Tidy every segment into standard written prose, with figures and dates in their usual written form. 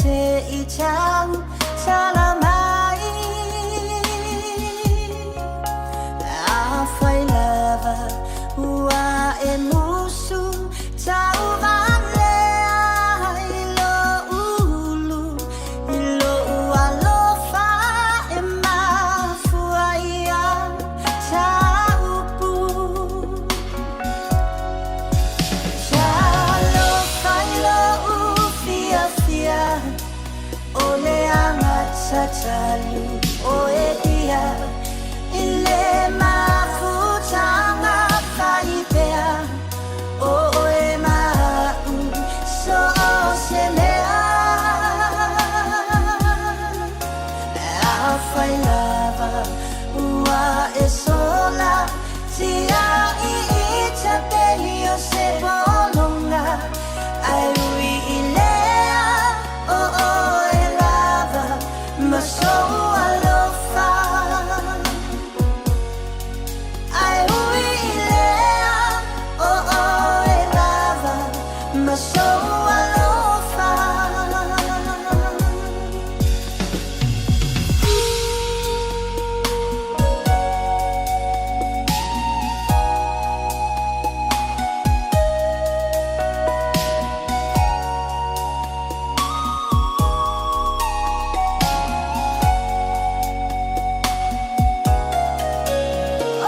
se ichang salamai afai lava ua e musu tau vale ilo ulu ilo ua lofa e mafuaia taupu Jalo kailo ufia fia ole angat sa talu o edia ile mafutanga kaipea o e mau so se mea afai lava ua e sola tia I ita pelio se bolonga ai ui ilea o e lava maso alofa ai ui ilea o e lava maso alofa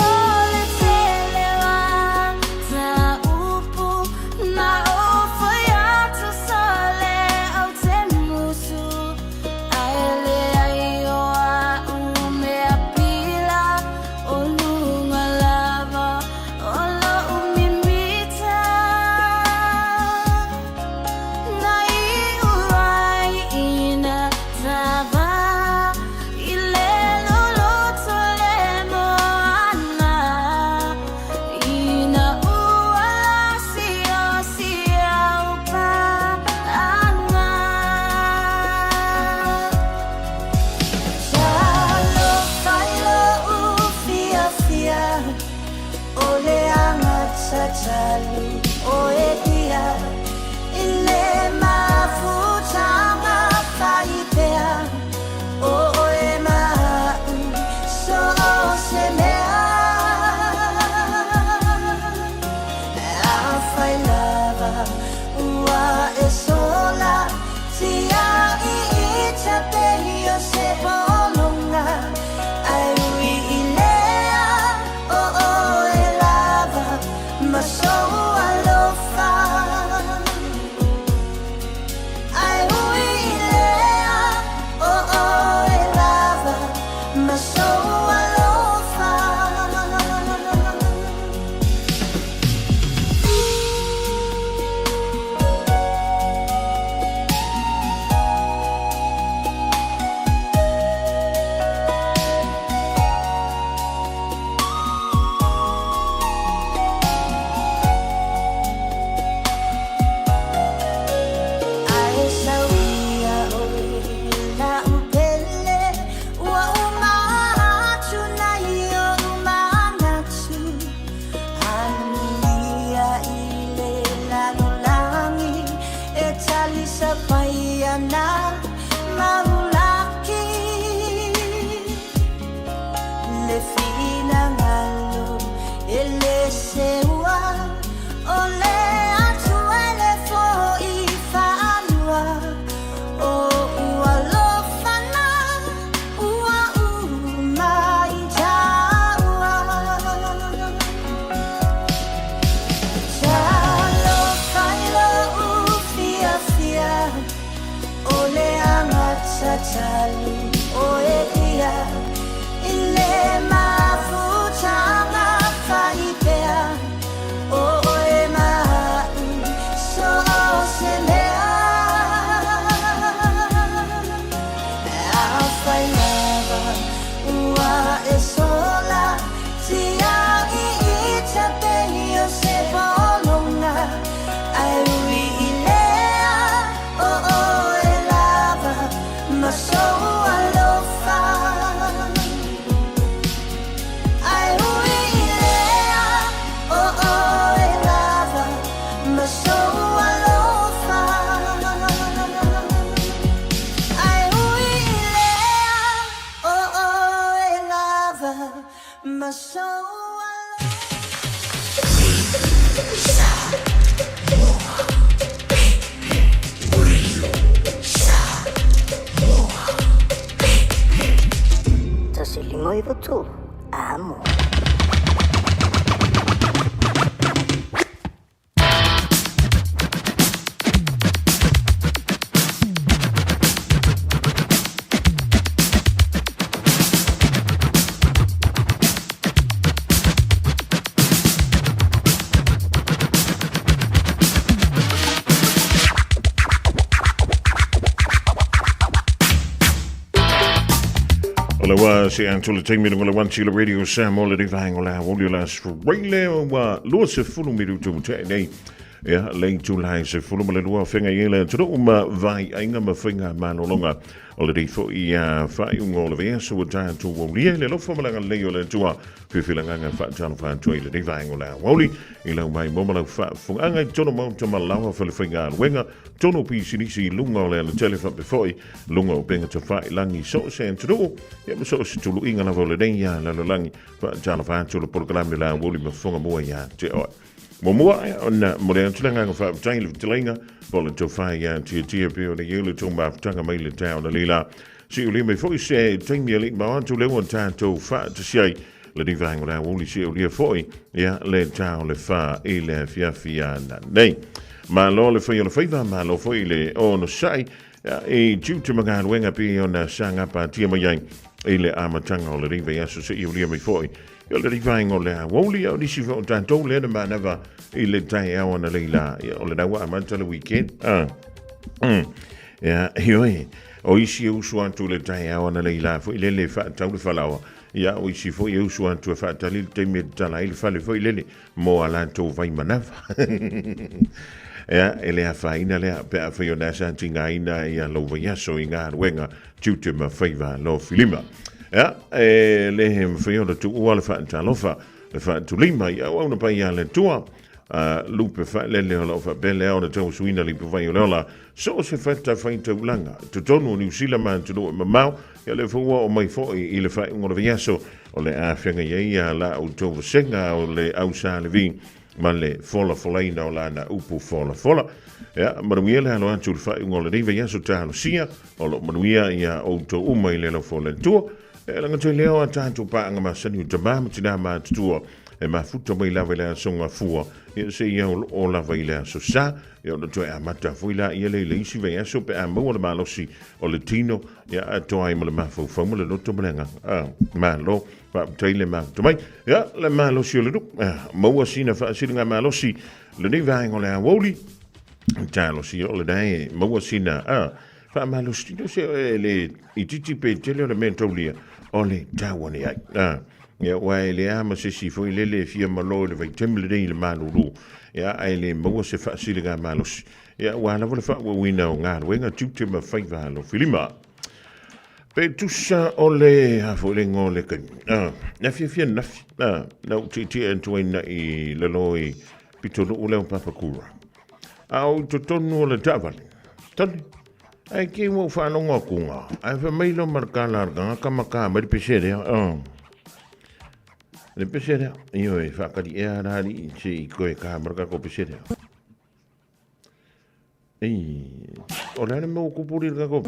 Ole telewa ta upu na ofaya to sole au te musu aele aio a ume apila o lunga lava olo umimita na urai ina tava ilelo lotole moana ina ua sia sia upa anga Jalo kailo ufia fia ole angat sa talu o edia ile mafutanga kaipea o e mau so se mea afai lava ua e sola tia I ita pelio se bolonga ai ui ilea o e lava maso alofa ai ui ilea o e lava maso alofa Ai sauia oi na upele ua umatu na io umanatu Anuia ile lalulangi e talisa paia na maulaki Le fina ngalo ele seua ole atu ele fo I whanua o ua lofana ua umai taua Jalo kailo ufia fia ole angat sa talu o edia ile mafutanga kaipea o e mau so se mea afai lava ua e sola tia I ita pelio se bolonga ai ui ilea o e lava maso so alone. Tasilimoy tu amo. Wa se antole te minu ngala wanti la radio Samoa le rivang ola woli la sreile wa lo se fulu miru tu te nei ya le tu la se fulu le wa fenga yele tu ma vai ainga ma fenga malolonga o le fo ia fa ungo le vea so ta tu woli le lo fo malanga le yo le tua fifilanga nga fa tan fa tu le rivang ola woli ila mai momala fa fu anga tono mo to malawa fa le fenga wenga tono pi sinisi lunga le telefone before lunga o penga to fa langi so se tu ya so se tu inga na vole den ya la langi fa tan fa tu le programme la woli me fonga mo ya te o mo ona mo le tulanga nga fa tan le tulinga vole to fa ya ti pe o le yelo to ma tanga mai le town le la si uli me foi se tan mi le ma tu le won tan to fa to sei le divang la woli se uli foi ya le town le fa e le fia na nei ma lo le foi le faiva ma lo foi le ono sai e tutu magan wenga pi ona sanga pa tia mai e le amatanga o le riva ya so se uli me foi yo le divang o le woli o di si vo tanto le ma nava e le tai a ona le la o le dawa amanta le weekend ya yo o isi usu antu le tai a ona le la foi le fa tau le falawa ya o isi foi usu antu fa tali te me tala il fale foi le mo ala to vai manava ya ele a faina le pe a foi ona sa tinga ina ya lo ya so inga wenga tutu ma faiva lo filima ya le hem foi ona tu wala fa talofa le fa tu lima ya ona pa ya le tua lupe fa le lo fa bele ona to suina li vai ola so se fa ta fa into langa to tonu ni sila man to ma mau ya le fo o mai fo i le fa ngora via so o le a fenga ya la o to senga o le au sa le vin ma le fola folaina o la na upu fola ya manuia lo antu fa ngora le via so ta no sia o lo manuia ya o to umai le lo fola tu langa to le o tanto pa nga ma sani to ma tina ma tu e ma futo mai la vela songa fua e se ia o la vela so sa e o to a mata fuila ia le isi ve so pe a mo le malosi o le tino ia to ai mo le mafo fo mo le no to blenga ma lo pa tele ma to mai ia le malosi o le du mo sina fa sina malosi le ni va ngole a woli talo si o le dai mo sina fa malosi no se le ititi pe tele le mento lia o le tawani ai ya wai le ama se si foi le fia malo le vai temle dei le malulu ya ai le mo se fa siliga malos ya wa na fa we know nga wenga tutu ma fai va lo filima pe tusa ole ha fo le ngole kan na fia na na ti entwina i le loi pitolo ule un papa kura au to tonu le tavali tani ai ke mo fa no ngokunga ai fa mai lo marka larga ka ma pesere le pesere io e fa di era di ci coi camera ko pesere ora ne mo ku puri ga ko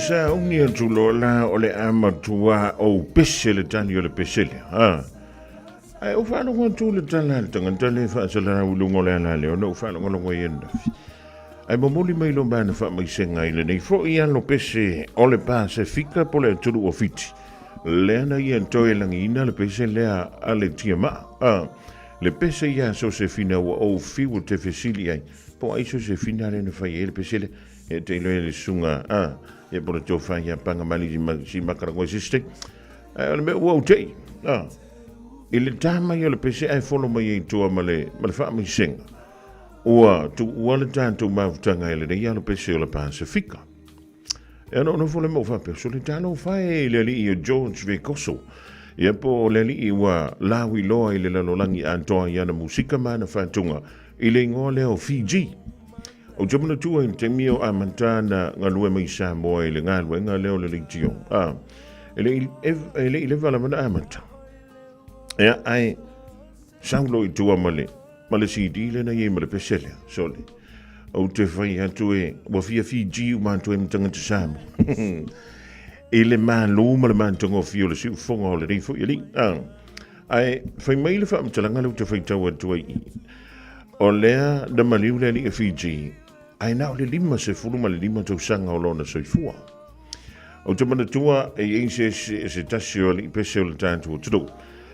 sa unia tulo la ole amatua o pesele tani ole pesele Ai o fa no tu le tala tanga tale fa sala u lungo le ala le no fa no yenda. Ai momoli mai lo bana fa mai senga ile nei fo ia lo pese o le Pasifika po le tulu o fiti. Le na ia toe langina le pese le a le tiama. Le pese ia so se fina o fiu te fesili ai. Po ai so se fina le na fai le pese le e te le sunga e po le to fa ia panga mali si makara ko siste. Le me o te. Ile tama ia le pese ai folo mai e toa male fa mai senga. Ua tu wala tanto mafutanga ele ia lo pese o le Pasifika. E no fole mo fa pe solitano fa le li o George Vekoso. Ia po le li wa lawi loa ile la lolangi antoa ia na musika mana fa tunga ile ngole o Fiji. O jamana tua in te mio a mantana ngalue mai Samoa ile ngalue ngaleo le ligio. Ele vala mana amanta. Ia ai saulo i tua male. Male si dile na ye male pesele sole o te fai atu e wa fia Fiji u mantu e mtanga te samu ele man lo male mantanga o fio le si fonga o le rifo ili ai fai mai le fa mtalanga le te fai tau atu e o lea da maliu le li e Fiji ai nao le lima se fulu male lima tau sanga o lona soifua o te mana tua e inse se tasi o li pese o le tantu o tudu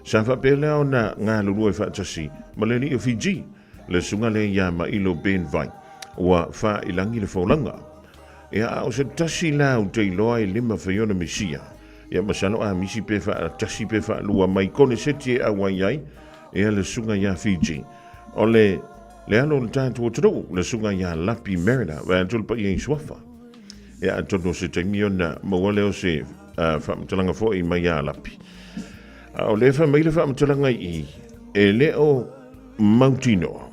sa fa pele o na ngā lulu e whaatasi, ma le ni o Fiji, le sunga le ia ma ilo ben vai, wa wha ilangi le whaulanga. Ia o se tasi la o te iloa i lima whaiona misia, ia masano a misi pe wha tasi pe wha lua mai kone seti e awa iai, ia le sunga ia Fiji. O le alo le tātu o taro, le sunga ia Lapi Merida, wa antolpa ia i swafa. Ia antono se taimio na mawale o se whamtalanga fo i mai ia Lapi. O le fa mai le fa mtalanga i e le o Mautino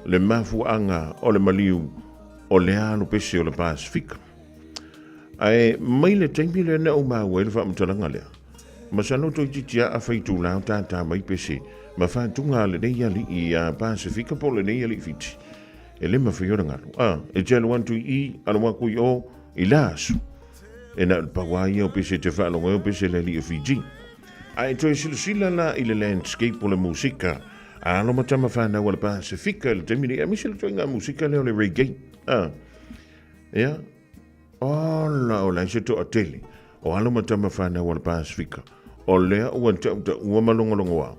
le mafuanga o le maliu o le alo pese o le Pasifika ai mai le taimi le na o maua le fa mtalanga le masano to titia a faitu la tata mai pese ma fa tunga le nei ali i Pasifika po le nei ali fiti e le mafio ngalo e jelo wantu i alo wa ku o i lasu e na pawai o pese te fa lo o pese le li Fiji. Ai toi sila la i le landscape o le musika. Alo matama whanau o le Pasifika, le temini, a misi le toi ngā musika leo le reggae. Ia? O la se to a tele. O alo matama whanau o le Pasifika. O lea ua ua malongolongo wa.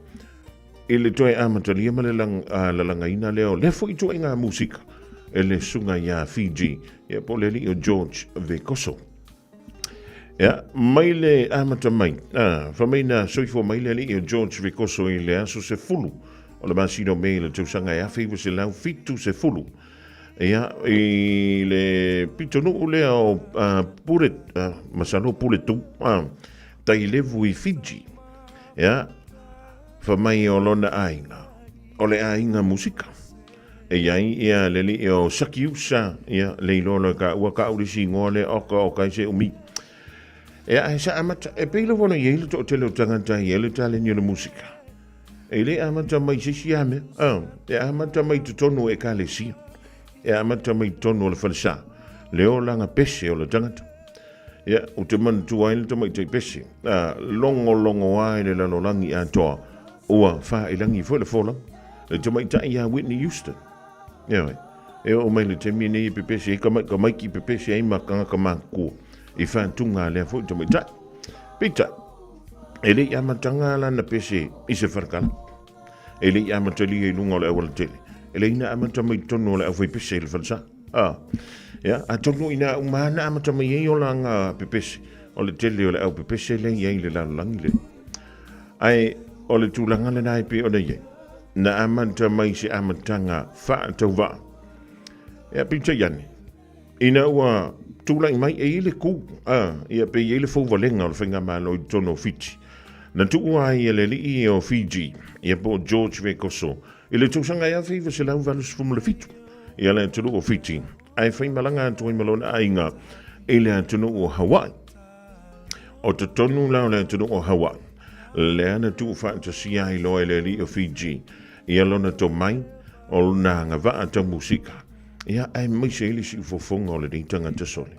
I le toi amatalia ma le langaina leo. Le fo i toi ngā musika. E le sunga ia Fiji. Ia po le li o George Vekoso. Ja, mai le amata mai. Fa mai na soifo mai le li o George Vekoso i le aso se fulu. O le masino mei le tausanga e awhiwa se lau fitu se fulu. Ja, i le pitonu ule o puret, masano puretu, tai levu i Fiji. Ja, fa mai o lona ainga. O le ainga musika. E iai ia le li o sakiusa, ia le ilolo ka ua ka urisi ngole oka o kai se umi. E ai sa amata e pelo vona yele to tele tangata yele tale ni le musika. E le amata mai sisi ame. E amata mai tono e kalesia. E amata mai tono le falsa. Le o langa pese o le tangata. Ya o te man tu ai le mai te pese. Longo ai le lano langi atoa. Ua fa ilangi fo le fola. Le te mai tai ya Whitney Houston. Ya e o mai le te mini pepese ka mai ki pepese ai makanga ka manku. I whantunga lea fo i tamai tai. Pita, e le amatanga la na pese i se wharakala. E le amatali e lunga o le awala tele. E le ina amatamai tono o le awai pese i le whansa. A tono ina umana amatamai e o la ngā pepese. O le tele o le au pepese le iei le lalolangi le. Ai, o le tūlanga le nai pe o le iei. Na amatamai se amatanga wha tau wā. Ea pita iane. Ina ua tula mai e ile ku ia pe ile fo valenga o finga malo i tono Fiji na tu ai ele li o Fiji ia po George Vekoso ile tu sanga ia fiva se lau valus fum le fitu ia le tu o Fiji ai fai malanga tu i malona ainga ile tu o Hawaii o te tonu la le tu o Hawaii le ana tu fantasia i lo ele li o Fiji ia lona to mai o na nga va ta musika. Ia ai mai se ili si fofonga o le tanga te sole.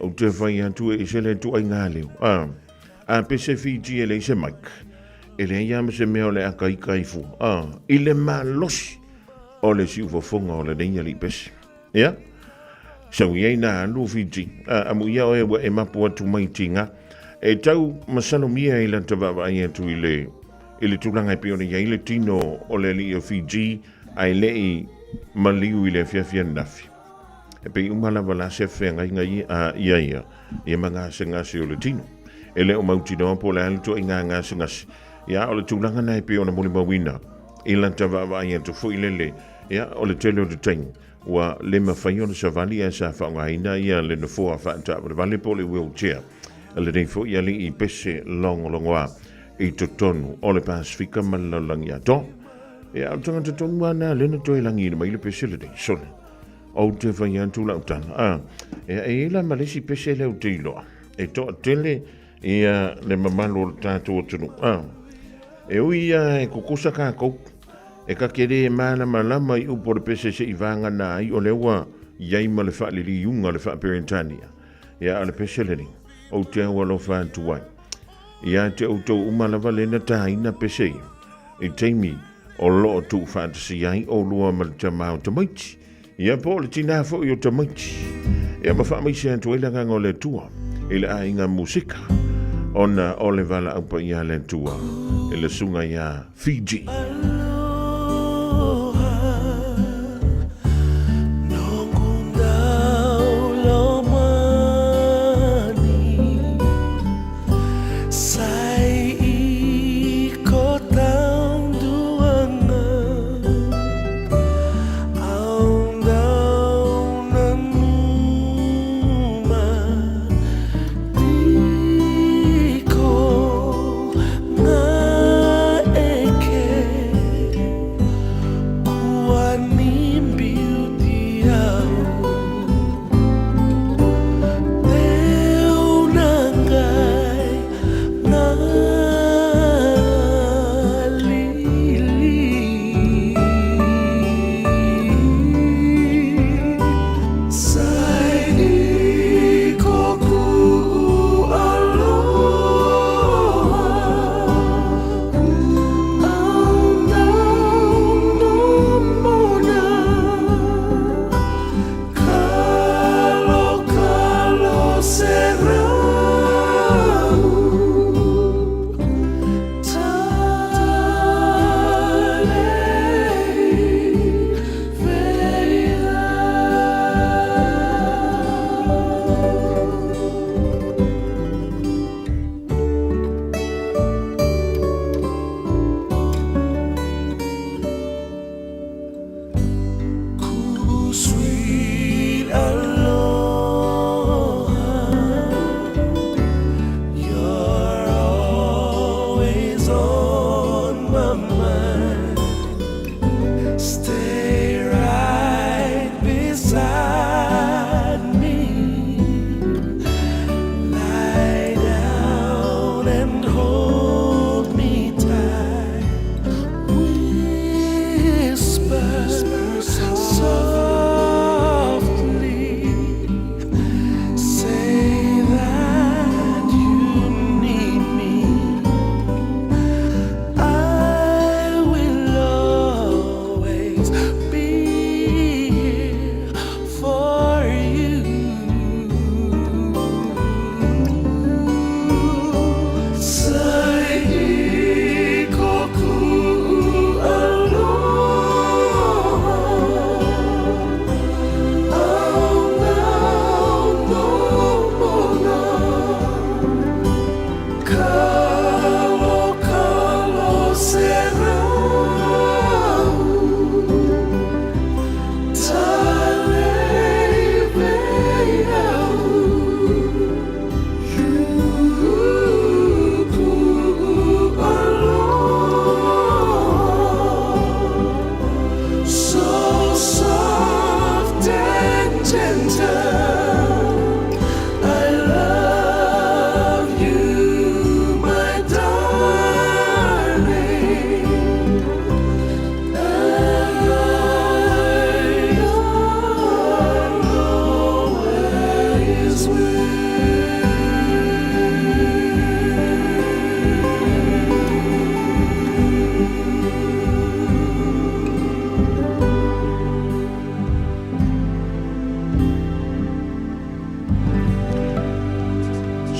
O te whai atu e se le tu ai ngā leo. A pese Fiji e le se maik. e le ia me se mea o le akai kaifu. I le malosi o le si ufofonga o le deia li pesi. Ia? Sau iei na alu Fiji. Amu ia o e mapu atu mai tinga. E tau masalo mia i la tawaba ai atu i le tulanga i pio le iei le tino o le li o Fiji ai le i maliu i le fiafia nafi. E pe umala wala se whenga ngai ia ma ngase ngase o le tino. E le o mautino po le alito i ngā ngase ngase. Ia o le tulanga nai pio na muli mawina. I la tawaba ai atu fu i lele. Ia o le tele o le taingu. Wa le mawhai o le savali a sa whaungaina ia le na fua whaanta o le vale po le wheelchair. Le nei fo ia li i pese longoa i totonu o le Pasifika malalangi ato. Ia o tanga totonu ana le na toi langi i mai le pese le nei sole. O te whai antu la utana. E la malesi pese le o te iloa. E to tele ia le mamalo le tātou o tunu. E ui ia e kukusa kā kou. E ka kere e mana malama i upo le pese se i vanga na ai o lewa iai ma le whaalili iunga le whaaperentania. Ia a le pese le ni. O te au alo whaantu wai. Ia te autou umalawa le na tāina pese i. I teimi o loo tu whaantasi ai o lua ma le tamau tamaiti. Ia po le tina fo i o tamaiti. Ia ma whaamaisi antu e langa o le tua. I le a inga musika. Ona o le vala aupa ia le tua. I le sunga ia Fiji.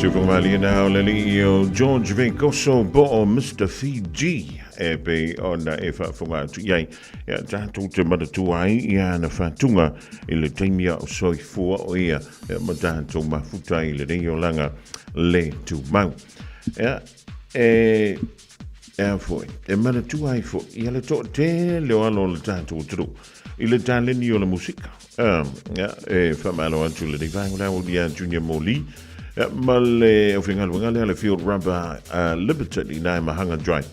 Fofogamua na Aoauli o George Venkoso bo o Mr. Fiji e pe ona e whaafonga atu iai ia tātou te maratua ai ia na whātunga i le taimia o soifua o ia ma tātou mafuta i le rei o langa le tu mau ia foi e maratua ai foi ia le to te leo alo le tātou tru i le tāleni o la musika ia e whamalo atu le rei vāngura o dia Junior Moli Male o finga luanga le field rubber Liberty na mahanga drive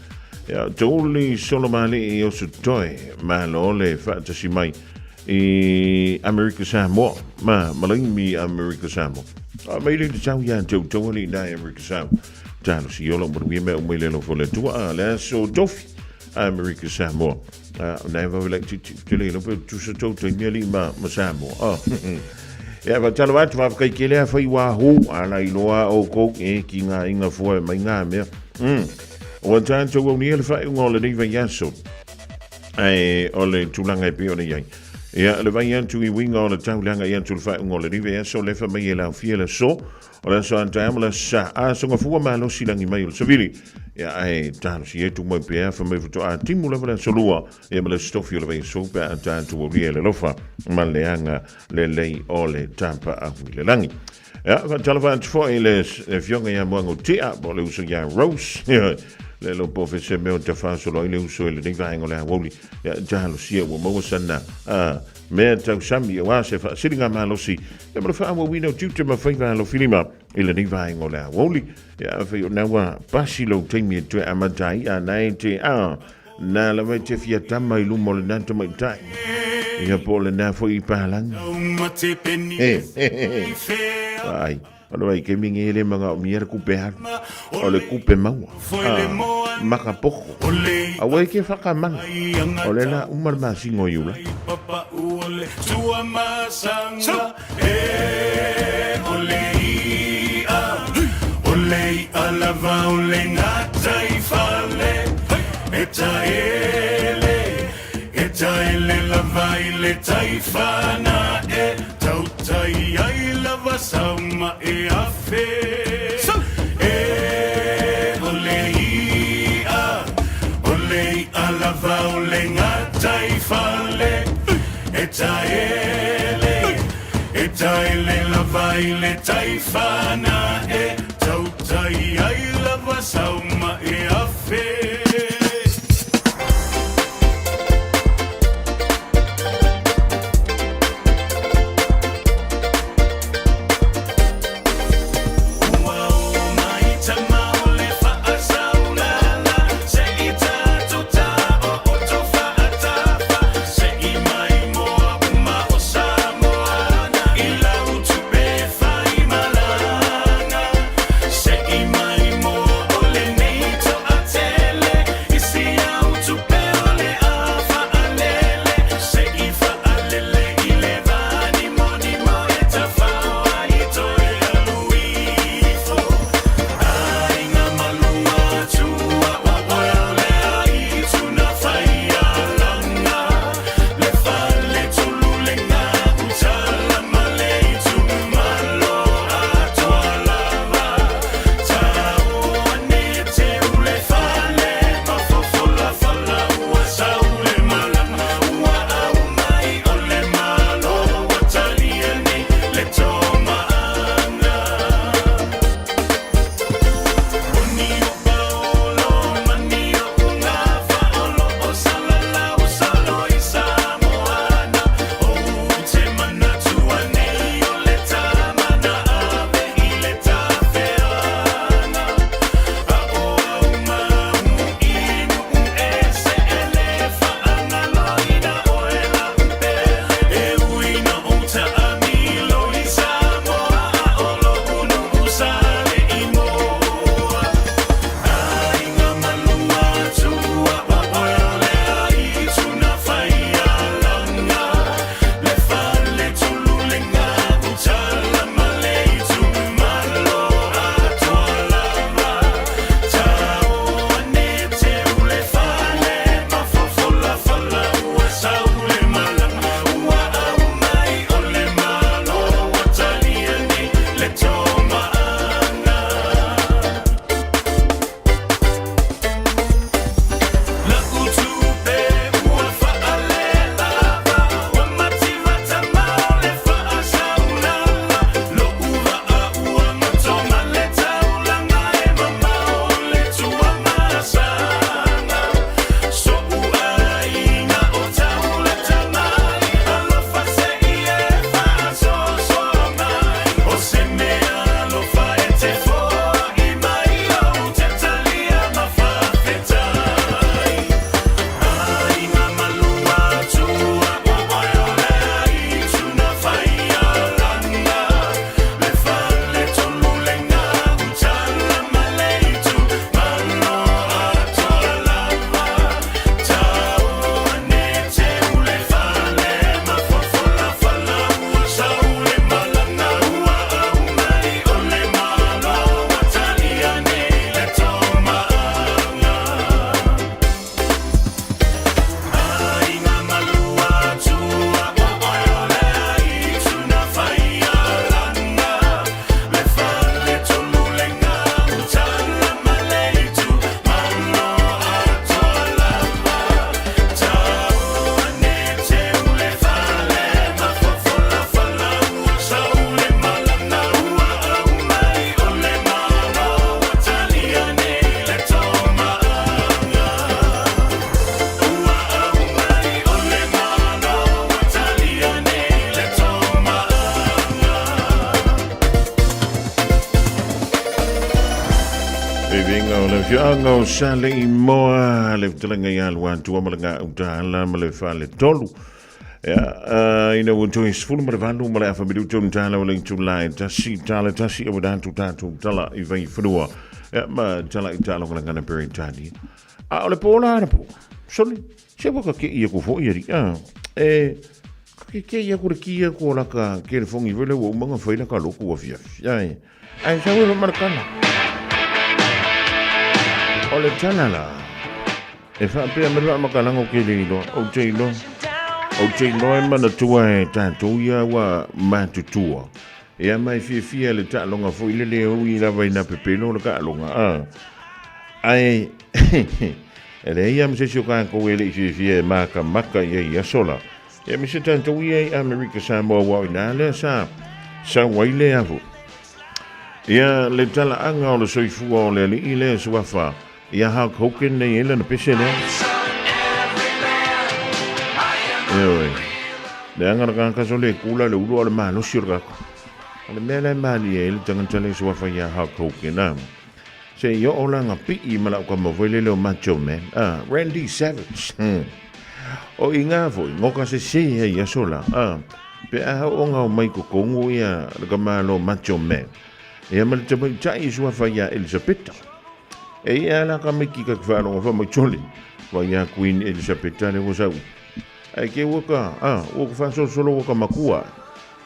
ya toli solomali o sutoi malo le fa tasi mai e America Samoa malingi America Samoa mai le tau ya toli na America Samoa talo si yolo mo me o mele lo fole tua le so dofi America Samoa na va le tele lo tu so to meli ma Samoa ia va talo atu va kai kele fa iwa ho ala iloa o ko e ki nga inga fo mai nga me o tanto o ni le fa ngole ni va yaso ai ole tulanga e pe ole ia ia le va yantu i winga ole taulanga yantu le fa ngole ni va yaso le fa mai la fiela so o la so antamla sa a so nga fu ma lo silangi mai o savili ia ai tano si e tu mo pe fa mai foto a timu le va so lua e me le stofio le va so pa tanto o le lofa ma le anga le lei ole tampa a le langi ja va talvan fo ele fionga ya mo tia bo le uso ya rose le lo professeur me o te fa so lo le uso le va ngole Aoauli ya jalo si o mo sana me tau sami wa se fa silinga malo si e mo fa mo wino tutu ma fa lo filima ile ni va ngole Aoauli ya fa na wa pasilo temi tu amatai a 90 na la vai te fia tama i lumo le nanto mai tai ia po le na fo i palang ai ono vai ke mingi le manga o mier kupe har o le kupe mau maka poko a wai ke whaka manga o le na umar ma singo iula ole alava ole ngata i fale Etaele la vai le taifana tautai ai lava sauma afe olei alava ole ngata i fale etaele la vai le taifana tautai ai lava sauma afe Vinga o le fianga o sale I moa le talanga ia luan tua malanga utala ma le fa le tolu. Ina wunto is fulu ma le vandu ma le afa midu tun tala o le tulai tasi o wadantu tatu tala I vai whanua. Ma tala I tala o ngana peri tadi. A o le pola ana po. Soli, se waka ke ia ko fo iari. Ke ia ko le kia ko laka ke le fongi vele o manga whaila ka loku a fia. Ai sa welo marakana. O le tanala e whapea me loa makalango ke le ilo o te ilo e mana tua e tātou ia wa mātutua e a mai fia le tālonga fo ile le au I lawa ina pepelo le ka alonga ai e le ia mse sio kāko e le fia maka ia sola e mse tātou ia I Amerika Samoa wa ina le sa waile afu ia le tala anga o le soifua o le li le suafa ia hak hoken nei ele na pese le. Le angara ka so le kula le ulo le malo sirga. Le mele mali ele tangantale so fa ia hak hoken na. Se yo olanga pi I mala ko mo vele le macho man. Randy Savage. O inga fo ngoka se ia sola. Pe a o nga mai ko kongo ia le ka malo macho man. E mal te mai tai so fa ia Elizabeth. E ia la ka miki ka whanonga wha macholi wa ia Queen Elizabeth ne wo sau ai ke waka o ka wha solo waka makua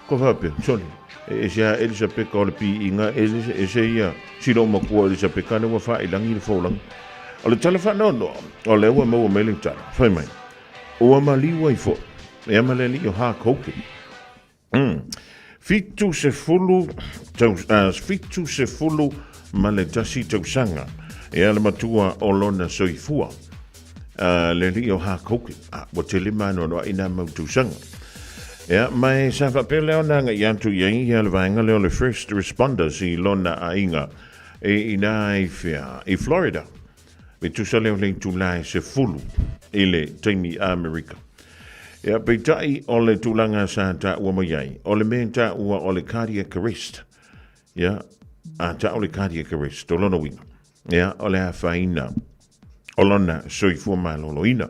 ko whape soli e sia Elizabeth ka o le pi inga e se ia silo makua Elizabeth ka ne wa wha ilangi le faulang o le tala whanau o le ua maua mele tala whai mai ua maliwa I fo e amale li o ha kouke fitu se fulu ma le tasi tausanga e ala matua o lona soifua le li o hakoke wa te lima no ina mautusanga mai sa whapele o nanga I antu iai I ala vaenga leo le first responders I lona a inga e ina I Florida me tusa leo le tulai se fulu I le taimi Amerika peitai o le tulanga sa ta ua maiai o le menta ua o le cardiac arrest ta o le cardiac arrest o lona winga o le whaina o lona soifua maloloina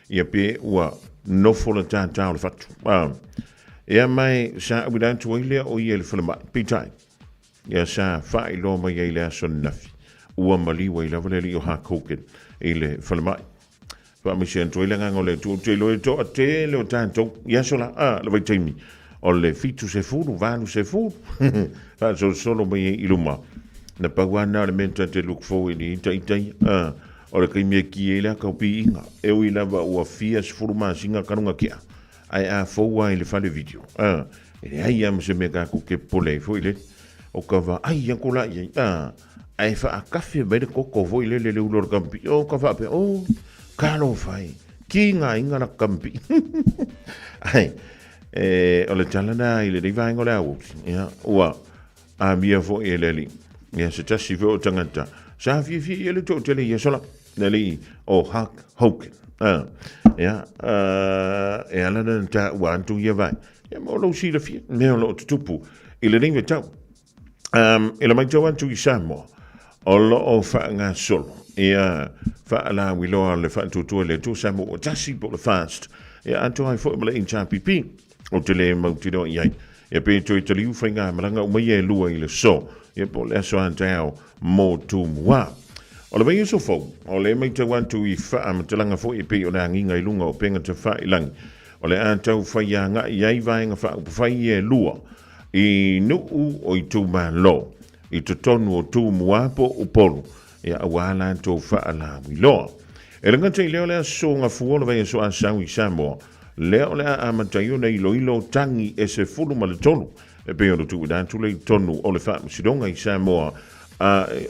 ia pe ua nofo le tātau le fatu ia mai sa awidantu ailea o ia le whalama pitai ia sa whai lo mai ai lea son nafi ua maliwa I lava le li o hakoken I le whalama whamisi antu ailea nganga o le tu te loe to a te leo tātou ia sola le vai taimi o le fitu se furu valu se furu solo mai I luma na pawana le menta te look forward I tai o le kai mea ki e la kaupi inga e ui lava ua fia sifuru maa singa kanunga kia ai a foua I le fale video e le ai am se mega kuke pole fo ile o kava ai yanko la i ai fa a kafe bede koko fo ile le ulor kampi o kava pe o kalo fai kinga inga na kampi ai o le talana I le riva ingo le au ua a mia fo ile li ia se tasi fo tangata sa fi ele to tele ia sola neli o hak hoken e ala na ta wantu ia vai ia mo lo si le fi me lo tupu ile ringa tau ile mai tau wantu I Samoa o lo o fa nga solo ia fa ala wi lo le fa tu le tu Samoa tasi po le fast ia anto ai fo le in pipi o tele mo tino ia ia pe to tele u fenga malanga o mai e lua I le so ia po le so antao mo tu mua o le mai so fo o le mai te wantu I fa am telanga fo I pe o na nginga I lunga o penga te fa I lang o le antau fa ia nga iai vaenga fa fa I lua I nu o I tu ma lo I to tonu o tu mua po o polo ia awala to fa ala wi lo e langa te leo le so nga fu o le vai so a sawi Samoa leo le a matayo nei ilo tangi e se fulu ma le tonu e pe o tu dan tu le tonu o le fa sidonga I Samoa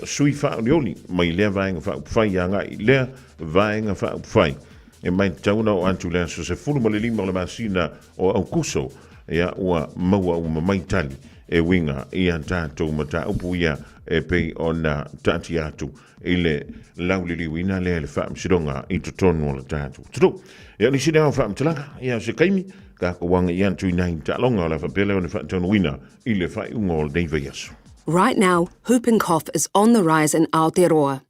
sui fa Aoauli mai le vaenga fa fai anga I le vaenga fa fai e mai tauna o antu le so se fulu ma le lima o le masina o au kuso ia ua maua uma mai tali e winga I antato mata upu ia e pe ona tati atu I le laulili wina le fa sidonga I tonu o le tatu tutu ia ni sida fa mtalanga ia se kaimi ka ko wanga I antu nai ta longa la fa pele o le fa tonu wina I le fa ungo le dei yaso Right now, whooping cough is on the rise in Aotearoa.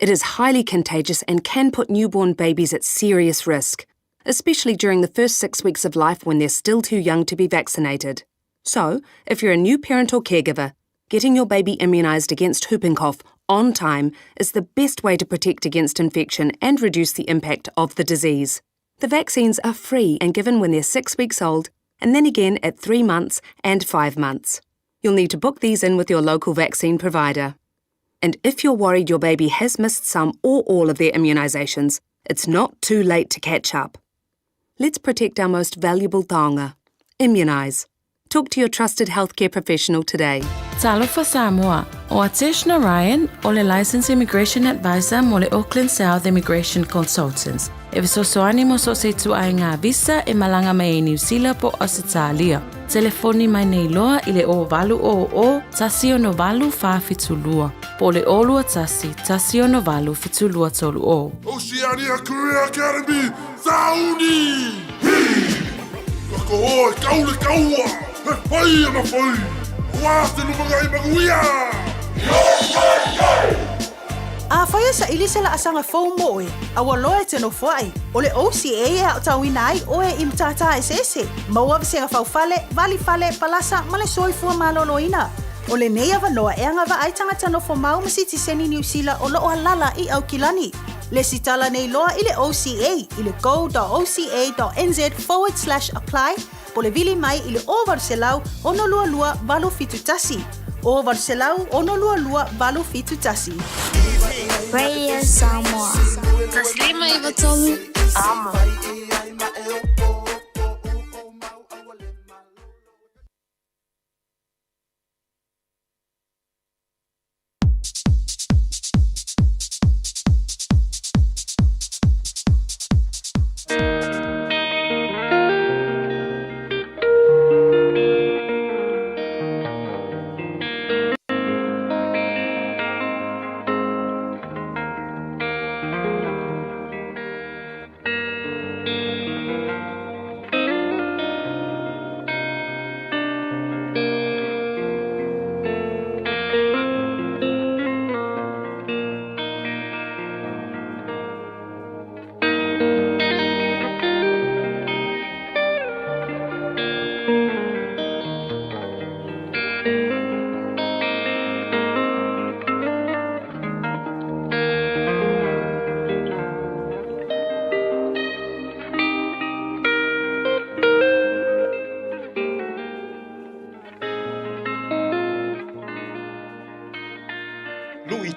It is highly contagious and can put newborn babies at serious risk, especially during the first 6 weeks of life when they're still too young to be vaccinated. So, if you're a new parent or caregiver, getting your baby immunised against whooping cough on time is the best way to protect against infection and reduce the impact of the disease. The vaccines are free and given when they're 6 weeks old, and then again at 3 months and 5 months. You'll need to book these in with your local vaccine provider. And if you're worried your baby has missed some or all of their immunisations, it's not too late to catch up. Let's protect our most valuable taonga. Immunise. Talk to your trusted healthcare professional today. Talo for Samoa, o Atishna Ryan, o le Licensed Immigration Advisor mo le Auckland South Immigration Consultants. E viso soani mo so se tu ai ngā visa e malanga mai e New Zealand po Australia. Telefoni mai nei loa i le o valu o tasio no valu fa fitulua. Po le olua tasio no valu fitulua tolu o. Oceania Career Academy, Sauni! Kako o, kaule kaua! He pai ana pai! Wāte lumagai maguia! A whaia sa ili se la asanga fau moe, a waloe te no whai. O le OCA e au tauina ai o e imtata e sese. Maua visenga fau fale, vali fale, palasa, male soifua maloloina. O le neia wanoa e anga wa aitanga tano whamau masiti seni New Zealand o loo halala i au kilani. Le sitala nei loa i le OCA, i le go.oca.nz/apply, po le vili mai i le o varselau ono lua lua valo fitu tasi. O varselau ono lua lua valo fitu tasi. Radio Samoa. Taslima Ivatolu. Amo.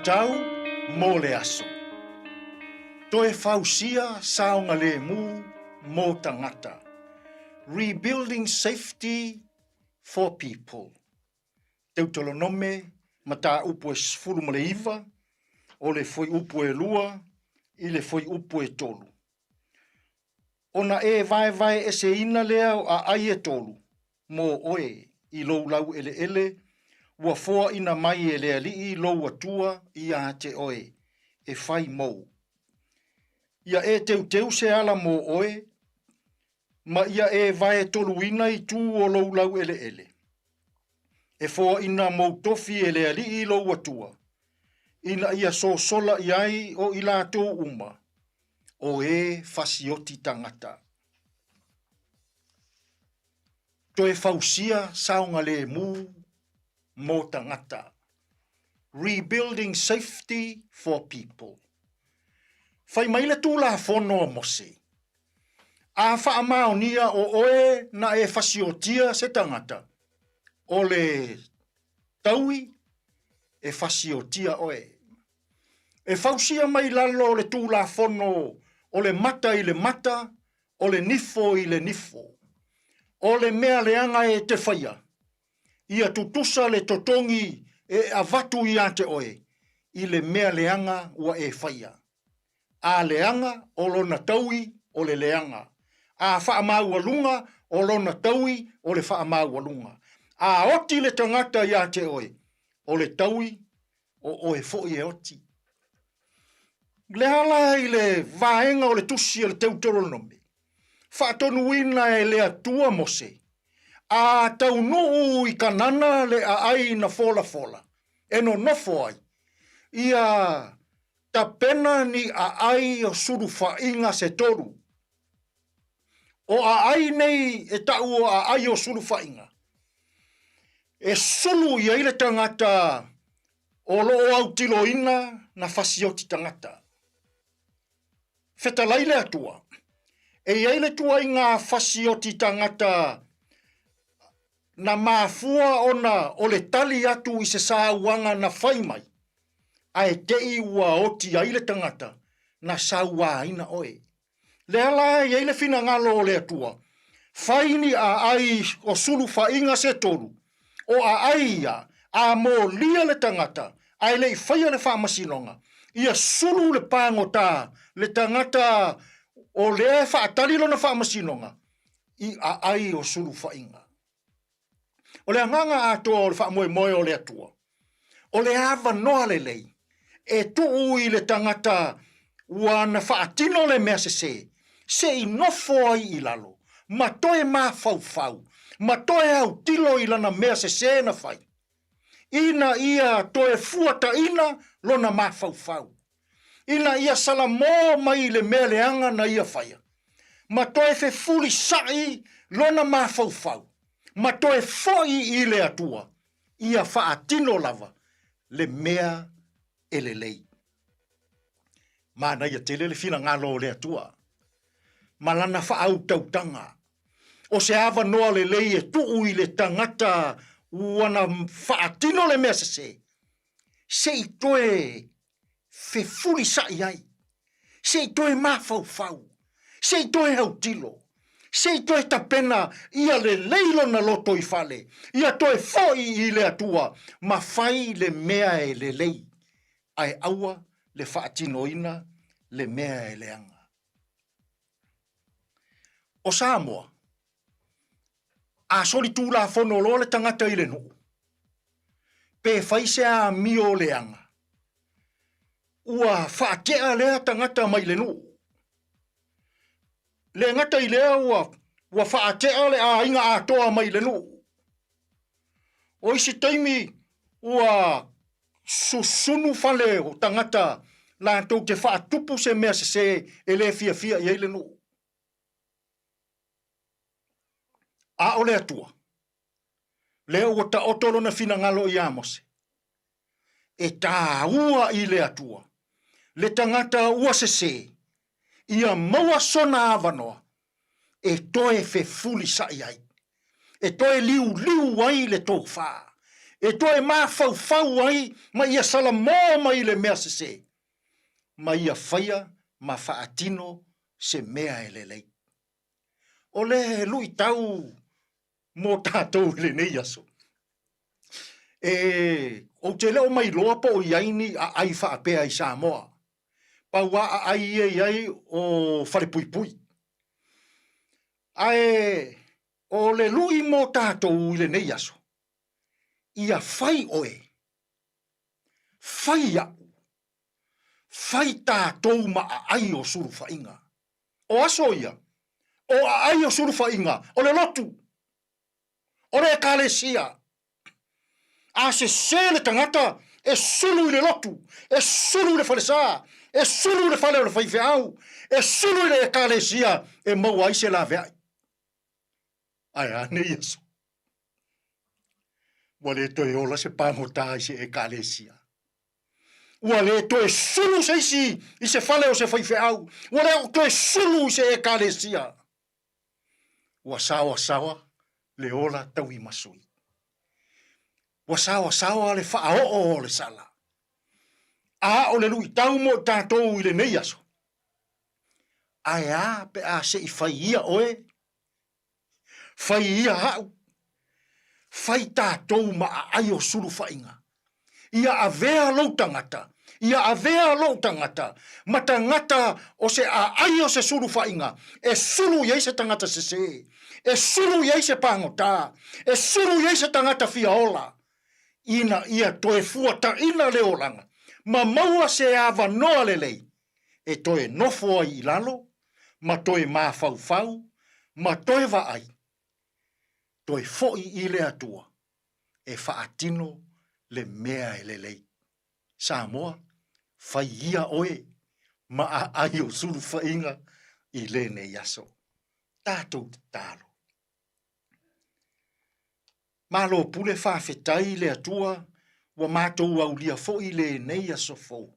Tau mo le aso. Toe fausia saonga le mu mo tangata. Rebuilding safety for people. Teutolo nome mata upo e sfuru mo le iwa, o le foi upo e lua, i le foi upo e tolu. Ona e vai e se ina lea a ai e tolu, mo oe i lou lau ele, ua foa ina mai e lea li lou atua i a te oe, e fai mou. Ia e teu se ala mo oe, ma ia e vai tolu ina i tū o lou lau ele. E foa ina mou tofi e lea li lou atua, ina ia so sola i ai o i la tō uma, o e fasioti tangata. To e fausia saunga le mu mo tangata. Rebuilding safety for people. Fai maila tū la fono mose. A wha maonia o oe na e fasiotia se tangata. O le taui e fasiotia oe. E fausia mai lalo le tū la fono o le mata i le mata, o le nifo i le nifo. O le mea leanga e te whaia. Ia tutusa le totongi e avatu i ante oe. I le mea leanga ua e whaia. A leanga o lona taui o le leanga. A whaamau alunga o lona taui o le whaamau alunga. A oti le tangata i ante oe. O le taui o oe fo'i e oti. Le hala i le vaenga o le tusi o le teutoro nome. Whaatonu ina e lea tua mose. A tau nuu I kanana le a ai na fola. E no nofo ai. Ia ta pena ni a ai o suru whainga se toru. O a ai nei e tau a ai o suru whainga. E sulu ia ile tangata o loo au tilo ina na fasioti tangata. Feta laile atua. E ile tua inga fasioti tangata na mafua ona o le tali atu I se sauanga na whaimai. Ai te iwa oti a ile tangata na saua ina oe. Le ala ia ile fina ngalo o le atua. Whaini a ai o sulu whainga se toru. O a aia a mo lia le tangata. Ai le whaia le whaamasinonga. Ia sulu le pangota le tangata o le whaatalilo na whaamasinonga. I a ai o sulu whainga. O le anganga ato o le whaamoe o le atua. O le ava noa le lei. E tuu I le tangata wana whaatino le mea se. Se I nofo ai I lalo. Ma toe ma fau. Ma toe au tilo I lana mea se na whai. Ina ia toe fuata ina lona ma fau. Ina ia salamo mai le mea leanga na ia whaia. Ma toe fe fuli sai lona ma fau. Ma toe foi I le atua. Ia whaatino lava le mea ele lei. Mana ia tele le fina ngalo le atua. Malana whaau tautanga. O se ava noa le lei e tuu I le tangata wana whaatino le mea se. Se I toe fe fuli sai ai. Se I toe mafau. Se I toe hautilo. Se I toe tapena ia le leilo na loto I fale. Ia toe foi I le atua. Ma fai le mea e le lei. Ai aua le whaatinoina le mea e leanga. O Samoa, a soli tūla whono lo le tangata I le no. Pe whaise a mio leanga. Ua whaatea lea tangata mai le no. Le ngata I lea ua whaatea le a inga a toa mai le no. O isi taimi ua susunu fale o tangata la tau te whaatupu se mea se e le fia I le no. A o le atua. Le o ta otolo na fina ngalo I amose. E ta ua I le atua. Le tangata ua se. Ia maua sona avanoa. E toe fe fuli sai ai. E toe liu ai le tau wha. E toe ma fau ai ma ia salamo mai le mea se. Ma ia whaia ma whaatino se mea e le lei. O le lui tau mo tātou le nei aso. O te leo mai loa po I aini a ai whaapea I Samoa. Paua a ai o whare pui. Ai o le lui mo tātou le nei aso. Ia whai oe. Whai au. Whai tātou ma a ai o suru whainga. O aso ia. O a ai o suru whainga. O le lotu. O le kalesia. A se le tangata e sulu I le lotu. E sulu le whalesa. E sulu le whale o le whaifeau. E sulu le kalesia. E mau ai se la veai. Ai ane Yesu. Wale toi ola se pangota I se e kalesia. Wale toi sulu se I se whale o se whaifeau. Wale toi sulu I se e kalesia. Wa sawa. Le ola tau I masui. Wa sawa le whaao o le sala. A o le lui tau mo tātou I le nei aso. Ai a pe a se I whaia oe. Whaia hau. Whai tātou ma a ai o suru whainga. Ia a vea lau tangata. Ma tangata o se a ai o se suru whainga. E suru iei se tangata se. E suru iei se pangota. E suru iei se tangata fiaola. Ina ia toe fuata ina leolanga. Ma maua se ava noa lelei. E toe nofo ai I lalo. Ma toe ma fau. Ma toe va ai. Toi foi I le atua, e whaatino le mea e le lei. Samoa, whai ia oe, ma a ai o suru whainga I le ne yaso. Tātou te tālo. Malo pule whawhetai le atua, wa mātou au lia foi le nei aso fou.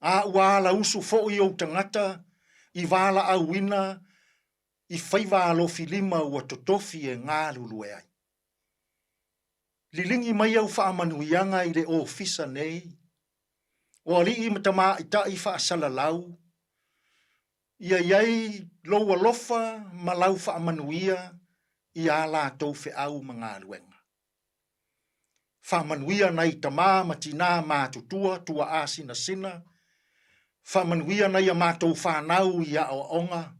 A uala usu foi o tangata, I wala au wina, I whaiwalo filima ua totofi e ngā lulu e ai. Lilingi mai au whaamanuianga I le ofisa nei, o ali I matama I ta I whaasalalau, ia iai loua lofa ma lau whaamanuia I a la tau fe au mga luenga. Whaamanuia nei tamā matina mātutua tua asina sina, whaamanuia nei a mātou whanau I a onga,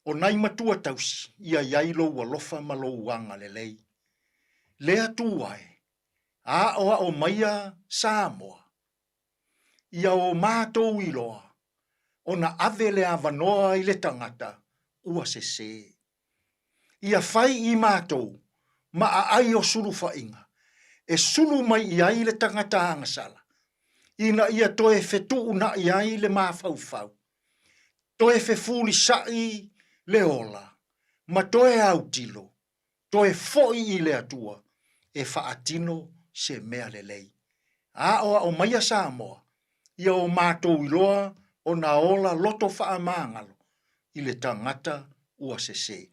o nai matua tausi ia iai loua lofa ma louanga lelei. Lea tuai, a oa o maia Samoa, ia o mātou iloa, o na ave le avanoa I le tangata, ua se. Ia whai I mātou, ma a ai o suru whainga, e suru mai I ai le tangata angasala, ina ia toe fetu una I ai le mawhauwhau, toe fe fuli sai le ola, ma toe au tilo, toe foi I le atua, e whaatino se mea le lei. A oa o maia Samoa, ia o mātou iloa o na ola loto whaamangalo I le tangata ua se.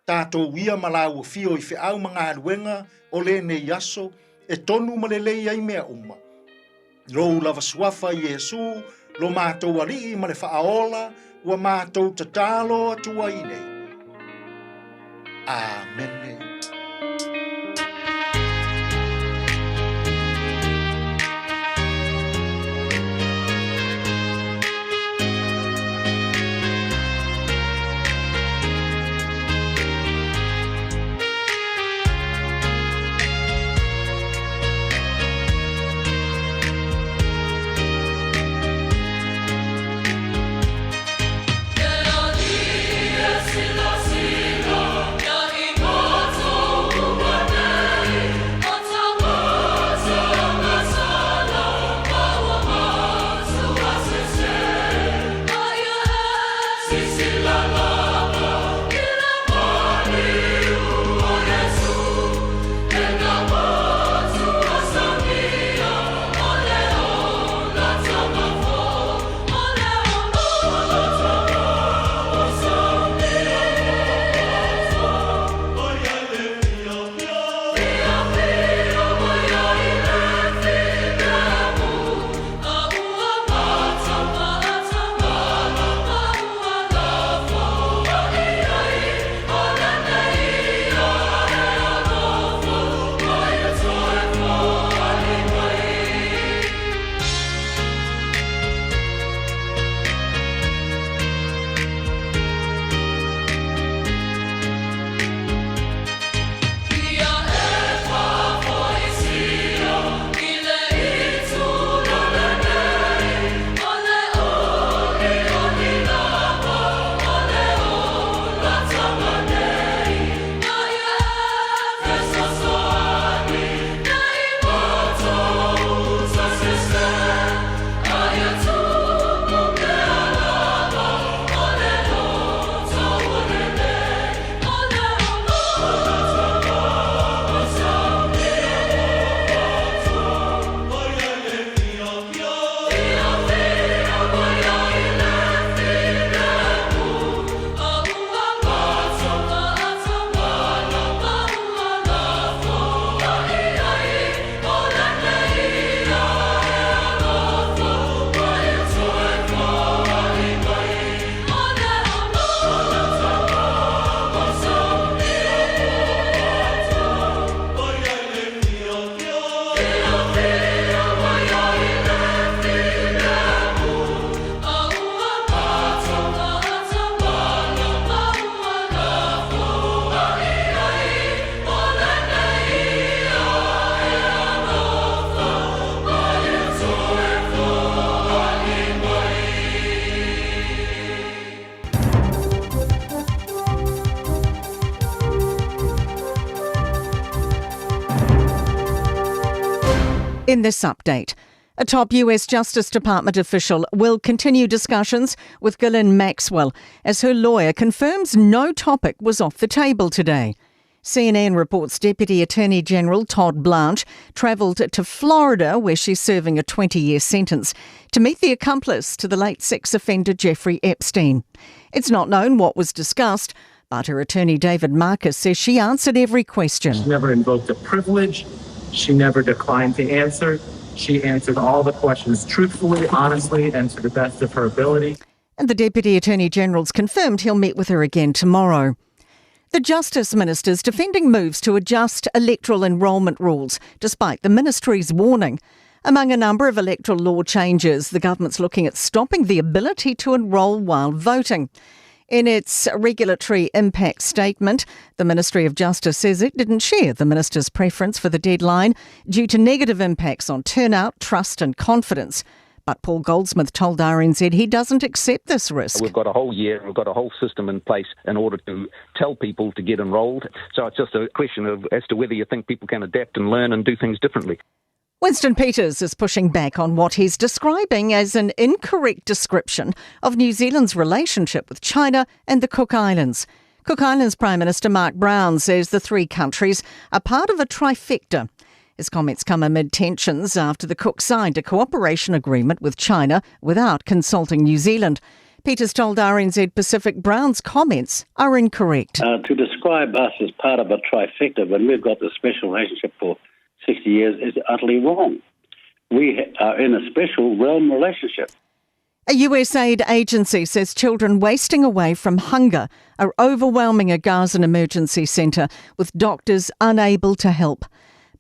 Tātou ia malau fio I whiau mga aluenga o le ne yaso e tonu malelei ai mea uma. Lo lava suafa I Yesu, lo mātou alii ma le whaaola, ua mātou tatalo atua I nei. Amen. Sila, sila, ya imota. In this update, a top US Justice Department official will continue discussions with Ghislaine Maxwell as her lawyer confirms no topic was off the table today. CNN reports Deputy Attorney General Todd Blanche travelled to Florida, where she's serving a 20-year sentence, to meet the accomplice to the late sex offender Jeffrey Epstein. It's not known what was discussed, but her attorney David Marcus says she answered every question. She never invoked a privilege. She never declined to answer. She answered all the questions truthfully, honestly, and to the best of her ability. And the Deputy Attorney General's confirmed he'll meet with her again tomorrow. The Justice Minister's defending moves to adjust electoral enrolment rules, despite the Ministry's warning. Among a number of electoral law changes, the government's looking at stopping the ability to enrol while voting. In its regulatory impact statement, the Ministry of Justice says it didn't share the minister's preference for the deadline due to negative impacts on turnout, trust and confidence. But Paul Goldsmith told RNZ he doesn't accept this risk. We've got a whole year, we've got a whole system in place in order to tell people to get enrolled. So it's just a question of as to whether you think people can adapt and learn and do things differently. Winston Peters is pushing back on what he's describing as an incorrect description of New Zealand's relationship with China and the Cook Islands. Cook Islands Prime Minister Mark Brown says the three countries are part of a trifecta. His comments come amid tensions after the Cook signed a cooperation agreement with China without consulting New Zealand. Peters told RNZ Pacific Brown's comments are incorrect. To describe us as part of a trifecta when we've got this special relationship for 60 years is utterly wrong. We are in a special realm relationship. A USAID agency says children wasting away from hunger are overwhelming a Gazan emergency centre, with doctors unable to help.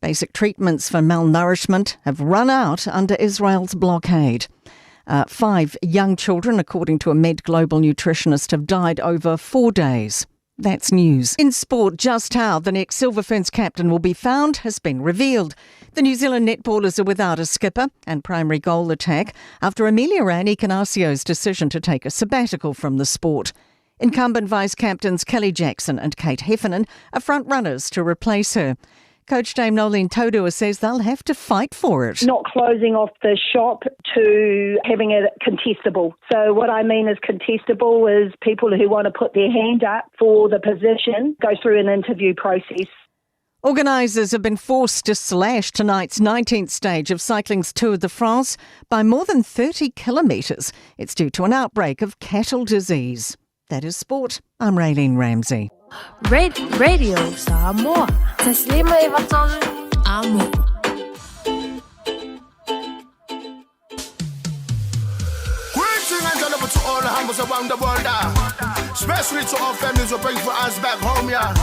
Basic treatments for malnourishment have run out under Israel's blockade. 5 young children, according to a Med Global nutritionist, have died over 4 days. That's news. In sport, just how the next Silver Ferns captain will be found has been revealed. The New Zealand netballers are without a skipper and primary goal attack after Amelia Rani-Canasio's decision to take a sabbatical from the sport. Incumbent vice-captains Kelly Jackson and Kate Heffernan are front-runners to replace her. Coach Dame Nolene Taurua says they'll have to fight for it. Not closing off the shop to having it contestable. So what I mean is contestable is people who want to put their hand up for the position go through an interview process. Organisers have been forced to slash tonight's 19th stage of cycling's Tour de France by more than 30 kilometres. It's due to an outbreak of cattle disease. That is sport. I'm Raylene Ramsey. Radio Samoa. Taslima Ivatolu. Amo. Greeting and gentlemen to all the humbles around the world, especially to our families who bring for us back home, yeah.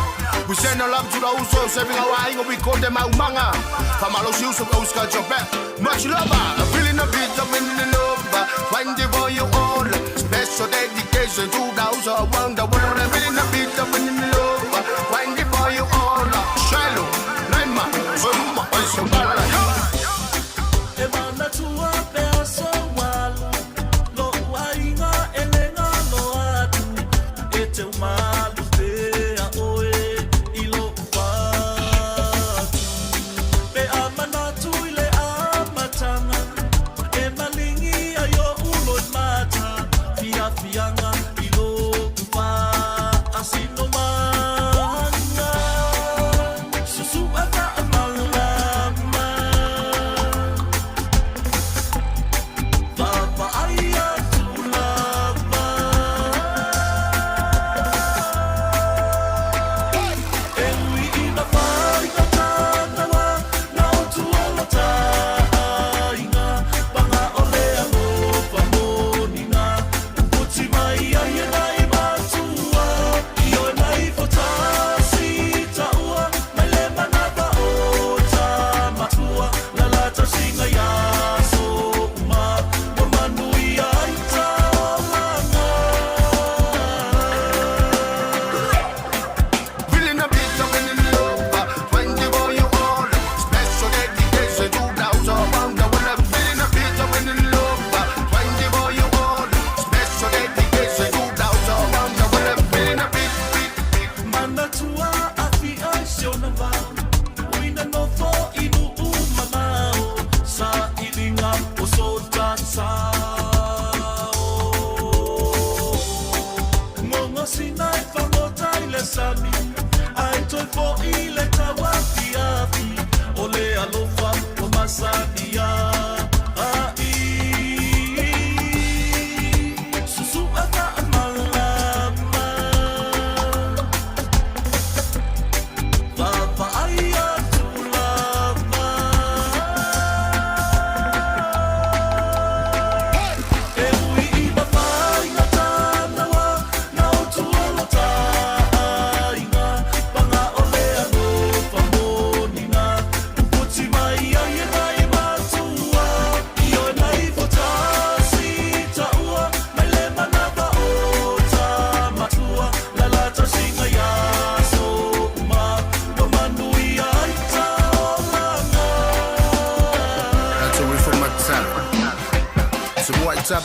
We send our love to those who are saving our eye, and we call them out manga. From all those you who got your back, much love, I'm feeling a bit of wind in the love, find the boy you all. Special dedication to those around the world, I'm feeling a bit of wind in the love, find the boy you all. Shallow, Lima, Zuma, Oisabala, Fianga, ilo, upa, asino ma.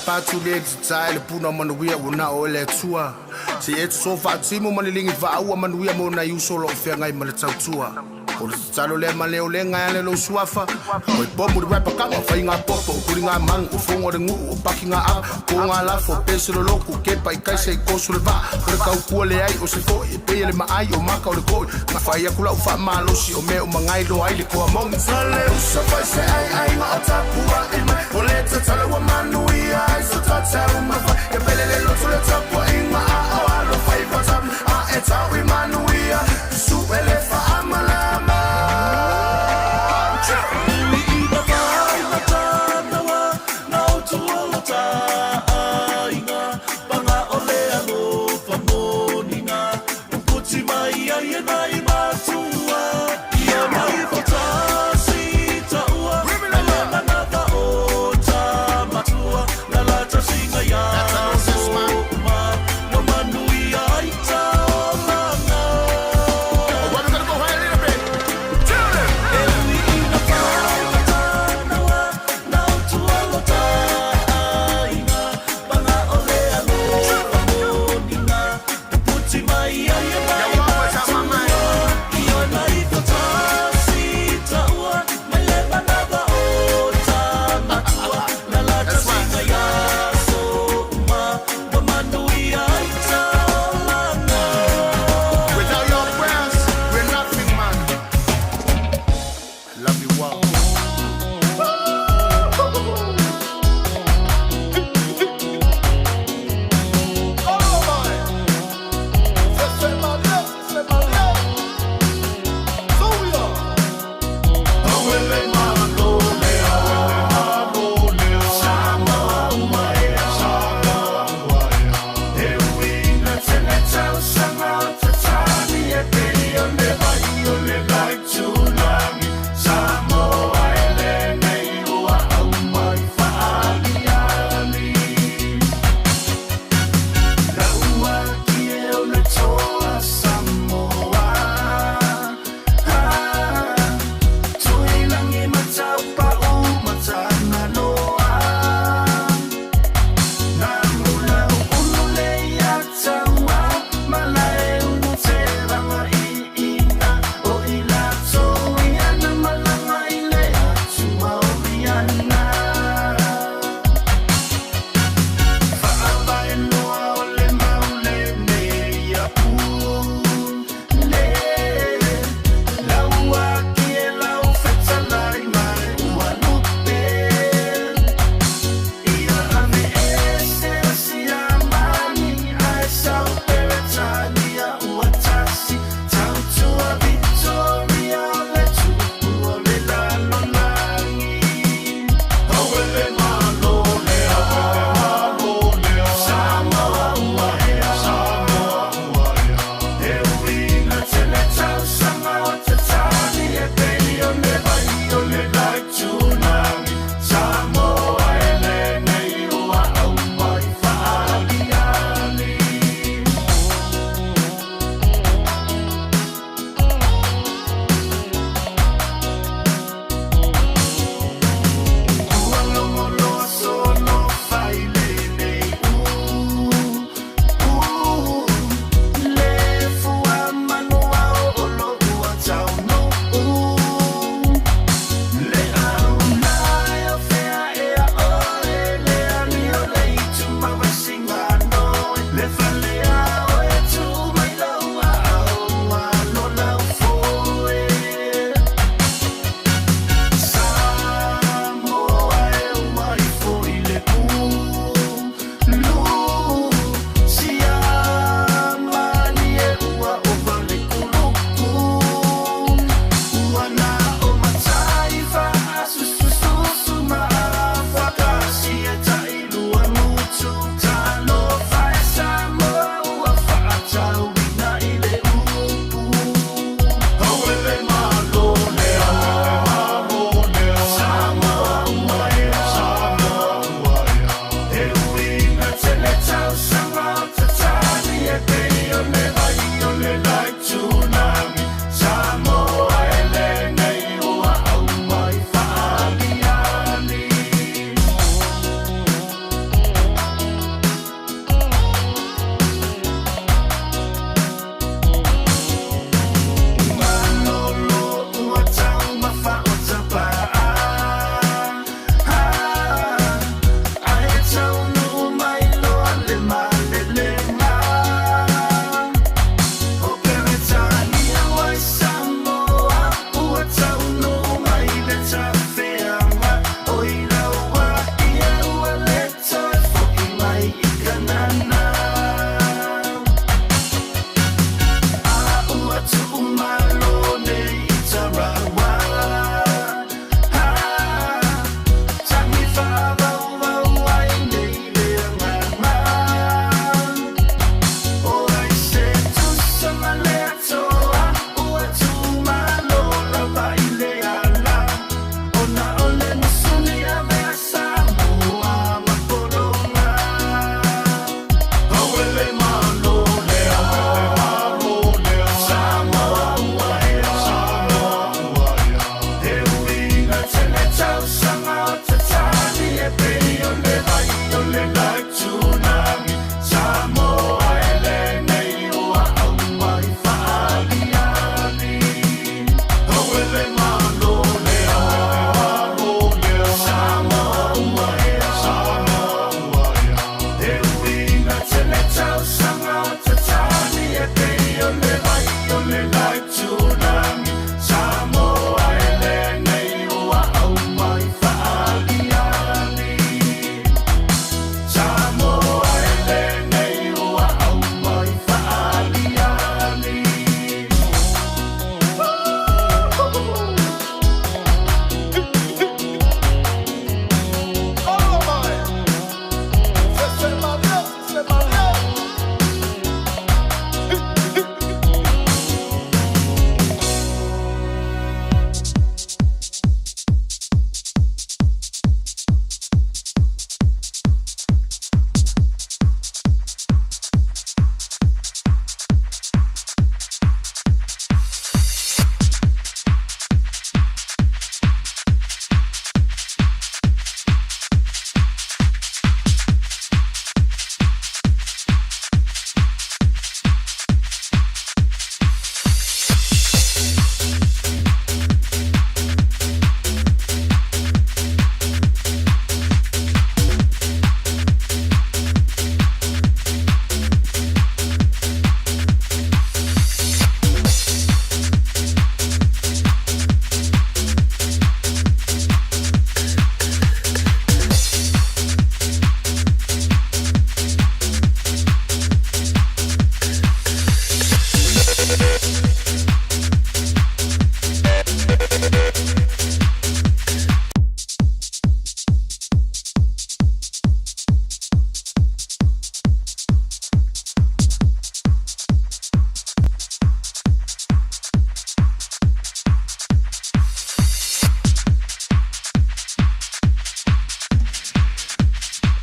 Patu le tsai le puna manuia una o le tua se et so fa timo manilingi va au manuia mo na yuso lo fe ngai male tua o le tsalo le male o le ngai le lo suafa o bombu rapa kama fa inga popo kuringa mang o fongo de ngu o pakinga a ko nga la fo peso lo ku ke pai kai se ko sul va o ka ku le ai o se ko e pe le mai o maka o le ko ma fa ia kula o fa malo si o me o mangai lo ai le ko among sale o so fa se ai ma tapua e mai o le tsalo wa manuia ai so tata ma fa e pe le lo le tapua e ma o alo fa i fa tam a e ta wi manuia su ele fa amala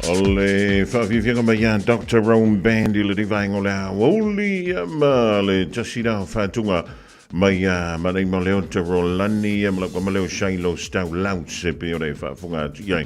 Ole whawhiwhianga mai a Dr. Rome Band I le rivaing o le Aoauli ma le tasira o whatunga mai a manei ma leo te rolani ma le ma leo shailo stau laut se pe o le whafunga iai.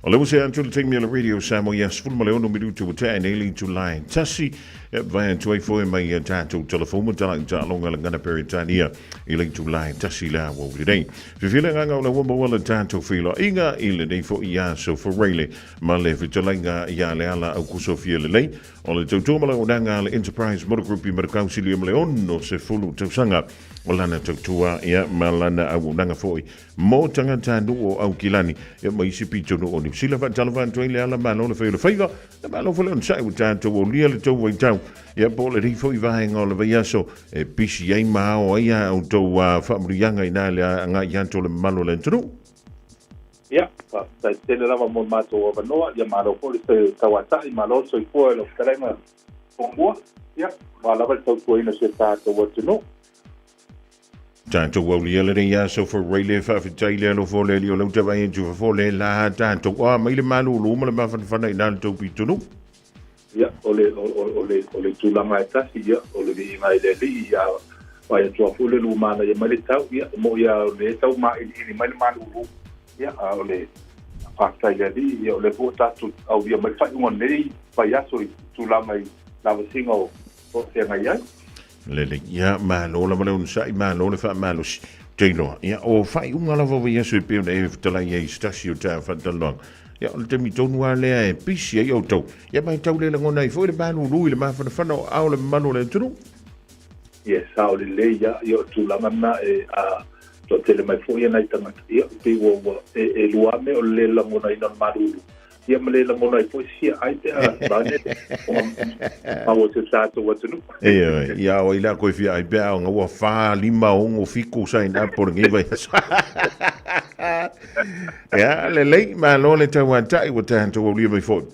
O leo se antu le teimi o le radio Samoa yes full ma leo no minutu o te eneli to line tasi vai antu ai foi mai a tātou telefonu tala ta longa le ngana peritania I le to line tasi la wo le dei. Whiwhile nganga o le wama wala tātou whilo inga I le dei fo ia so for reile ma le whitalenga ia le ala au kusofia le lei o le tautoma o nanga le Enterprise Motor Group I Marakausili le ono se fulu tausanga o lana tautua ia ma lana au nanga foi mo tangata nu o au kilani ia mai si pito no o New Zealand va talvan to ile ala ma no le fai le faiva ma lo fo le sai o tanto o lia le tau vai tau ia po le rifo I vai ngol vai aso e pisi ai ma o ia o to fa mrianga ina le anga yanto le malo le tru ia pa te le lava mo mato o vanoa ia ma lo fo le tawata I ma lo so I fo lo karenga o ia ma lava le tau ko ina se tato o tunu tanto o lia le ia so for really fa taile lo fo le lo te vai tu fo le la tanto o mai le malu lo ma le ma fa ina to pitunu ia ole tulanga tasi ia ole vi mai le li ia vai tu fo le lu mana ia mai tau ia mo ia le tau mai I mai malu ia ole fa taile li ia ole po tatu au ia mai fa un nei vai aso tulanga la singo o te ngai ia le ia ma lo la ma sai ma lo le fa ma lo teino ia o fai unga la vo ia so pe ne tala ia stasio ta fa talong ia o te mi tonu ale e pisi ia o tau ia mai tau le ngona I fo le ba lu le ma fa no au le manu le tru yes au le ia io tu la mana e a to tele mai fo ia nai tanga ia pe wo e lua me o le la ngona ina maru ia mele la ngona I fo sia ai te a bane ma wo se tato wa tunu ia o ila ko fia ai ba nga wa fa lima o fiku sai na por ngi vai ia le ma lo le tawanta I wo tanto o li fo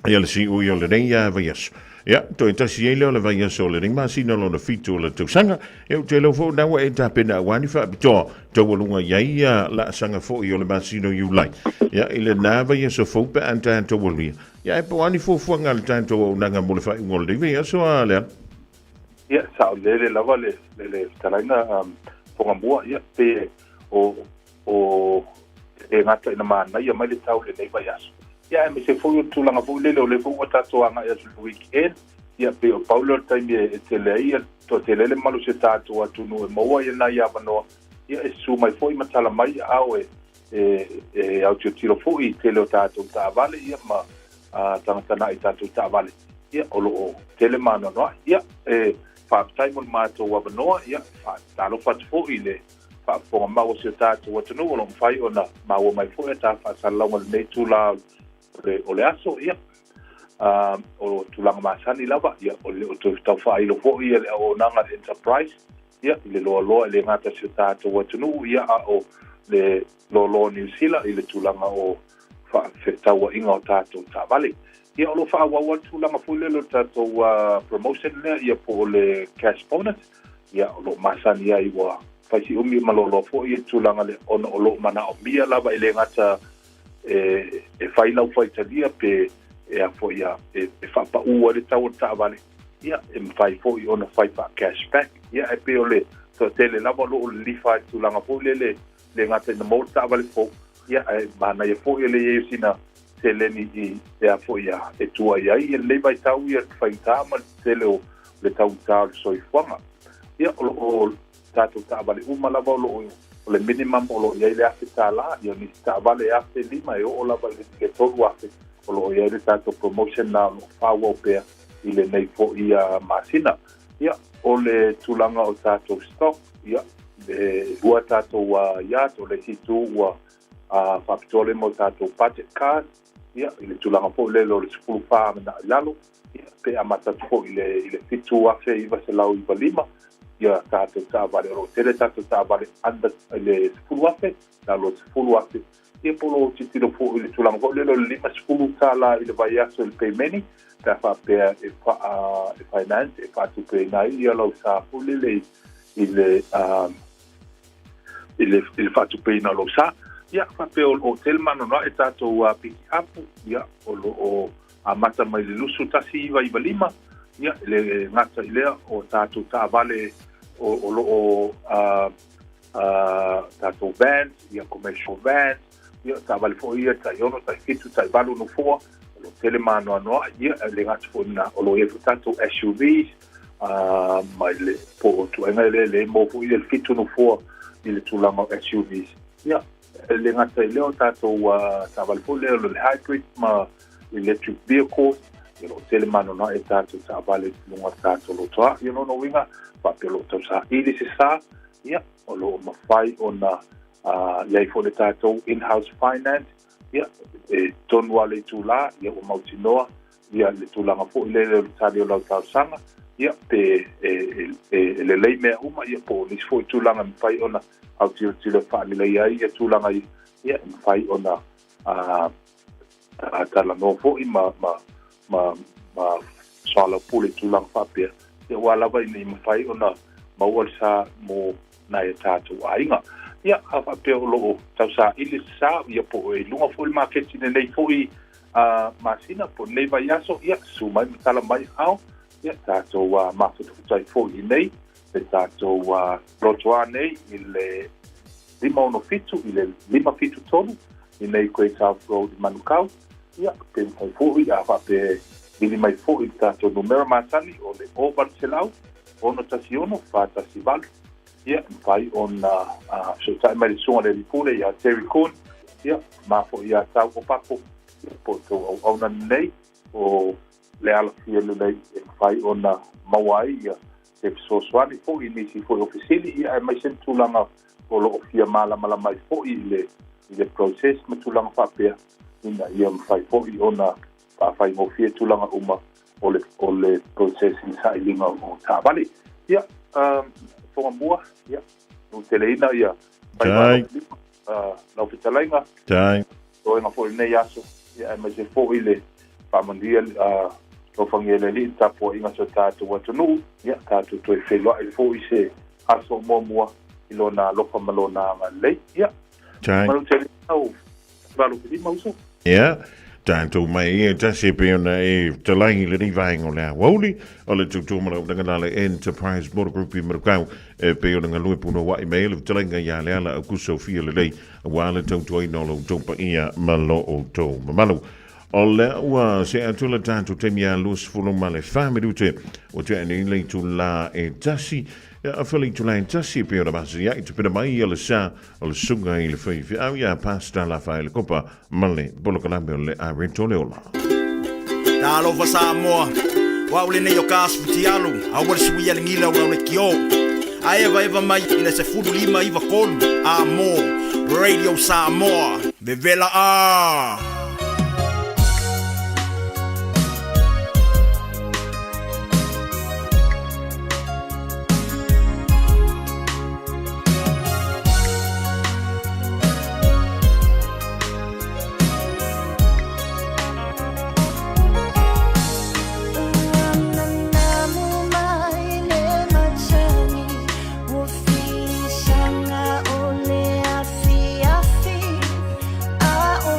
ia le si o ia le ia vai yes ia to tasi ele le vai so le ma sino lo fitu le tu sanga e te lo fo na wa eta pena wani fa to lunga ia la sanga fo I le ma sino you like ia ile na vai so fo pe anta to woli ia po wani fo ngal tanto o nanga mo le fa ngol de ia so ale ia sa le lava le talanga Fofogamua ia pe o e ngata ina mana ia mai le tau le nei vai aso ia me se foi tulanga fo le fo wata to anga ia su weekend ia pe o Paulo time e tele ia to tele le malu se tato atu no mo ia na ia vano ia e su mai foi matala mai au e au tiro foi tele o tato ta vale ia ma tanga na I tato ta vale ia o tele mano no ia fa time ma to wa vano ia fa talo fa foi le fa po ma o se tato atu no lo fai ona ma o mai foi ta fa salonga le tula o le aso ia o tulanga masani lava ia o le to tau fa I lo fo ia o nanga Enterprise ia le lo le ngata se tato wa tunu ia o le lo New Zealand ile tulanga o fa fetawa inga o tato ta vale ia o lo fa wa tulanga fu le lo tato promotion le ia po le cash bonus ia o lo masani ia wa fa si umi malolo fo ia tulanga le o lo mana o mia lava ile ngata e fai lau fai talia pe e a fo ia e fa pa ua le tau ta vale ia e fai fo I ona fai pa cashback ia e pe ole to tele lava lo li fai tulanga fo le ngata na mo ta vale fo ia e mana e fo ile e sina tele ni e a fo ia e tua ia I le vai tau ia fai ta ma tele o le tau ta so I fanga ia o tato ta vale uma lava lo o le minimum o lo ia le ate tala ia ni ta vale ate lima e o la vale ke tolu ate o lo ia le tato promotion na lo fawo pe ile nei fo ia masina ia o le tulanga o tato stock ia le lua tato wa ia to le situ wa factore mo tato budget card ia ile tulanga fo le lo le school farm na lalo ia pe amata fo ile fitu afe iva se lau iva lima ia tato ta vale ro tele tato ta vale anda le fulu afe na lo fulu afe e polo titilo fo ile tulanga fo le lo lima fulu tala ile vai aso il paymeni ta fa pe e finance e fa tu pe na ia lo sa fo le il fa tu pe na lo sa ia fape o tele manonoa e tatou piki apu ia o amata mai le lusu tasi iva lima ia le ngata i lea o tatou taavale o loo tatou vans ia commercial vans ia taavale foʻi ia taiono taifitu taivalu no foa o lo tele manoanoa ia le gatu foʻi na o lo ia tatou SUVs mai le po o tuaiga le mo foʻi le fitu no foa i le tulaga o SUVs ia le ngata i leo tatou taavale foʻi leo le hybrid ma electric vehicles you know tele manonoa e tatou taavale luga tatou lotoa you know no winga fape lo tausa ili se sa ia o lo mafai ona iai foʻi le tatou in-house finance ia e tonu a le tula ia ua mautinoa ia le tulaga foʻi le tali o lau tausaga ia pe e lelei mea uma ia po nisi foʻi tulaga mafai ona autiotile fa'alilai ai ia tulaga ia mafai ona talanoa foʻi ma soala pule tulaga fa'apea ia ua lava inei mafai ona maua le sa mo na e tatou aiga ia fa'apea o lo'o tausā'ili sa ia po e luga foʻi le maketi lenei foʻi masina po lenei vaiaso ia sumai ma tala mai ao ia tatou mafutufutai foʻi nei le tatou lotoa nei i le 5 i le 5 i nei koe South Road i Manukau ia pe mfai foʻi a fa'ape ili mai foʻi tatou numera matali o le o Barcelau ono tasiono fatasivalu ia mfai ona sotaʻi mai le suga le lipule ia Terry Coon ia ma foʻi ia tau o papo po tou auauna nei o le alafia lelei e mafai ona maua ai ia e fesoasoani foʻi nisi foʻi o fesili ia e mai se tulaga o loo fia malamalama ai foʻi i le process ma tulaga fa'apea ina ia mafai foʻi ona fa'afaigofia tulaga uma o le process i saʻiliga o taavale ia fogamua ia uteleina ia lau fetalaiga oega foʻi nei aso ia e mai se foʻi le fa'amalia lofagia le ali'i tapuaʻiga so tatou atunuu ia tatou toe feloaʻi foʻi se aso muamua i lona alofa ma lona agalelei ia manuteleina o valupilima uso ia tatou mai e tasi pe ona e talai le rivainga o le Aoauli o le tutu maraunaga na le Enterprise Motor Group i Marukau e pe ona galue puna wa'i mai le talaiga ia le ala aku Sofia le lei ua le tautuaina o loutou paia ma lo'o tou mamalu o le ua se atula tatou taimi a luasefulu ma le famelute o te ane le tula e tasi a whali tula e tasi pe ona masi ia i te pina mai o le sa o le sunga i le whaiwhi au ia pasta la whai le kopa ma le bolokalame o le a rento le ola. Tālofa Samoa, wa ule nei o kāsputi alu, a wale sui ale ngila ura ule ki o. A eva mai ina se fudu lima iwa kolu, a mo, Radio Samoa, vevela a. Afi, a o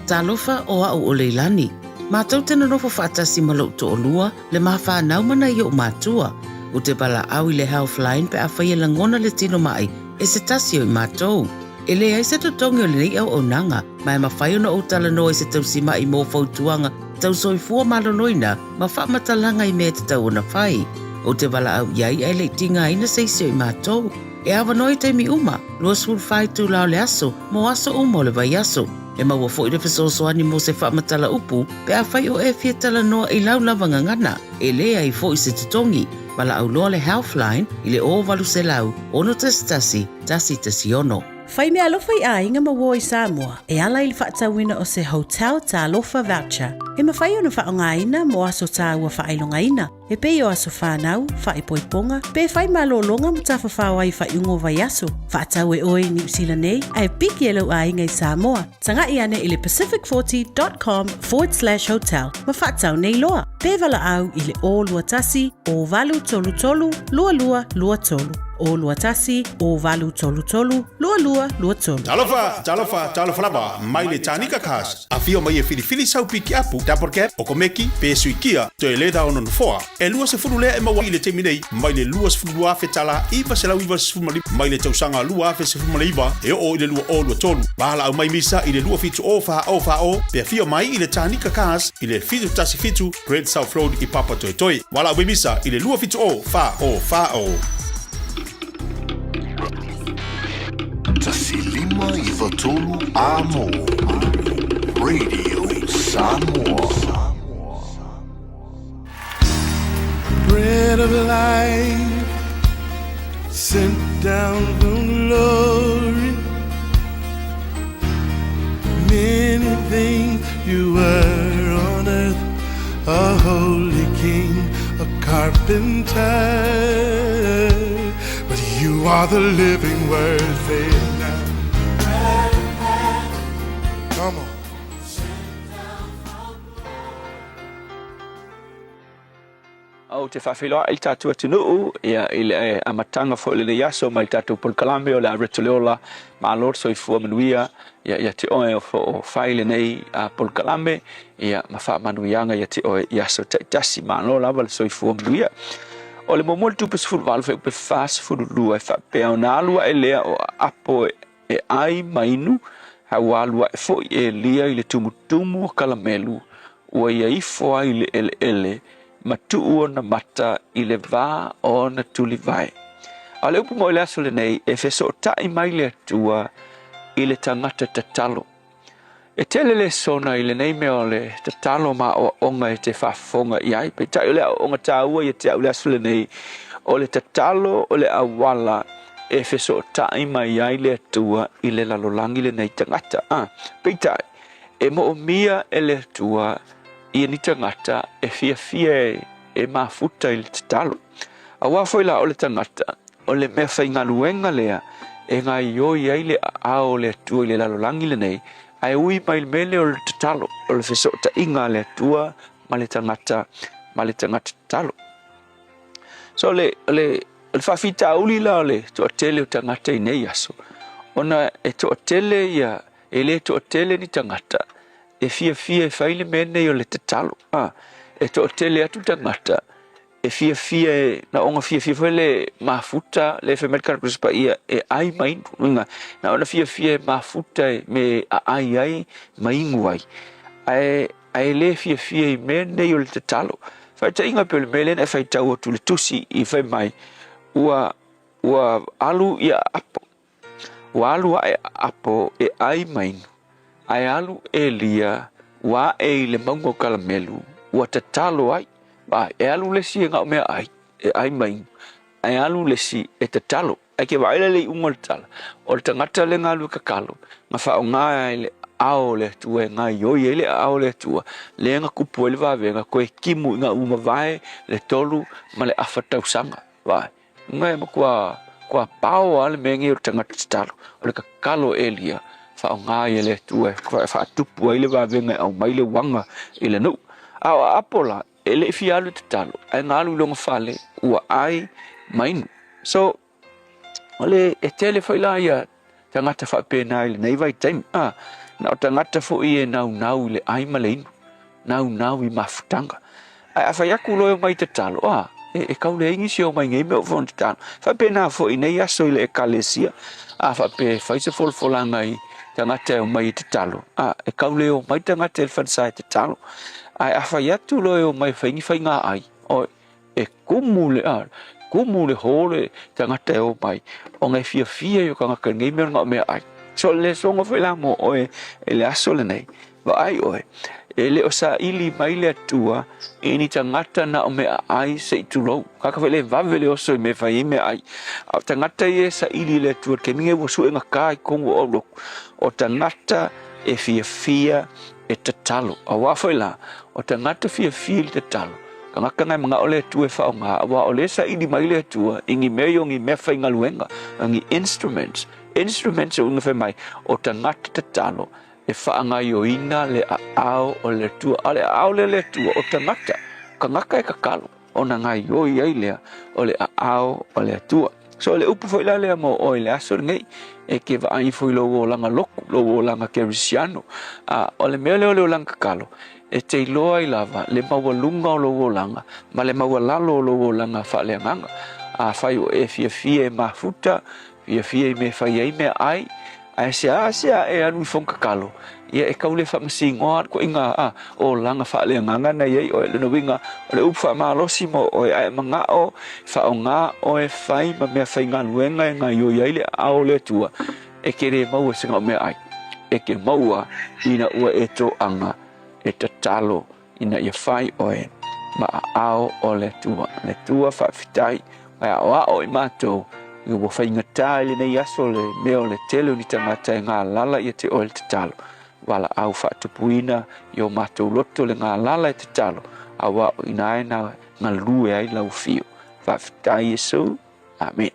Talofa o au o leilani. Mātou tena rofo whaatasi malau to o lua, le mawha naumana i o mātua. O te bala au i le Healthline pe a whaia langona le tino mai, e se tasi o i mātou. E le ai se totongi o le nei au o nanga, mai mawhai ona o tala no e se tausima i mō fautuanga, tau soifua maloloina, ma whaamatalanga i mea te tau ona whai. O te bala au iai ai le tinga ina seisi o i mātou. E awa noi teimi uma, lua sul whai tu lao le aso, mo aso umo le vai aso. E maua fo i le fesoasoani mo se whaamatala upu, pe a whai o e fia tala noa i lau lavanga ngana, e lea i fo i se tutongi, bala au loa le Healthline, i le o walu se lau, ono tasi tasi ono. Whai mea alofa i a inga maua i Samoa, e ala i le whaatawina o se hotel ta alofa voucher. E mawhai ona whaonga ina mo aso ta ua whailonga ina. E pei o aso whanau, whaipoiponga, pe whai malolonga mo ta whawhawa i whaiungo vai aso. Whaatau e oi New Zealand nei, ai piki e lau a inga i Samoa. Tanga i ane i le pacific40.com/hotel. Ma whaatau nei loa. Pe vala au i le o lua tasi, o valu tolu tolu, lua lua lua tolu. o lua tasi o valu tolu tolu, lua lua lua tolu. Talofa lava, mai le tanika kas. A fio mai e fili sau piki apu, dapor cap, o komeki, pe suikia, to e leda ono foa. E lua se furu lea e mawa i le teminei, mai le lua se furu afe tala, iwa se lau iwa se furu mali, mai le tausanga lua afe se furu mali iwa, e o i le lua o lua tolu. Bahala au mai misa i le lua fitu o, pe fio mai i le tanika kas, i le fitu tasi fitu, Great South Road i Papa Toi Toi. Wala au mai misa i le lua fitu o, fa o. Tasilima i Vatolu Amo Radio Samoa. Bread of life sent down from glory. Many things you were on earth, a holy king, a carpenter. But you are the living word, say it now. Come on. Au te whawhiloa i tātua tunuu, ia i le amatanga fo le yaso mai tātou polkalame o le aretoleola ma lor so i fua manuia, ia te oe o whaile nei a polkalame, ia ma wha manuianga ia te oe yaso taitasi ma lor lava le so i fua manuia. O le momoli tupes furu walu fe upe fas furu lua e whapea o nā lua e lea o apo e ai mainu, hawa lua e fo e lia i le tumutumu o kalamelu, ua ia ifo ai le ele matuu na mata i le vā o na tuli vai. A le upu mo le aso le nei e feso tai mai le atua i le tangata tatalo. E tele le sona i le nei mea o le tatalo ma o onga e te whafonga i ai. Pe tai o le onga tāua i te au le aso le nei o le tatalo o le awala e feso tai mai ai le atua i le lalolangi le nei tangata. Pe tai e mo o mia e le atua ia ni tangata e fia e mafuta i le tatalo. A wafoi la o le tangata, o le mea whaingaluenga lea, e ngā ioi ai le ao le atua i le lalolangi le nei, ai ui mai mele o le tatalo, o le fesota inga le atua ma le tangata tatalo. So le whawhita uli la o le toa tele o tangata i nei aso. Ona e toa tele ia, e le toa tele ni tangata, e fia e whaile mene o le tatalo. E to tele atu tangata, e fia na onga fia le mafuta, le whamerikana prispa ia e ai maindu. Na ona fia mafuta me ai maingu ai. Ai le fia i mene o le tatalo. Whaita inga pe le mele na whaita ua tu le tusi i whai mai, ua alu ia apo. Ua alu ai apo e ai mainu. Ai alu e lia, wa e le maungo kalamelu, ua tatalo ai, e alu lesi e ngau mea ai, e ai main, ai alu lesi e tatalo, ai ke waile le ungo le tala, o le tangata le ngā lua kakalo, ngā whao ngā e le ao le tua, ngā ioi e le ao le tua, le ngā kupu e le wawenga, koe kimu ngā uma vae, le tolu, ma le awhatau sanga, vai, ngā e ma kua pao ale mengi o le tangata tatalo, o le kakalo e lia, whao ngā i le tua, whaatupu ai le wawenga au mai le wanga i le nu. Au apola, e le fi alu te talo, ai ngā alu longa whale, ua ai mainu. So, ole e tele whaila ia tangata whapena i le nei vai taimi. Na o tangata fo i e nau i le ai maleinu, nau i mafutanga. Ai awhai aku loe mai te talo, e kaule ingi si o mai ngei meo fo te talo. Whapena fo i nei aso i le ekalesia, whape whaise folfolanga i tangata o mai te talo. E kaule o mai tangata el whansai te talo. Ai awhai atu loe o mai whainga ai. O e kumu le hole tangata o mai. O ngai fia i o kangaka ngei mea ai. So le songa whaila mo oe e le aso le nei. Wa ai oe. E le o sa ili mai le atua e ni tangata na o mea ai se i tulou. Kaka whaile vavele oso i me whai mea ai. O tangata i e sa ili le atua ke minge wasu e ngaka i kongo o roku. O tangata e fia e tatalo. A wawhaila o tangata fia i tatalo. Ka ngaka ngai mga ole atua e whao ngā. Wa ole sa ili mai le atua ingi meo ngi mea whai ngaluenga. Ngi instruments o unga whai mai o tangata tatalo. E whaanga i o ina le ao o le tua. A le ao le tua o tangata. Ka ngaka e kakalo. O na ngai o i ai lea o le ao o le tua. So le upu foi la le mo o le aso ngai e ke va ai foi lo langa loku lo langa kerisiano o le mele o le langa kalo e te loa I lava le mawalunga o lo langa ma le mawalalo o lo langa fa le nganga fai o e fia mafuta fia me fai ai me ai a sea e anu fonka kalo ia e kaule fa masingo ko inga o langa fa le nganga na ye o le no winga o le ufa ma losimo o e manga o fa o nga o e fai ma me fai nga luenga nga yo ye le a le tua e kere mau singa me ai e ke maua ina ua e to anga e tatalo ina ia fai o e ma ao o le tua fa fitai wa o I mato I wo fai ngata le nei aso le meo le tele ni tangata ngā lala I te o le tatalo wala au fa tupuina yo mato loto le ngā lala te tatalo awa o ina na ngalue ai lau fio fa fitai Yesu amen.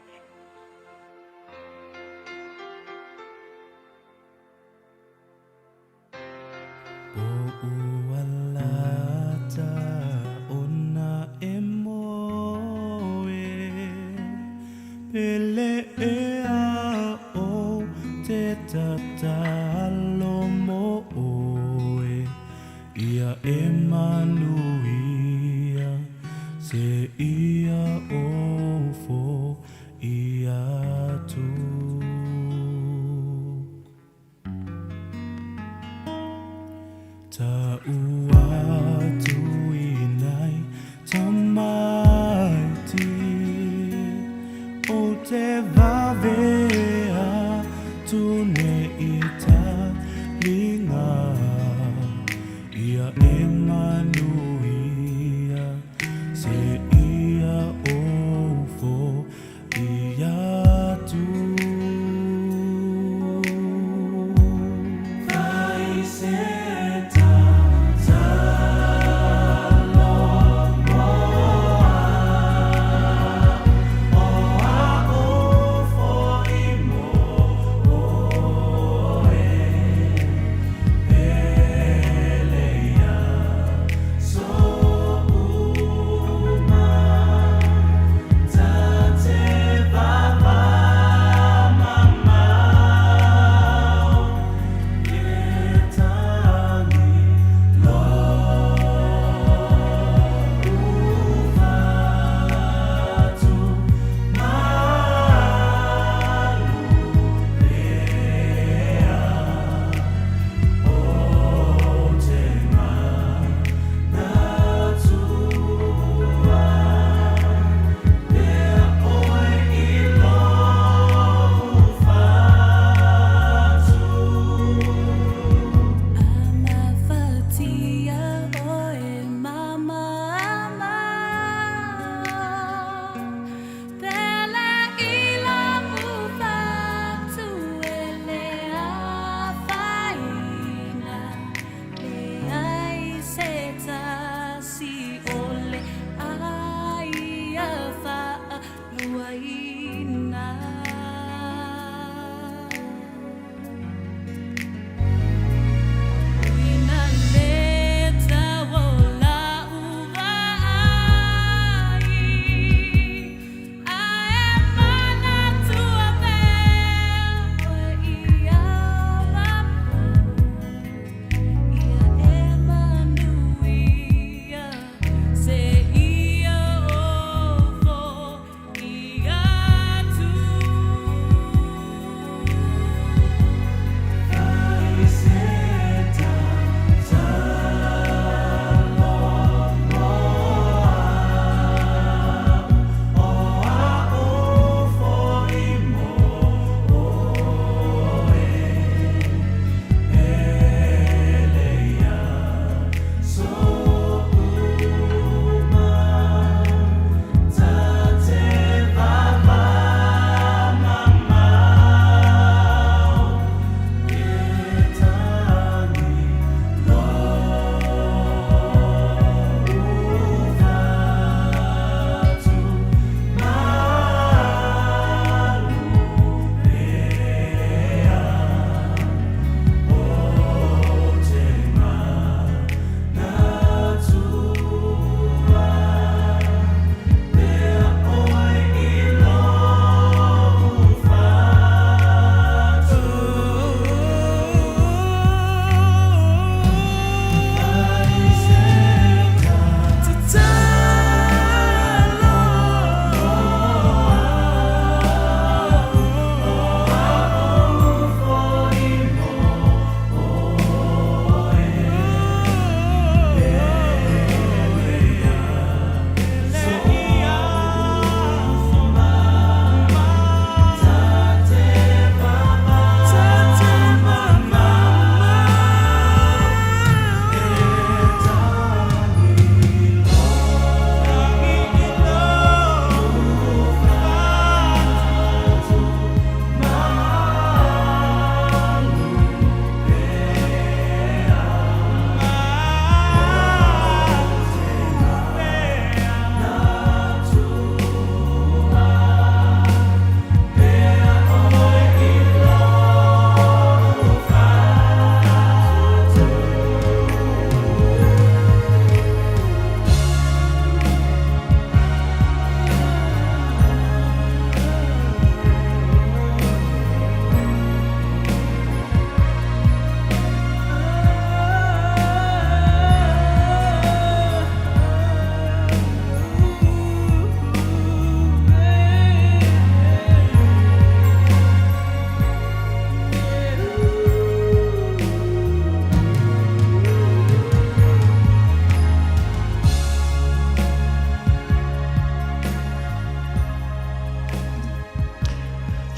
Pele ea o te tatalo mo oe ia e manuia se ia ofo ia tu ta ua tu inai tamaiti o te vavea tune ita linga ia e manuia se ia ofo ia tu vai se tata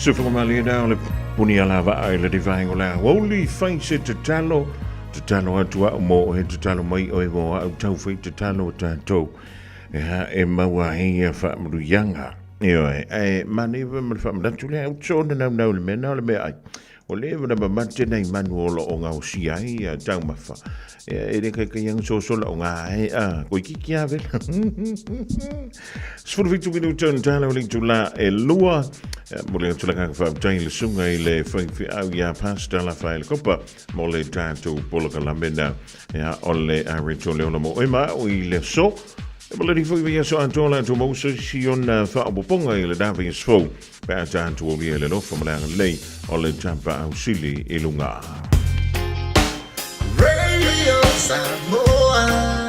Fofogamua na le puni ala va le divine ola Aoauli face te talo atua mo he te talo mai o mo au tau fai te talo tatou e maua hea wha mru yanga maneva ma wha mratu le au tōna nau le mena le mea ai o lewa na mamate nei manu o lo o ngau si ai tau mawha e re kai yang so la o ngā koe ki kia vela sfuru fitu kinu tōna tala o ling tu la e lua mo le tula kaka wha utai le sunga i le whai au ia pasta la whai le kopa mo le tātou poloka la mena o le arito le ona mo ema o i le so e mo le rifo i so antola tu mo so si ona wha opoponga i le dawi sfo pe a tātou o lia le lofa mo le anga lei o le tampa au sili i lunga Radio Samoa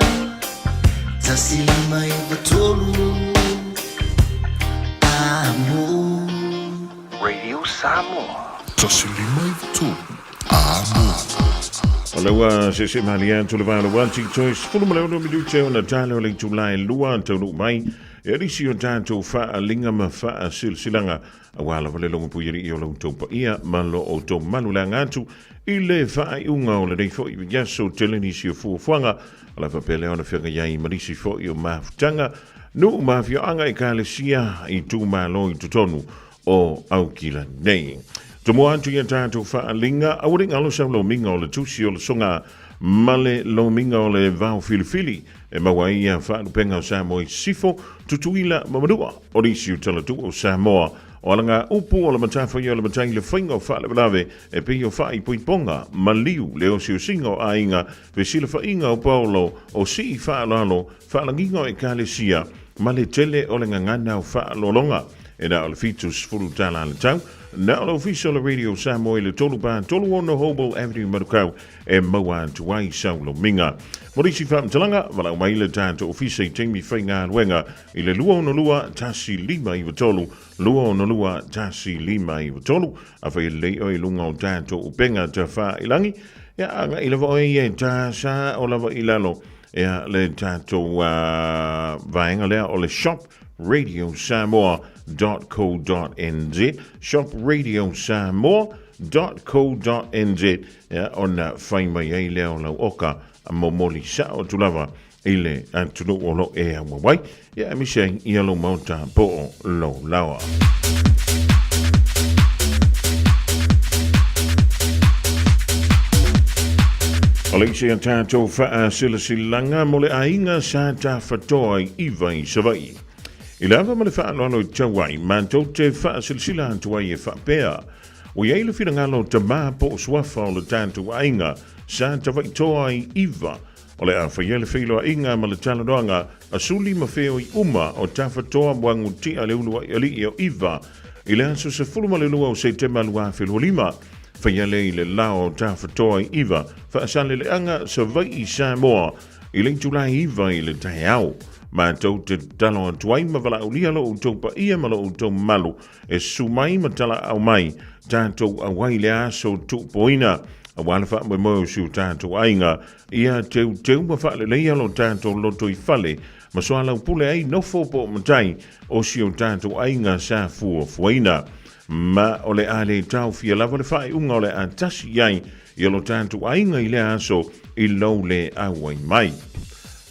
Tasilima i Batolu Amo Radio Samoa Tasilima i Batolu Amo o lewa se malia tu le valo wanti choice fulu mo le mi duce ona talo le tu lai lua tonu mai e risi o tātou wha linga ma wha silsilanga a wala wale longa puiri i o lau taupa ia malo o tau manu la ngātu i le wha i unga o le rei fo i yaso teleni si o fuafuanga a la whapele ona whianga iai marisi fo i o mafutanga nu mafio anga i ka le sia i tu malo i tutonu o au kila nei. Tomo antu ia tātou wha linga a uring alo sau lo minga o le tusi o le songa male lo minga o le vau filifili e maua ia whaanupenga o Samoa i sifo tutuila mamadua o risi utalatu o Samoa o alanga upu o le matafa i o le matai le whainga o whaale walawe e pei o whaai puiponga maliu le o si o singa o ainga ve sila whainga o Paulo o si i whaalalo whaalanginga o e kalesia male tele o le ngangana o whaalolonga e na o le fitus furu tala le tau na o le official radio Samoa i le tolu pa tolu ono Hobel Avenue Marukau e maua tuai sau lo minga Morisi whaamtalanga, wala mai le tātou ofisa i teimi whainga luenga i le lua ono lua tasi lima i watolu, lua ono lua tasi lima i watolu, a whai lei oi lunga o tātou upenga ta wha ilangi, ia anga i lawa oi e tā sa o lawa i lalo, ia le tātou vaenga lea o le shop Radio Samoa.co.nz, shop Radio Samoa.co.nz, ia ona whaimai ei leo lau oka, a momoli sa o tulava ile antunu o lo e a wawai ia miseng ia lo mauta po lo lawa Alexia tātou wha silasilanga mo le ainga sa ta whatoa i iwai savai. I lawa ma le wha aloano i tawai, mātou te wha silasila antuai e wha pēa. O iei le whina ngalo ta mā po swafa o le tātou ainga sa ta waitoa i iwa o le a whaiele whiloa inga ma le taladoanga a suli ma wheo i uma o ta whatoa mwangu ti a le ulua i ali i o iwa i le aso se fulu ma le lua o se te malua whilo lima whaiele i le lao o ta whatoa i iwa whaasale le anga sa vai i Samoa i le tulai iwa i le tae au ma tau te talo atuai ma wala ulia lo o tau pa ia ma lo o tau malu e sumai ma tala au mai tātou a wai le aso tupoina a wala wha mai mo siu tātou ainga ia teu ma wha le leia lo tātou loto i whale ma soa lau pule ai no fōpo matai o siu tātou ainga sa fuaina ma o le ale tau fia lava le whae unga o le a tasi iai i lo tātou ainga i le aso i lau le awai mai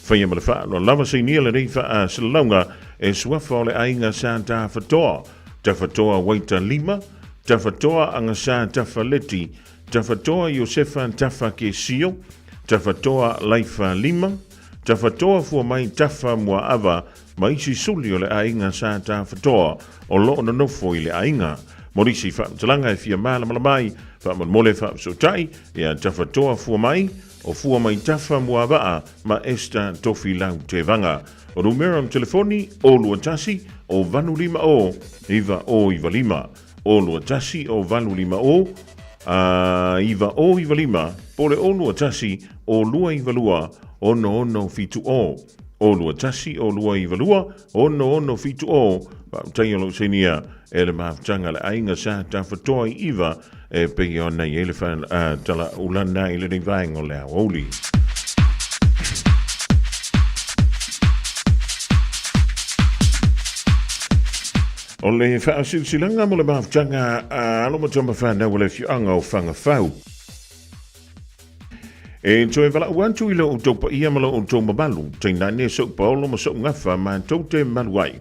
whaia ma le wha lo lava se nia le rei wha a silaunga e suafa o le ainga sa ta whatoa waita lima ta whatoa anga sa ta whaleti ta whatoa Iosefa tafa ke sio, ta whatoa laifa lima, ta whatoa fua mai tafa mua ava, ma isi suli o le ainga sa ta whatoa, o lo na nofo i le ainga. Morisi whaamtalanga e fia mala mai, whaamamole whaamsotai, ia ta whatoa fua mai, o fua mai tafa mua ava, ma esta tofi lau te vanga. O numero am telefoni, o lua tasi, o vanu lima o, iwa lima, o lua tasi, o vanu lima o, iwa lima, pole o lua tasi, o lua iwa lua, ono fitu o lua tasi, o lua iwa lua, ono fitu o, tayo senia, ele maftanga le ainga sa ta whatoa i iwa, e pegi ona i elefan, tala ulana i le vaengo le Aoauli. O le whaasilsilanga mo le mawhtanga alo mo tama whanau o le fianga o whangawhau. E toe wala uantu ilo o taupa ia malo o tau mabalu, teina ne sok paolo mo sok ngafa ma tau te maluai.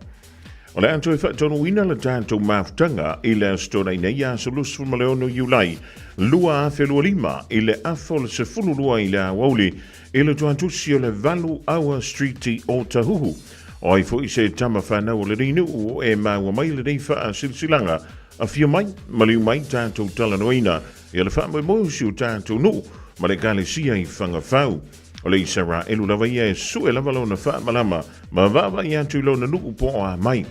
O le anto e whaatono wina le tātou mawhtanga i le astora i nei a solusfu ma le ono Julai, lua a whelua lima i le afo le sefulu lua i le Aoauli, i le tuantusi o le valu awa streeti o Tahuhu. O ai fo i se tama whanau o le rinu o e maua mai le rei wha a silsilanga, a fia mai, maliu mai tātou talanoina, i le wha mo si o tātou nu, ma le gale sia i whangawhau. O le isara elu lava ia e su e lava lona wha malama, ma wawa i atu i lona nu po a mai.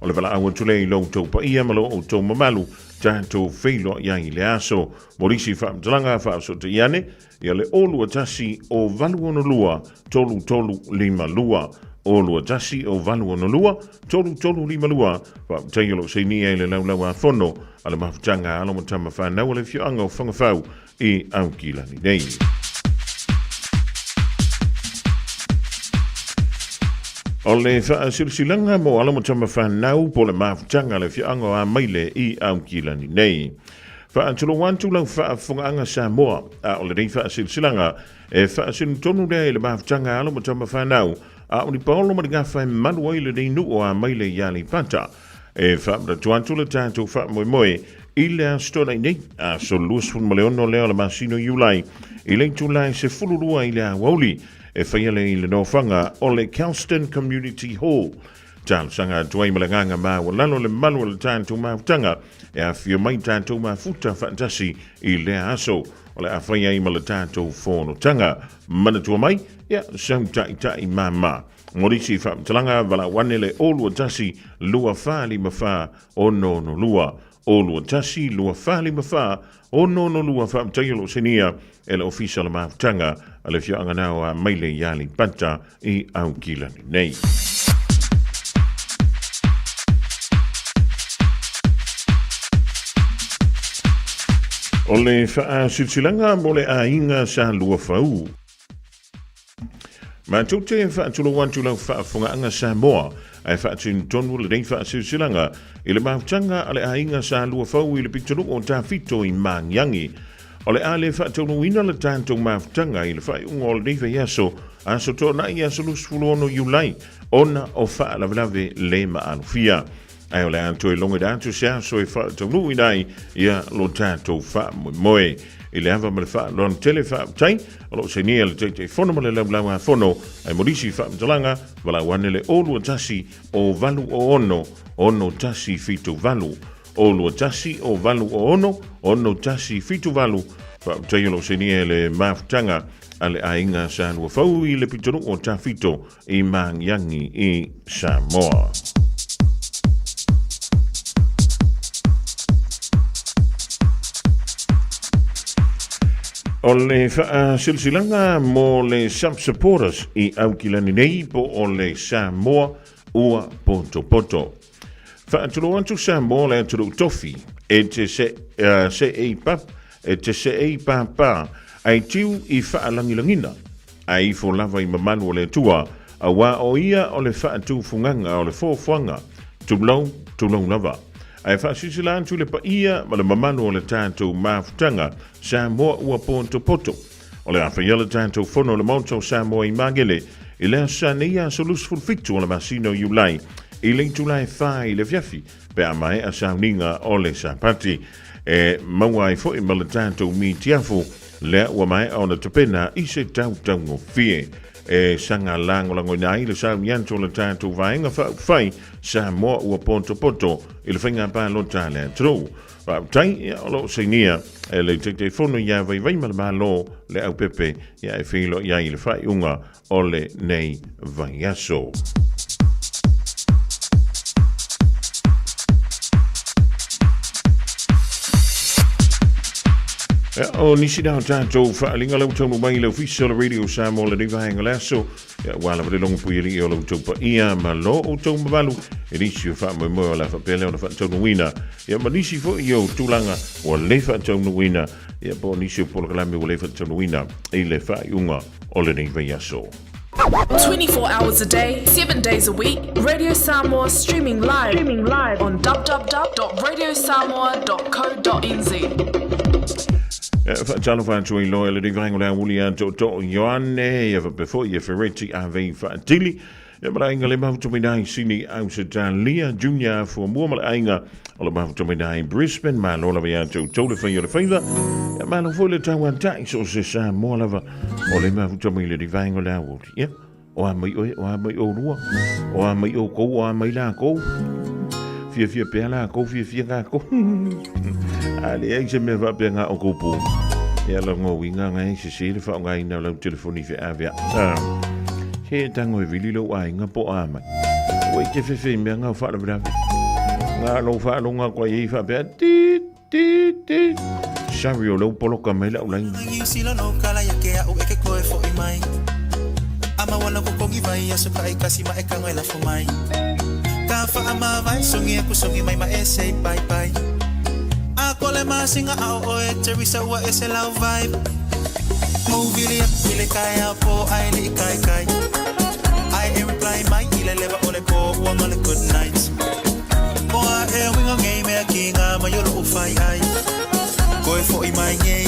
O le wala awa tule i lo tau pa ia malo o tau mamalu, tātou wheilo ia i le aso, morisi wha mtalanga wha so te iane, ia le olu atasi o valu ono lua, tolu tolu lima lua, olu atasi o valu ono lua, tolu tolu lima lua, wha mtaiolo se ni e le laulau a fono, ala mafutanga alo matama whanau le fioanga o whangawhau i aukila ni nei. O le whaasilsilanga mo alamo tama whanau po le mawhtanga le whianga a maile i aukila ni nei. Whaatolo wantu lau whaafungaanga Samoa a o le rei whaasilsilanga e whaasil tonu rea i le mawhtanga alamo tama whanau a o ni paolo ma ringa whai manua i le rei nu o a maile i ali pata. E whaamra tuantu le tātou whaamoe moe i le astora i nei a so luasfun ma leono leo le masino Julai i le tulai se fulurua i le Aoauli e whaiale i le nofanga o le Kelston Community Hall. Tālu sanga tuai malanganga maa wa lalo le malu le tātou mautanga e a whia mai tātou mafuta fantasi i le aso o le a whaia i ma le tātou whono tanga. Mana tua mai, ia, sau tai mama. Morisi whamtalanga wala wane le olu atasi lua whali mawha o nono lua. Olu atasi lua whali mawha o nono lua whamtaiolo senia e le ofisa le mautanga a le whianga nao a maile iali panta i aukila nei. O le whaasilsilanga mo le ainga sa lua whau. Ma tute e whaatulo wantu lau whaafungaanga Samoa ai whaatin tonu le rei whaasilsilanga i le mautanga a le ainga sa lua whau i le pictonu o tawhito i Mangiangi. O le ale whaatonu ina le tātou mautanga i le whaiunga o le reiva iaso a so tōna i aso lusfulu ono Julai ona o whaalavlave le maalufia. Ai o le anto e longa dātu se aso e whaatonu inai ia lo tātou whaamoe. I le awa ma le wha lon tele wha tai, o lo se nia le te whono ma le lau a whono, ai morisi wha mtalanga, wala wane le olu atasi o valu o ono tasi fitu valu. Olu atasi o valu o ono tasi fitu valu, wha mtai o lo se nia le mawhtanga, ale ainga sa lua whau i le pitonu o ta fito i Mangiangi i Samoa. O le silsilanga mo le sub-supporters i aukilani nei po o le Samoa ua poto. Whaatulu antu Samoa le atulu tofi e te se e papa ai tiu i whaalangilangina ai fo lava i mamanu o le tua a wā o ia o le whaatu funganga o le fōwhanga tulau lava. Ai whaasisila antu le pa ia ma le mamanu o le tātou mawhtanga Samoa ua poto. O le awhaiala le tātou whono le mauto Samoa i Magele i lea sa neia so lusful fitu o le masino Julai i le tulai whai le fiafi pe a mai a sauninga o le sapati e maua i fo i ma le tātou mi tiafu lea ua mai o na tapena i se tau ngo fie. E sanga lango nai le sa mianto le tātou vaenga whai Samoa ua poto i le whainga pā lota le tro. Tai o lo se nia e le te fono ia vai malo le au pepe ia e whilo ia i le whai unga o le nei vai aso. O nisi dao tātou whaalinga lau tau mai lau fisi o la radio Samoa le niwa henga laso wala vare longa puiri o lau tau pa ia ma lo o tau mawalu e nisi o wha moe o la whapele o na wha tau nuina ia ma nisi fo i o tūlanga o le wha tau nuina ia po nisi o polokalame o le wha tau nuina i le wha iunga o le niwa yaso. 24 hours a day, 7 days a week. Radio Samoa streaming live on www.radiosamoa.co.nz. Talo fa tu ilo ele di vango la Aouli to Joanne ya before ya ferretti ave fa tili ya mara inga le ma tu midai sini au se Talia Junior for more ainga all about to midai Brisbane ma lo la ya to le fa yo le fa ya ma lo fo le tawa tai so se sa mo la va o le ma tu mi le di vango la Aouli ya o a mai o rua o a mai o ko o a mai la ko fia pela ko fia ga ko ali ek se me va penga o ko po ya lo ngo winga ngai se le fa ngai na lo telefoni fe avia he tango e vili lo ai nga po ama we ke fe me nga fa lo bra nga lo fa lo nga ko yi fa pe ti Shario lo polo kamela ulai sila no kala ya ke o e ko e fo i mai ama wana ko kongi vai aso kai kasi ma e ka ngela fo mai ka fa ama vai songi aku songi mai ma e say bye bye ako le masinga ao o e Teresa wa e se love vibe movie ile kaya po ai le kai kai I reply mai ile leva ole ko wa ngale good night mo e winga ngai me kinga ma yo lo fai ai ko e fo i mai ngai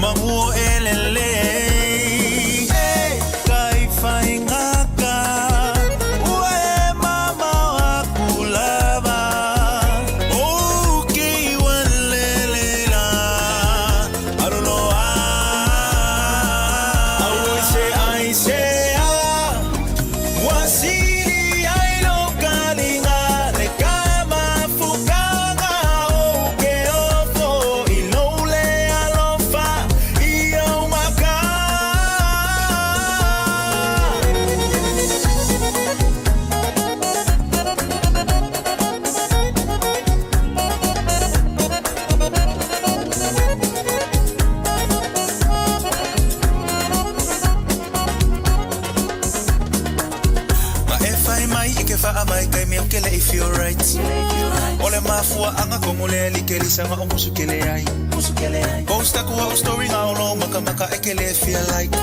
ma mo elele kai fai ngaka anga kongole likeli sanga o musukele ai posta ko o story nga o maka ekele feel like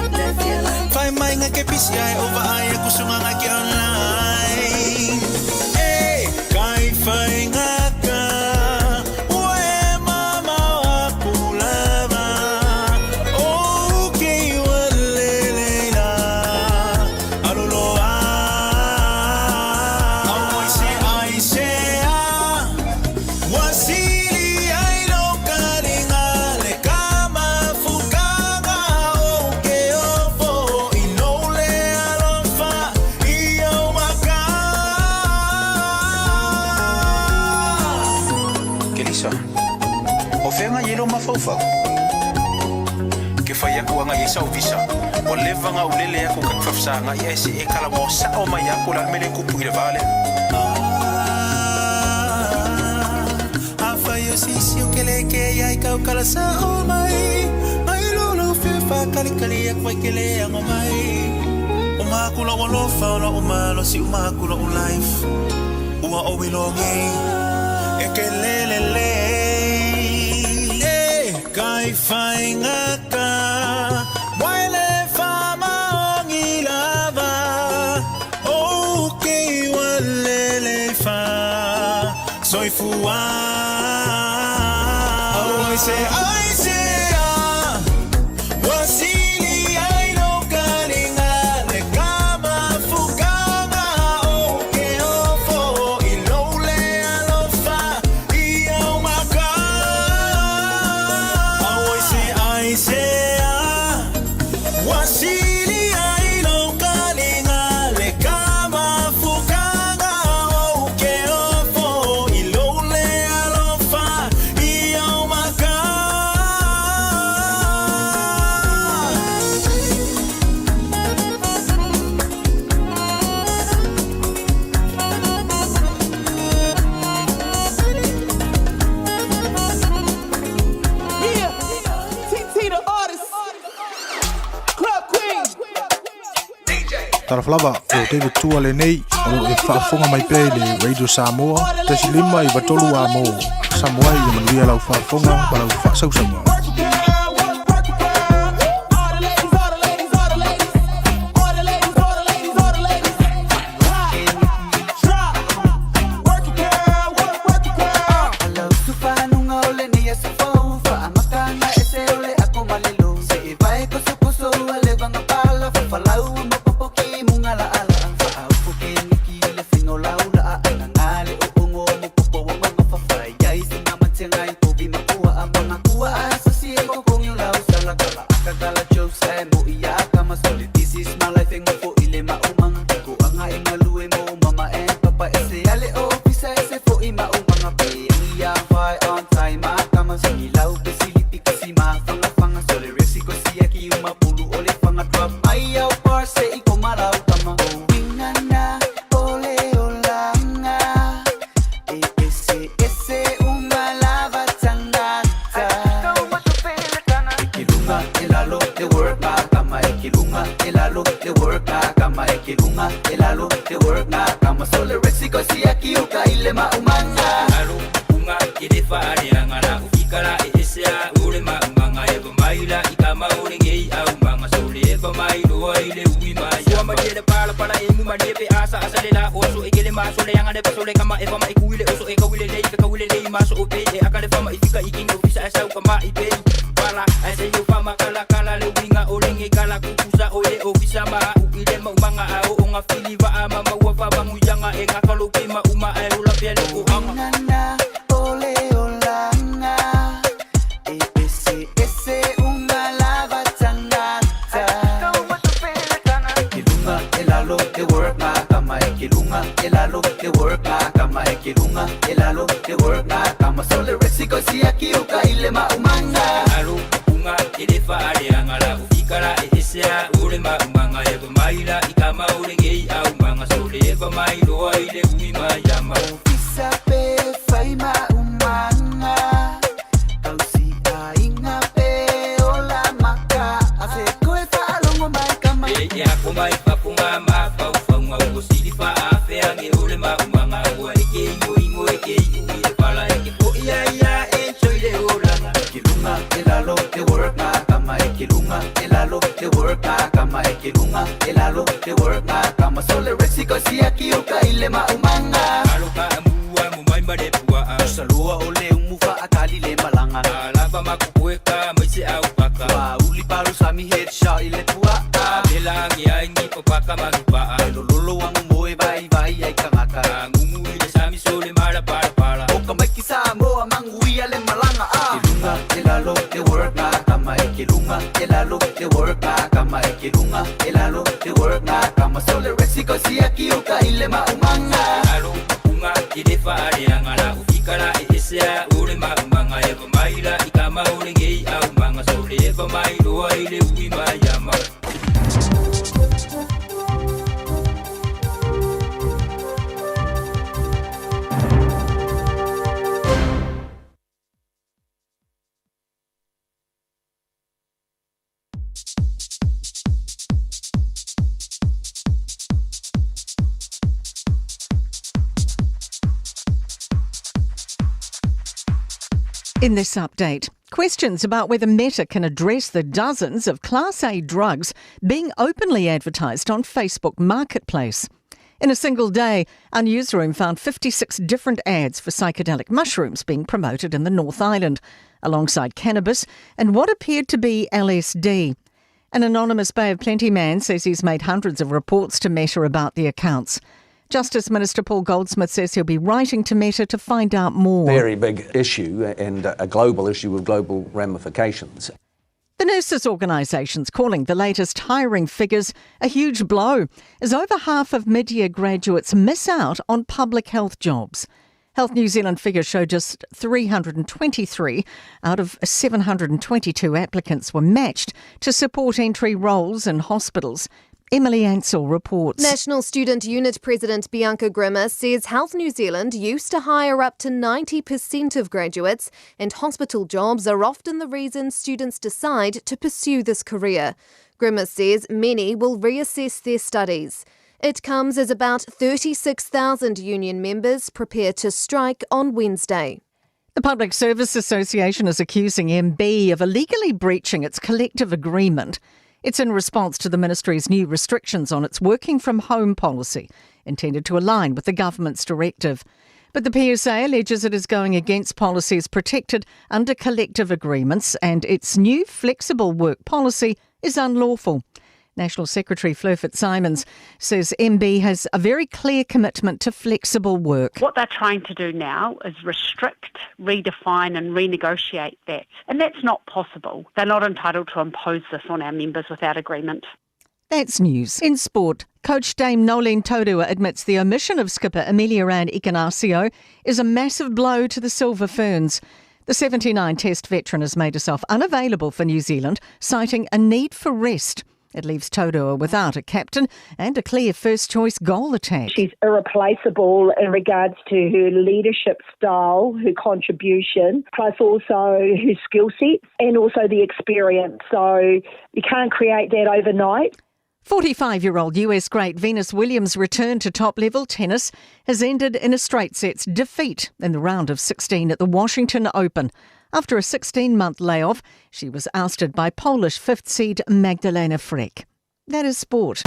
fai mai nga ke pisi ai over ai ku sunga nga ke online eh kai fai nga ka we mama wa kulava okay wallela alolo I say wasili ai no kalinga le kama fukanga oke ofo inole alofa iyo maka Kelisa o fenga yelo mafofa ke faya kuanga yesa ofisa o levanga ulele yako kakfafsanga yesi e kala mo sa o mayako la mele kupuile vale si o kele ke ai ka kala sa o mai lolo fe fa kali ak mai kele ang mai o ma kula walo fa na o ma lo si o ma kula o life o o wilongi e kele le e kai fai ngaka wale fa ma ngi lava o ke wale le fa soy fuwa I say wasili ai no kalinga le kama fukanga oke ofo ilole alofa iyo maka I say wasili ai no kalinga le kama fukanga oke ofo ilole alofa iyo maka Taraflava o David Tua le nei o e whaafonga mai pē le Radio Samoa tesi lima I watolu a mo Samoa I manuia lau whaafonga ma lau whaasausanga falau mapapo ki munga la ala ang faau po kengi ki le fingo lau la ang ngale o ungo mo popo wa mga fafai yai singamat siangay pobi makuha ang mga kuha sa siya ko kung yung lau sa lakala akagala jokes ay mo iya ka masulit this is my life ang mo ile maumang ko ang ay maluwi mo mama and papa ese ale o pisa ese po ima umang pe ang iya fai on time kama singilaw kasilipi kasi mafanga sole resi ko siya ki umapulu ole fanga drop ayaw parse iko maraw kama wingana ole olanga ese umalava tangata ikilunga elalo de work na kama ikilunga elalo de work na kama ikilunga elalo de work na kama sole resi ko siya ki ukaile maumanga alo unga idefa ariangana ufikara isia ule maumanga eba maila ikama ulengei au manga sole eba mailo ile uima ya madele pala emu madepe asa asalela oso egele masole yanga de pasole kama eba maikuile oso ekawile lei maso ope akale fama ifika ikingo ofisa asa kama ipe wala ase yo fama kala le winga olenge kala kukusa ole ofisa ma ile maumanga au onga filiva ama mawafa bangujanga enga kalopima uma aula pele ko anga ole olanga ese umalava tangata kilunga elalo de work na kama kilunga elalo de work na kama kilunga elalo de work na kama sole resiko si aki ukaile maumanga alo unga idefa ariangala ufikara isia ule maumanga eba maila ikama ulengei au manga sole eba mailo ile uima yama ufisa pe faima umanga kausi ainga pe ola maka ase koe fa longo mai kama ya kumai papunga ma pa ufunga usili fa afe ange ule maumanga wa ingo ile pala eke po ya enjoy le olanga kilunga elalo de work na kama kilunga elalo de work na kama kilunga elalo de work na kama sole resiko si aki ukaile maumanga aluka amua mumai madepua salua ole umufa akali le malanga alaba makuweka maisi au paka wa uli paru sami headshot ile tua belangi ya ingi papaka magupa lolo wangu moe vai ai kamaka ngumu ile sami sole mala para oka maiki Samoa mangui ale malanga kilunga elalo de work na kama kilunga elalo de work na kama kilunga elalo de work na kama sole resiko si aki ukaile maumanga alo unga idefa ariangala ufikara isia ule maumanga eba maila ikama ulengei au manga sole eba mailo ile uima yama In this update, questions about whether Meta can address the dozens of Class A drugs being openly advertised on Facebook Marketplace. In a single day, our newsroom found 56 different ads for psychedelic mushrooms being promoted in the North Island, alongside cannabis and what appeared to be LSD. An anonymous Bay of Plenty man says he's made hundreds of reports to Meta about the accounts. Justice Minister Paul Goldsmith says he'll be writing to Meta to find out more. Very big issue and a global issue with global ramifications. The nurses' organisation's calling the latest hiring figures a huge blow, as over half of mid-year graduates miss out on public health jobs. Health New Zealand figures show just 323 out of 722 applicants were matched to support entry roles in hospitals. Emily Ansell reports. National Student Unit President Bianca Grimmer says Health New Zealand used to hire up to 90% of graduates, and hospital jobs are often the reason students decide to pursue this career. Grimmer says many will reassess their studies. It comes as about 36,000 union members prepare to strike on Wednesday. The Public Service Association is accusing MB of illegally breaching its collective agreement. It's in response to the ministry's new restrictions on its working from home policy, intended to align with the government's directive. But the PSA alleges it is going against policies protected under collective agreements, and its new flexible work policy is unlawful. National Secretary Fleur Fitzsimons says MB has a very clear commitment to flexible work. What they're trying to do now is restrict, redefine and renegotiate that. And that's not possible. They're not entitled to impose this on our members without agreement. That's news. In sport, coach Dame Nolene Taurua admits the omission of skipper Emiliarand Ignaccio is a massive blow to the Silver Ferns. The 79 Test veteran has made herself unavailable for New Zealand, citing a need for rest. It leaves Taurua without a captain and a clear first-choice goal attack. She's irreplaceable in regards to her leadership style, her contribution, plus also her skill set and also the experience. So you can't create that overnight. 45-year-old US great Venus Williams' return to top-level tennis has ended in a straight sets defeat in the round of 16 at the Washington Open. After a 16-month layoff, she was ousted by Polish fifth seed Magdalena Frech. That is sport.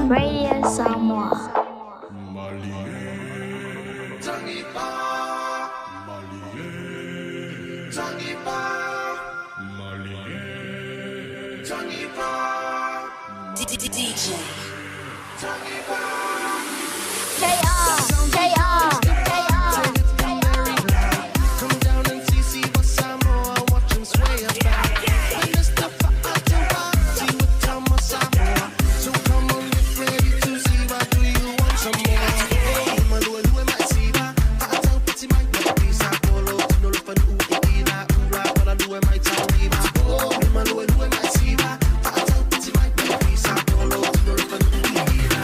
Radio Samoa. DJ. Come down and see what Samoa watching sway about. And it's the party with Thomas Samoa. So come on, get ready to see what do you want some more. Maluelu masiva, atau pati mai bisa polo no panu ikina ura para lu mai tawiba. Oh, maluelu masiva, atau pati mai bisa polo no panu ikina.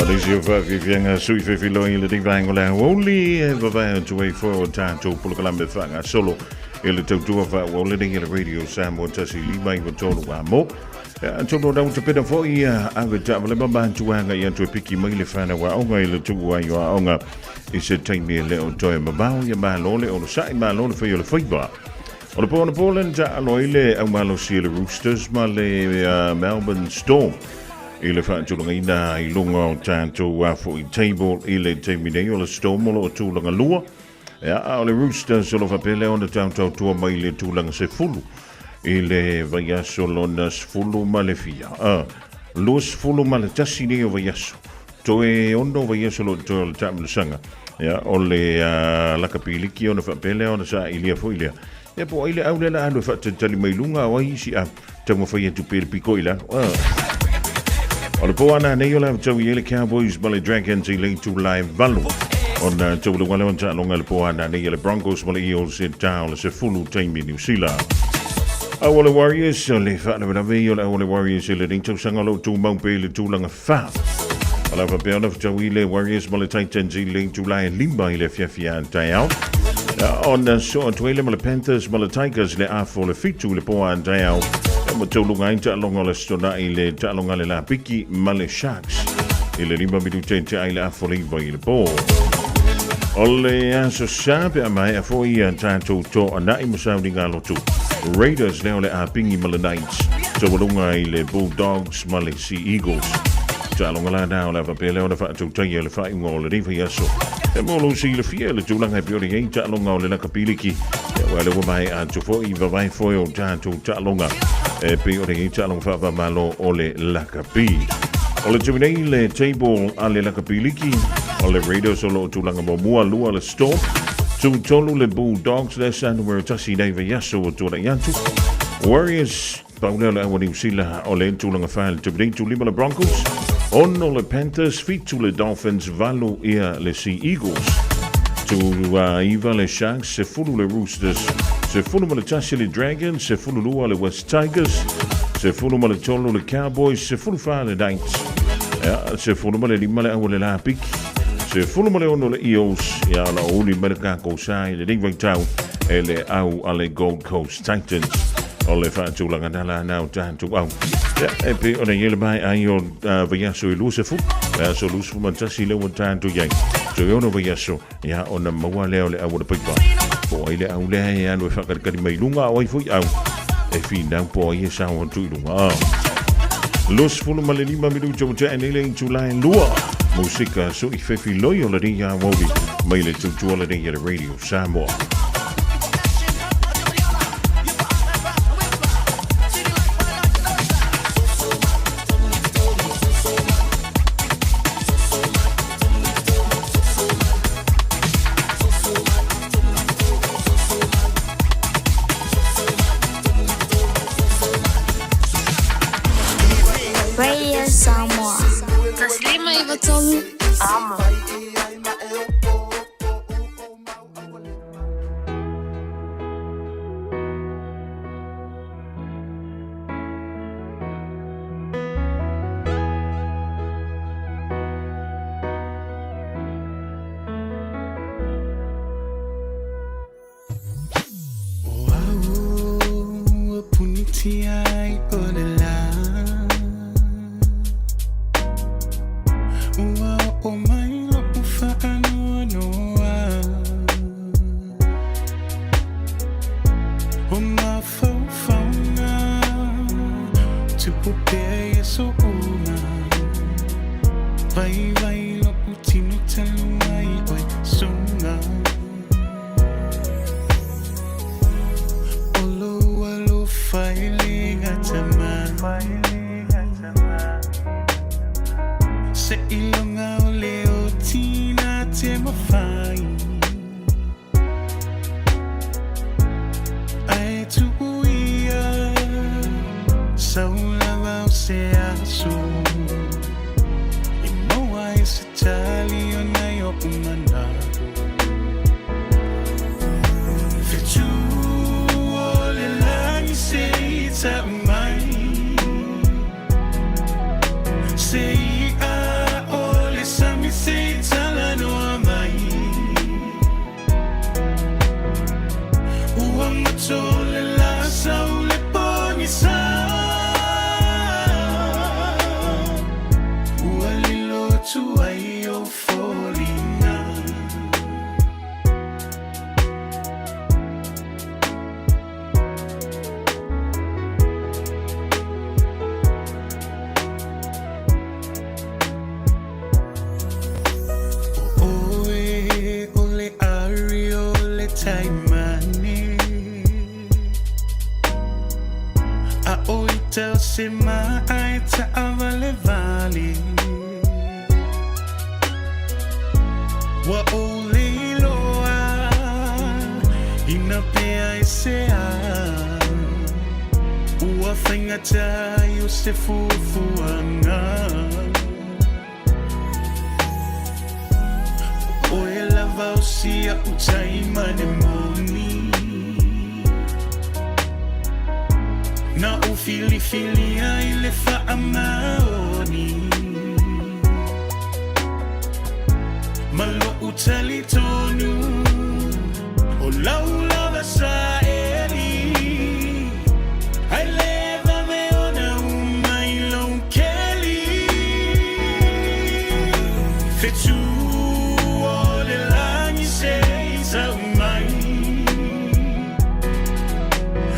This is your vivianga sui fefilo il divang la Aoauli va to way forward tanto pulkalambe fanga solo il tutua va Aouli il radio Samoa tasi lima i tolo wa mo tolo da to peda foi anga tavale babantu anga ya to piki mai le fana wa onga il tuwa yo onga is it time le o to mabau ya ba lo le o sai ba lo fe yo football. On the Poland aloile au malo si le Roosters ma le Melbourne Storm. Il fa tulanga ina I lunga tanto wa fo I table ile termine o le Storm o tulanga lua. Ya le Roosters lo fa pele on tanto tua mai le tulanga se fulu. Ile vai solo nas fulu malefia. Los fulu mal tasine o vai so. Toe ondo vai solo to tam sanga. Ya ole la kapiliki on fa pele on sa ilia fo ilia. E po ile au le ando fa tali mai lunga o isi a tamo fa tu per picoila. On po ana nei ola tau ile Cowboys male Dragons I late to live valu. On to the one on ta longa le po ana nei le Broncos male Eagles in town se fulu team New Zealand. Aoauli Warriors le fa na ve ola Aoauli Warriors le ding sanga lo tu mau pe le tu langa fa. Ala fa pe ona tau ile Warriors male Titans I late to live limba ile fia tau. On so twele male Panthers male Tigers le afo le fitu le po an tau. Ma tolunga inta longa le stona ile ta longa le la piki male Sharks. Ile limba bidu tente ile afo le by le po. Ole aso sabe mai afo ia tanto to ana I masaudi ngalo tu. Raiders le ole a pingi male Knights. Tolunga ile Bulldogs male Sea Eagles. Ta longa la na ole va pele ona fa tu tai le fa ngol le fa yaso. E molo si le fie le tulanga e piori inta longa ole la kapiliki. Wale wo mai a tu fo I va vai fo o tanto ta longa. E pe o ringi talong fa malo ole lakapi. Ole tuminei le table ale lakapi liki. Ole Raiders olo tulanga mo mua lua le Storm. Tu tolu le Bulldogs le sanwere tasi neiva yaso o tula yantu. Warriors paule le awani usila ole tulanga fa le tuminei tulima le Broncos. Ono le Panthers fitu le Dolphins valu ia le Sea Eagles. Tu iva le Sharks se fulu le Roosters. Se fulu ma le tasi le Dragons, se fulu lua le West Tigers, se fulu ma le tolu le Cowboys, se fulu fa le Knights, se fulu ma le lima le awale la piki, se fulu ma le ono le Eagles, ya la uli ma le kako sai le Dingwang Town, e le au ale Gold Coast Titans, o le fa tulanga nala nau tantu au. E pe ona yele mai ai o vayaso I luse fu, so luse fu ma tasi le wa tantu yang, so yono vayaso, ya ona mawa leo le awale pikwa. Po ile au le ya no fa kar mai lunga o foi au e fina po ia sa o tu lunga los fulu male lima minuto te anele in July lua musika so I fefi loyo la dia Aoauli mai le tu la dia radio Samoa. Radio Samoa. Taslima ivatolu. Amo. Say I all Tell se mai ta avale vali Wa ole loa Ina pea isea Ua whaingata i o se fufuanga O e lava o sia utai mane moni Na o fili fili ai le wha maoni Malo utali tonu O lau lava sa eli Ai leva me ona umai long keli Fetu o le langi sei sa umai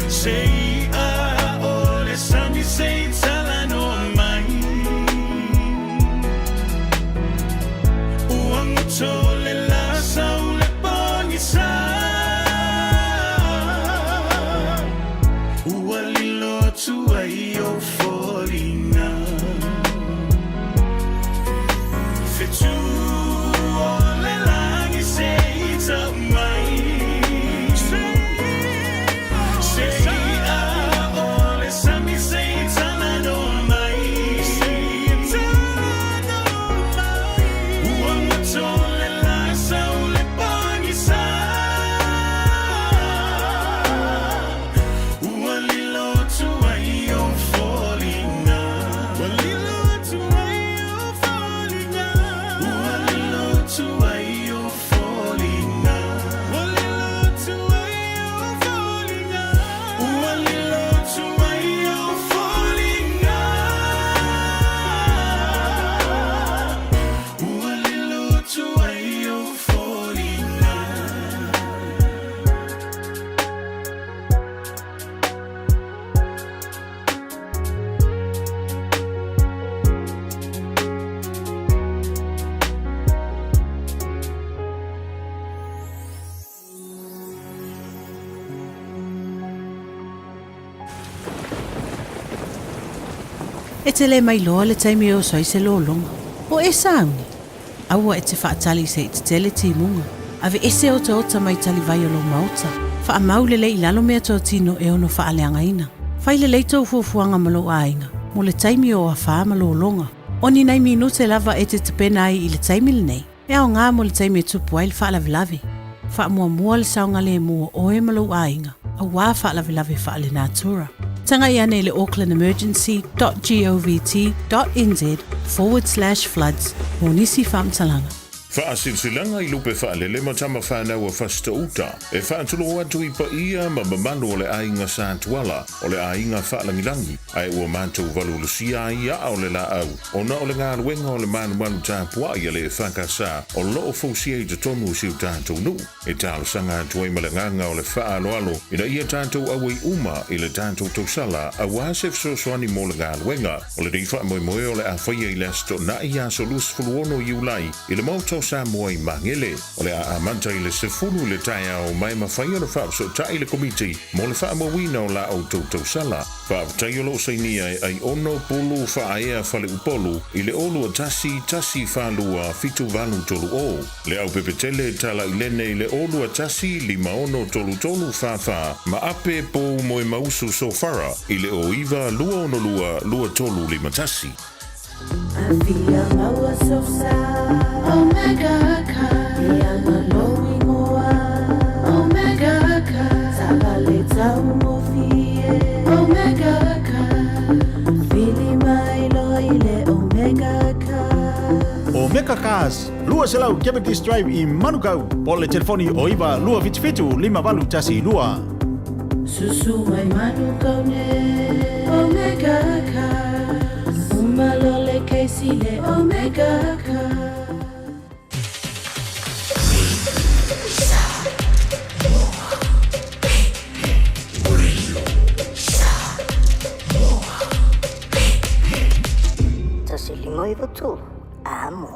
Sei say tala no mai Uang tole la saule poni sa Ualilo tu ai o folina Fetu ole langi say ta mai Say E te le mai loa le taimi o sai se lolonga. O e sauni. Aua e te whaatali se i te tele timunga. Ave ese o te ota mai tali vai o lo mauta. Wha maule le ilalo mea tō tino e ono wha aleanga ina. Whai le leito fuafuanga malo ainga. Mo le taimi o a wha ma lolonga. Oni nei minute lava e te tepena ai i le taimi le nei. E ao ngā mo le taimi e tupu ai le wha lavilavi. Wha mua le saunga le mua o e malo ainga. A wā wha lavilavi wha le natura. Tanga i ane le aucklandemergency.gov.nz/floods. Mo nisi whaamtalanga. Whaasilsilanga i lupe whaalele ma tama whanau a whastauta. E whaantulu atu i pa ia ma mamanu o le ainga sātuala o le ainga whaalangilangi. Ai ua mātou valulusia ia o le la au. Ona o le ngā ruenga o le manualu tāpua ia le whakasa o loo fausia i te tonu siu tātou nu. E tālo sanga atu ai ma le nganga o le whaaloalo ina ia tātou awai uma i le tātou tausala a wāsef sosoani mo le ngā ruenga o le rifa moe moe o le a whaia i lesto na ia so lus fuluono i ulai i le mautou Samoa i mangele o le a amanta i le sefulu le taia o mai mawhaia le whaapso tai le komiti mo le whaamawina o la au tausala. Whaaptai o lo sainia ai ono pulu whaaea whale upolu i le olu a tasi whalua fitu valu tolu o. Le au pepetele tala i lene i le olu a tasi 5 tolu whawha ma ape po moe mausu sofara i le o iwa lua tolu 5 tasi. I feel lower so sad. Omega ka, I'm blowing Omega ka, sabaleta umofie. Omega ka, fili mai loile Omega ka. Omega Cars, lua selau Capitis Drive i Manukau. Pole telefoni o iwa lua fitu 5 tasi lua. Susu mai Manukau ne Omega ka. Malole Casey Omega ka. Tasilimoivo tu amo.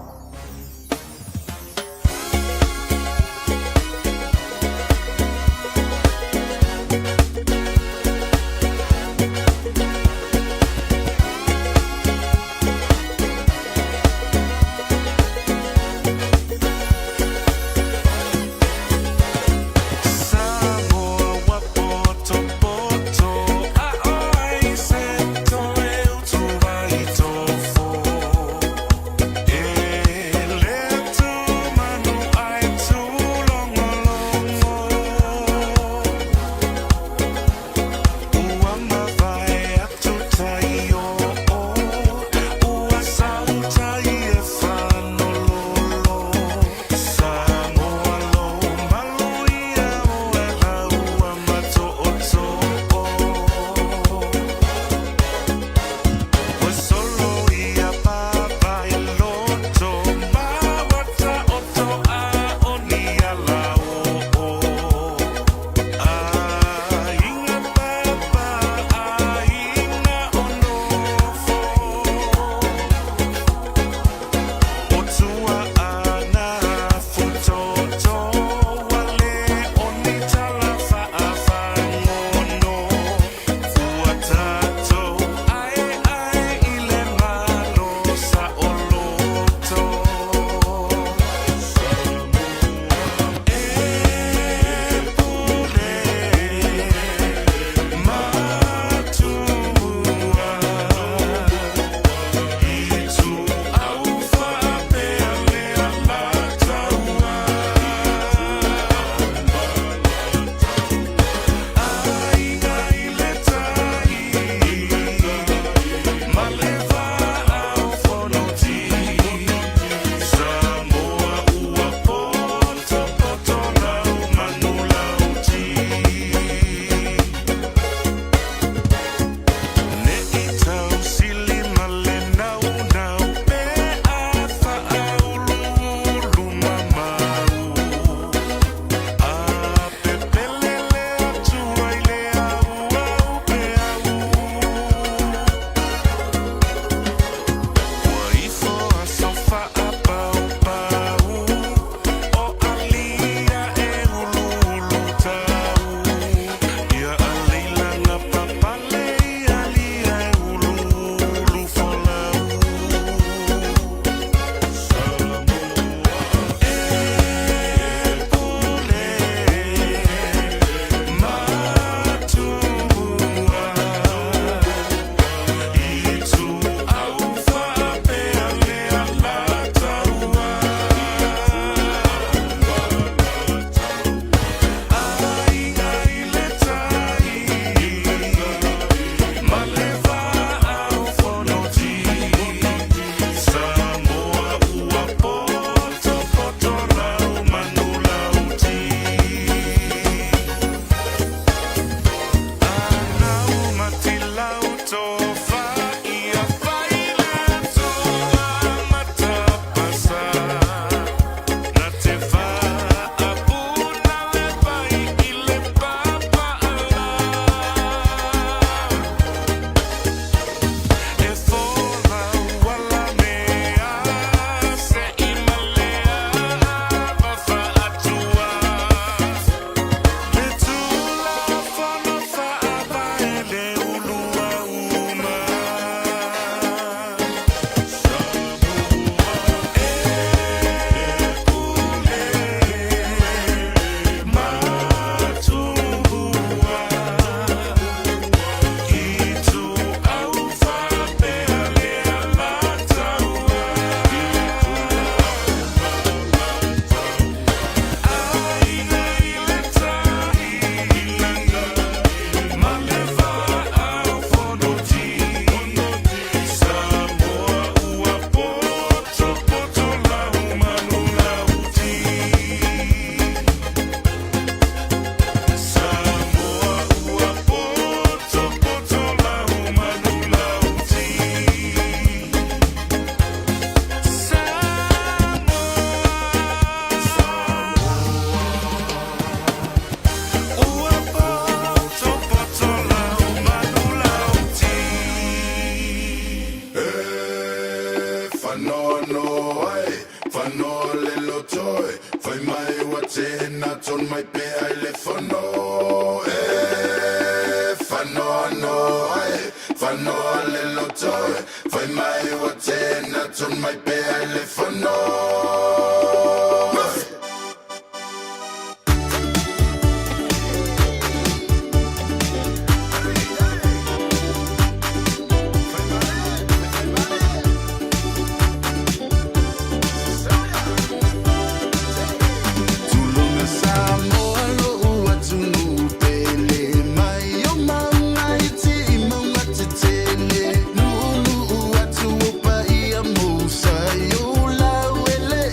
whanoa e whanoa le loto e whai mai wa te na ton mai pe ai le whanoa e whanoa noa e whanoa le loto e whai mai wa te na ton mai pe ai le whanoa. Musa, you la wele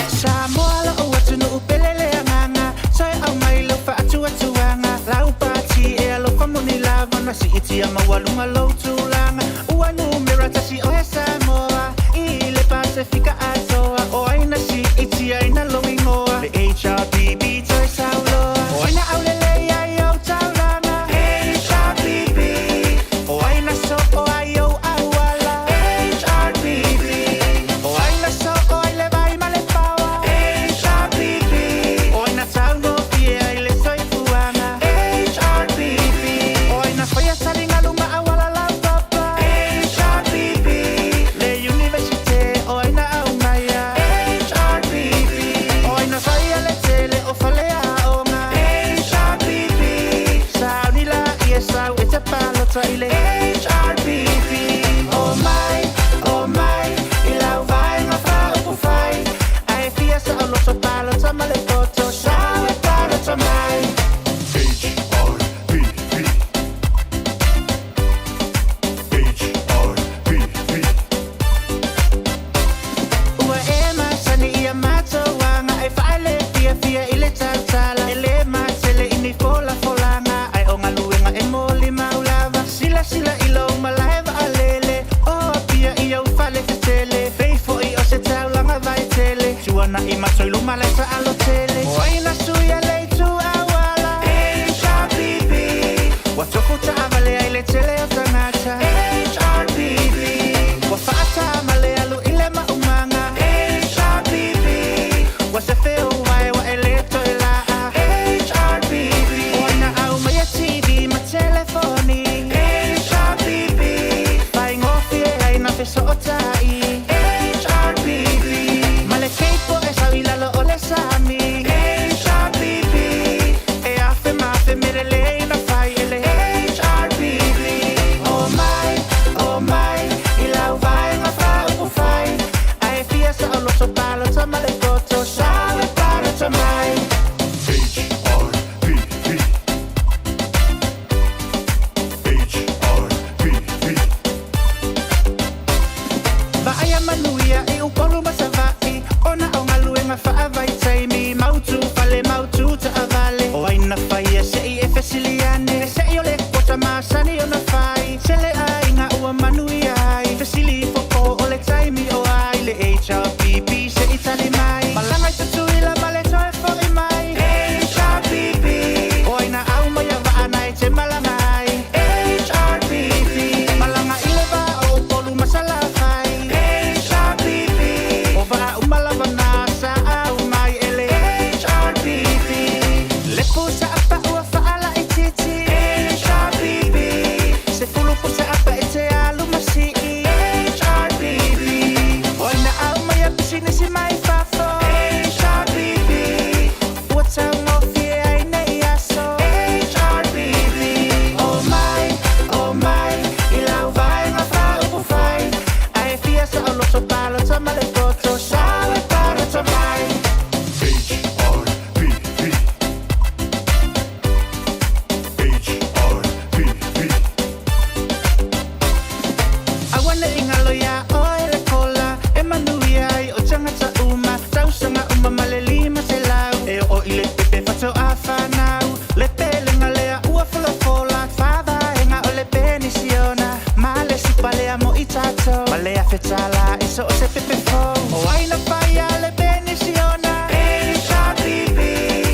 Samoa o atu no upelele anganga Soe au mai lo fa atu anga Lau pati e alo kamuni lava Na si iti ama walunga lo tulanga Ua numera tasi o he Samoa I le Pasifika atoa O aina si iti aina lo ingoa Le HRPB toi sauloa O aina aulele ai au taulanga HRPB O aina so o ai au awala HRPB O aina so o ai le vai male paua HRPB O aina tauno fie ai le soifuanga HRPB O aina whaia saringa lunga awala lau papa HRPB Le universite o aina au maia HRPB O aina whaia le tele o whalea aonga HRPB Sao nila ia sau e te palota i le HRPB Oh my, i lau vai ngā whaupu whai Ai fia sa o loto palota ma le poto Sao e palota mai Ua e masani ia matauanga Ai whaile fia i le tautala E le matele i ni fola folanga Ai o ngā luenga e moli maulava Sila i lau malaiva a lele O pia i au whale te tele Feifo i o se taulanga vai tele Tuana i matoi luma lai sa alo tele O aina suia le tu awala HRPB Wa tofu ta avale ai le tele o tangata HRPB Wa whaata amale alu i le maumanga HRPB Wa se feo wai wa ele toi laa HRPB O aina au mai a TV ma telefoni HRPB Whai ngofi e aina feso o tai HRPB Ma le keipo e sau i lalo o le sami HRPB E afe mafe mere le ina whai ele HRPB Oh my, i lau vai ngā whaupu whai Ai fia sa o loto palota ma le koto Sao e palota mai Vaaya manuia i upolu masavai Ona o ngā luenga whaavai taimi Mautu whale mautu ta avale O aina whaia se i e fesiliane Se i o le kota masani o na whai Sele ai ngā ua manuia ai Fesili foko o le taimi o ai Le HRPB se i tali mai Malangai tutu i la male toe fo i mai HRPB O aina au mai a vaana i te malangai HRPB Malanga i le va o upolu masala whai HRPB O va umalava nasa au mai ele HRPB Le pusa apa ua whaala i titi HRPB Se fulu pusa apa e te alu masi HRPB O ina au mai a pisinisi mai fafo HRPB Ua tau ngofi e ai nei aso HRPB Oh my, i lau vai ngā whaupu whai Ai fia sa o loto palota ma le koto Sao e palota mai Awana i ngalo ia o ele kola E manui ai o tangata uma Tausanga uma ma le lima se lau E o i le pepe fato a whanau Le pele ngalea ua fola Whava e ngā o le penisiona Ma le supalea mo i tato Ma le afetala e so o se pepe fo O aina whaia le penisiona HRPB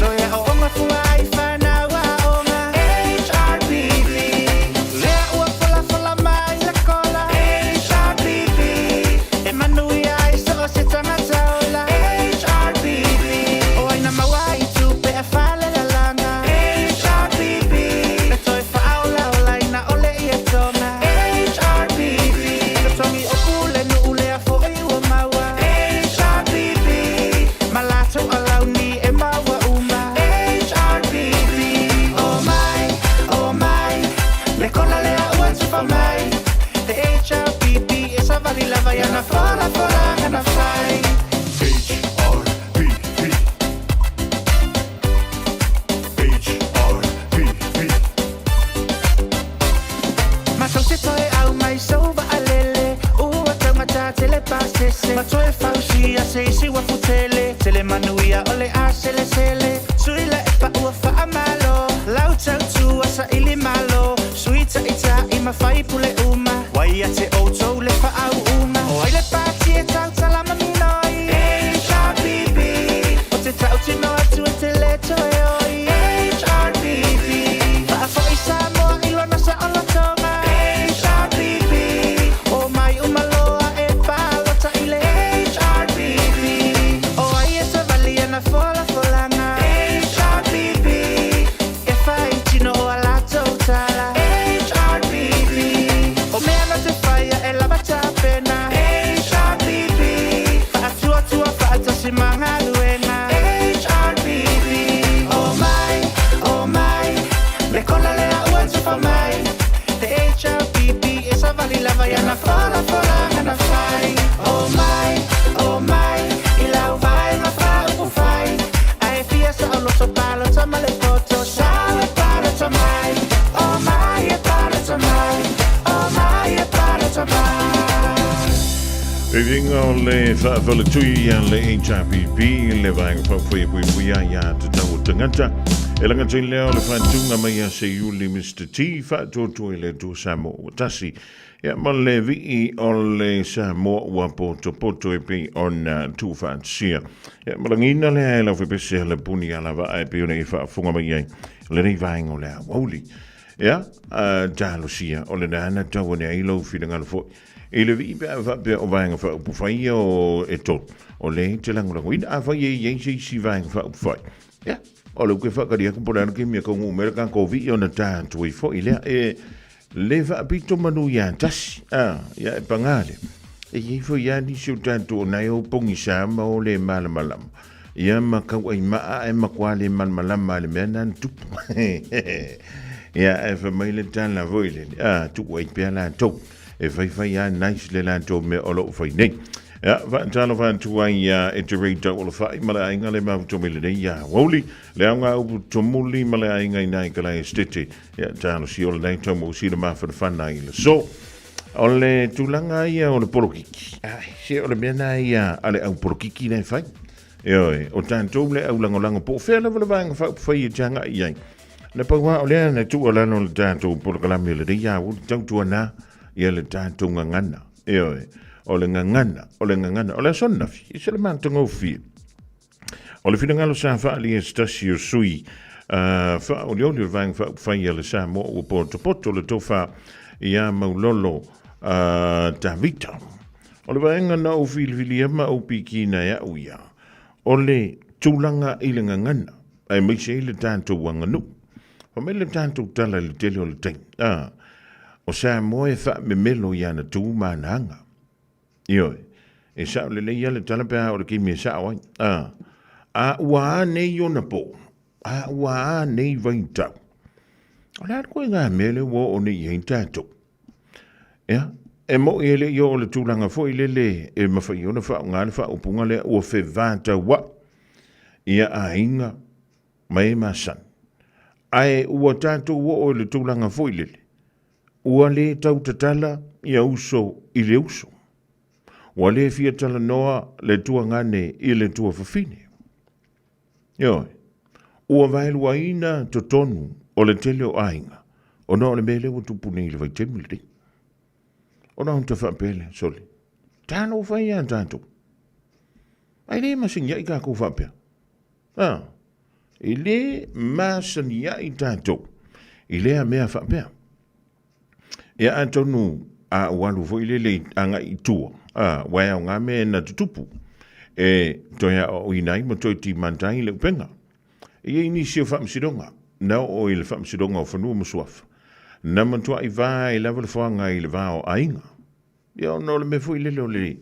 Soia o onga fuai whanau a onga HRPB Lea ua fola mai le kola HRPB E manui ai so o se tangata ola HRPB O aina mawai tupe e whale la langa HRPB Le toi whaola o laina o le ia tonga HRPB Le tongi o kule nu ule a fo e ua maua HRPB Ma lato a launi e maua uma HRPB Oh my, le kola lea ua tupa mai Le HRPB e sa vali lava ia na fola ngana whai toe fausia se si wa futele tele manuia ole a sele sele suila e pa ua fa amalo lau tau tu asa ili malo suita ita ima fai pule uma wai ate o tau le fa au uma o ile pati e tau talama minoi HRBB o te tau tino atu e te le toe oi HRBB fa a fai Samoa ilo nasa ola tonga HRBB o mai umaloa e palota ile HRBB o ai e se valia na fola folanga HRBB e fai tino o ala totala HRBB o mea no te faia e lava tapena HRBB fa atua tua fa atasi manga luena HRBB oh my le cola le a ua tufa mai the HRBB e sa vali lava ya na fola folanga na fai oh my i lau vai na fa upu fai ai fia sa o loto palo tama le poto sa e palo tamai oh my e palo tamai oh my e palo tamai Ringa o le whaafala tui a le HRBB le vanga whawhia pui ia te tau tangata. E langa tui leo le whatunga mai a se yuli Mr. T whaatotu e le tu Samoa tasi. Ia ma le vi o le Samoa ua poto e pi on tu whaatsia. Ia ma langina le ae lau whipese le puni ala wa e pi one i whaafunga mai ai. Le rei vaenga o le Aoauli. Ia, talo sia o le nana tau ane ailo whiranga le fo. E le vi pe o vaenga fa upu fai o e tot. O le te langulango ina a fai e si vaenga fa upu fai. Ia, o le uke whakaria kumporana ke mea kongu Amerikan ko vi o na tātu i fo i lea e le whaapito manu ia tasi. Ia e pangale. E i fo ia ni siu tātu o nai o pongi sama o le malamalam. Ia makau ai maa e makua le malamalam le mea nan tupu. Ia e fa mai le tāna voile. Tuku ai pia la tau. E fai a nice le la tau me olo fai nei. Ja, talo van tua ia e te reita o le fai mala inga le mau to mele nei ia Aoauli le anga upu tomuli mala inga i nai kala e stete. Ja, talo si o le nei tau mo si le mafa le whana i le so. O le tulanga ia o le porokiki. Se o le mena ia ale au porokiki nei fai. Oi, o tantou le au langolango po fela vele vanga fai e tanga i ai. Le paua o le na tu o lano le tantou porokalami le ia o tau tua na ia le tantou ngangana. Oi. O le ngangana, o le sonafi, i se le mantonga o fi. O le finangalo sa whaali e stasi o sui, o le oli o vang whai le sa mo o poto le tofa i a maulolo Davita. O le vaenga na o fili ama o pikina ya uia. O le tūlanga i le ngangana, ai mai se i le tanto wanganu. O me le tanto tala le tele o le teng. O sa mo e wha me melo i ana tū mananga. Ioi, e sa le leia le talapea o le kimi e sa wai. A ua nei o na po. A ua nei vaintau. O le koe ngā mele wo o nei hein tātou. Ia, e mo i ele i o le tūlanga fo i le e mawhai o na wha o ngā le wha o punga le ua whe vāta wa. Ia a inga mai masan. Ai ua tātou wo o le tūlanga fo i le. Ua le tau tatala ia uso i le uso. Wa le fia tala noa le tua ngane i le tua whawhine. Ioi, ua vailua ina to tonu o le tele o ainga, o no le mele o tupune i le vai temili. O na unta whapele, soli. Tāna o whai an tātou. Ai le masingia i kako whapea. I le masingia i tātou. I le a mea whapea. Ia antonu a walu fo i le anga i tua. Wai au ngā mea na tutupu. E toia o inai mo toi ti mantai le upenga. E ini si o whamsidonga. Na o i le whamsidonga o whanua musuafa. Na mantua i vā i lawa le whanga i le vā o ainga. Ia o no le me fo i le o le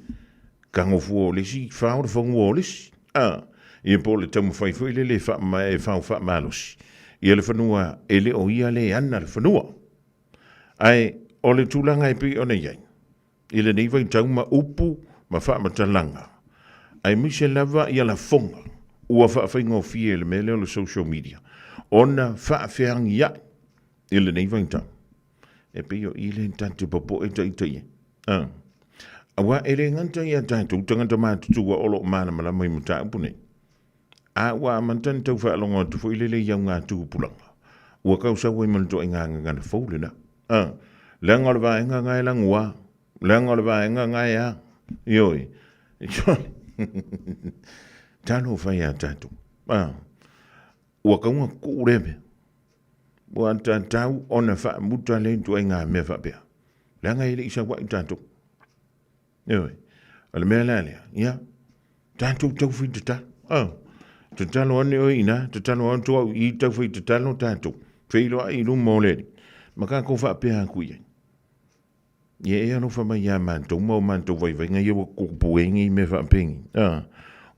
kangofu o le si whao le whangu o le si. Ia po le tamu whai fo i le whao whamalosi. Ia le whanua e le o ia le ana le whanua. Ai o le tūlanga i pi o ne iai. I le nei vai tau ma upu ma wha matalanga. Ai mise lava i ala fonga. Ua wha whainga o fie le mele o le social media. Ona wha whiang ia. I le nei vai tau. E pio i le tante popo e tai tai. Awa ele nganta ia tātou tangata mātutu wa olo mana mala mai muta apune. Awa mantan tau wha alonga tu fo ilele iau ngā tūpulanga. Ua kau sa wai manto i ngā ngana fōlina. Leanga le wā inga ngai langua. Leanga le wā inga ngai a. Ioi. Tano whai a tātou. Ua kaunga kūreme. Ua tātou ona wha muta le tu ai ngā mea wha pia. Leanga ele isa wai tātou. Ioi. Ale mea lalea. Ia. Tātou tau whi te tā. Te talo ane o ina. Te talo ane tu au i tau whi te talo tātou. Whilo ai lu mōleri. Maka ko wha pia kuia. Ye e anu wha mai a mantou. Mau mantou vai vai ngai ewa kupuengi me wha pengi.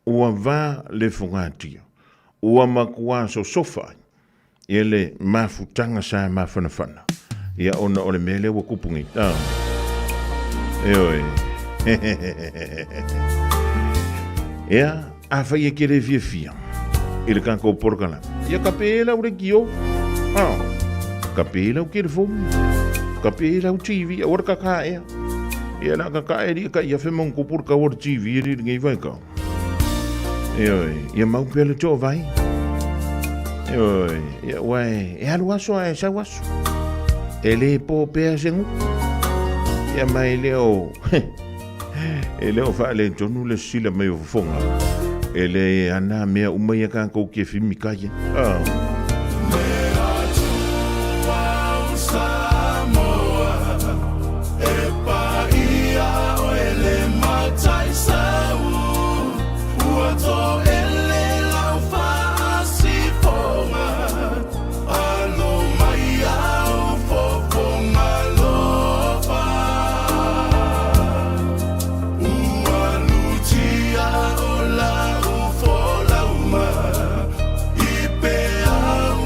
Ua wā le whungatia. Ua makua so sofa. Ie le mafutanga sa mawhanawhana. Ia ona ole mele wa kupungi. Eoi. Ia, a whai e kere fia fia. Ile kanko porkala. Ia ka pēla ure kio. Ka pēla u kere fōmu. Ka pēla u TV. A ora ka kā ea. Ia la ka kā ea ka ia whemong kupur ka ora TV. Ia ngai vai ka. Eoi. Ia mau pēla tō vai. Eoi. Ia wai. E alu aso a e sa waso. E le pō pēa sengu. Ia mai leo. E leo wha le tonu le sila mai o fonga. E le ana mea umai a kākou ke whimi kaia. Samoa, e pa ia o ele matai sau, ua to ele lau whaasi fonga, alo mai au fofonga lopa, ua lutia o lau folauma, i pe au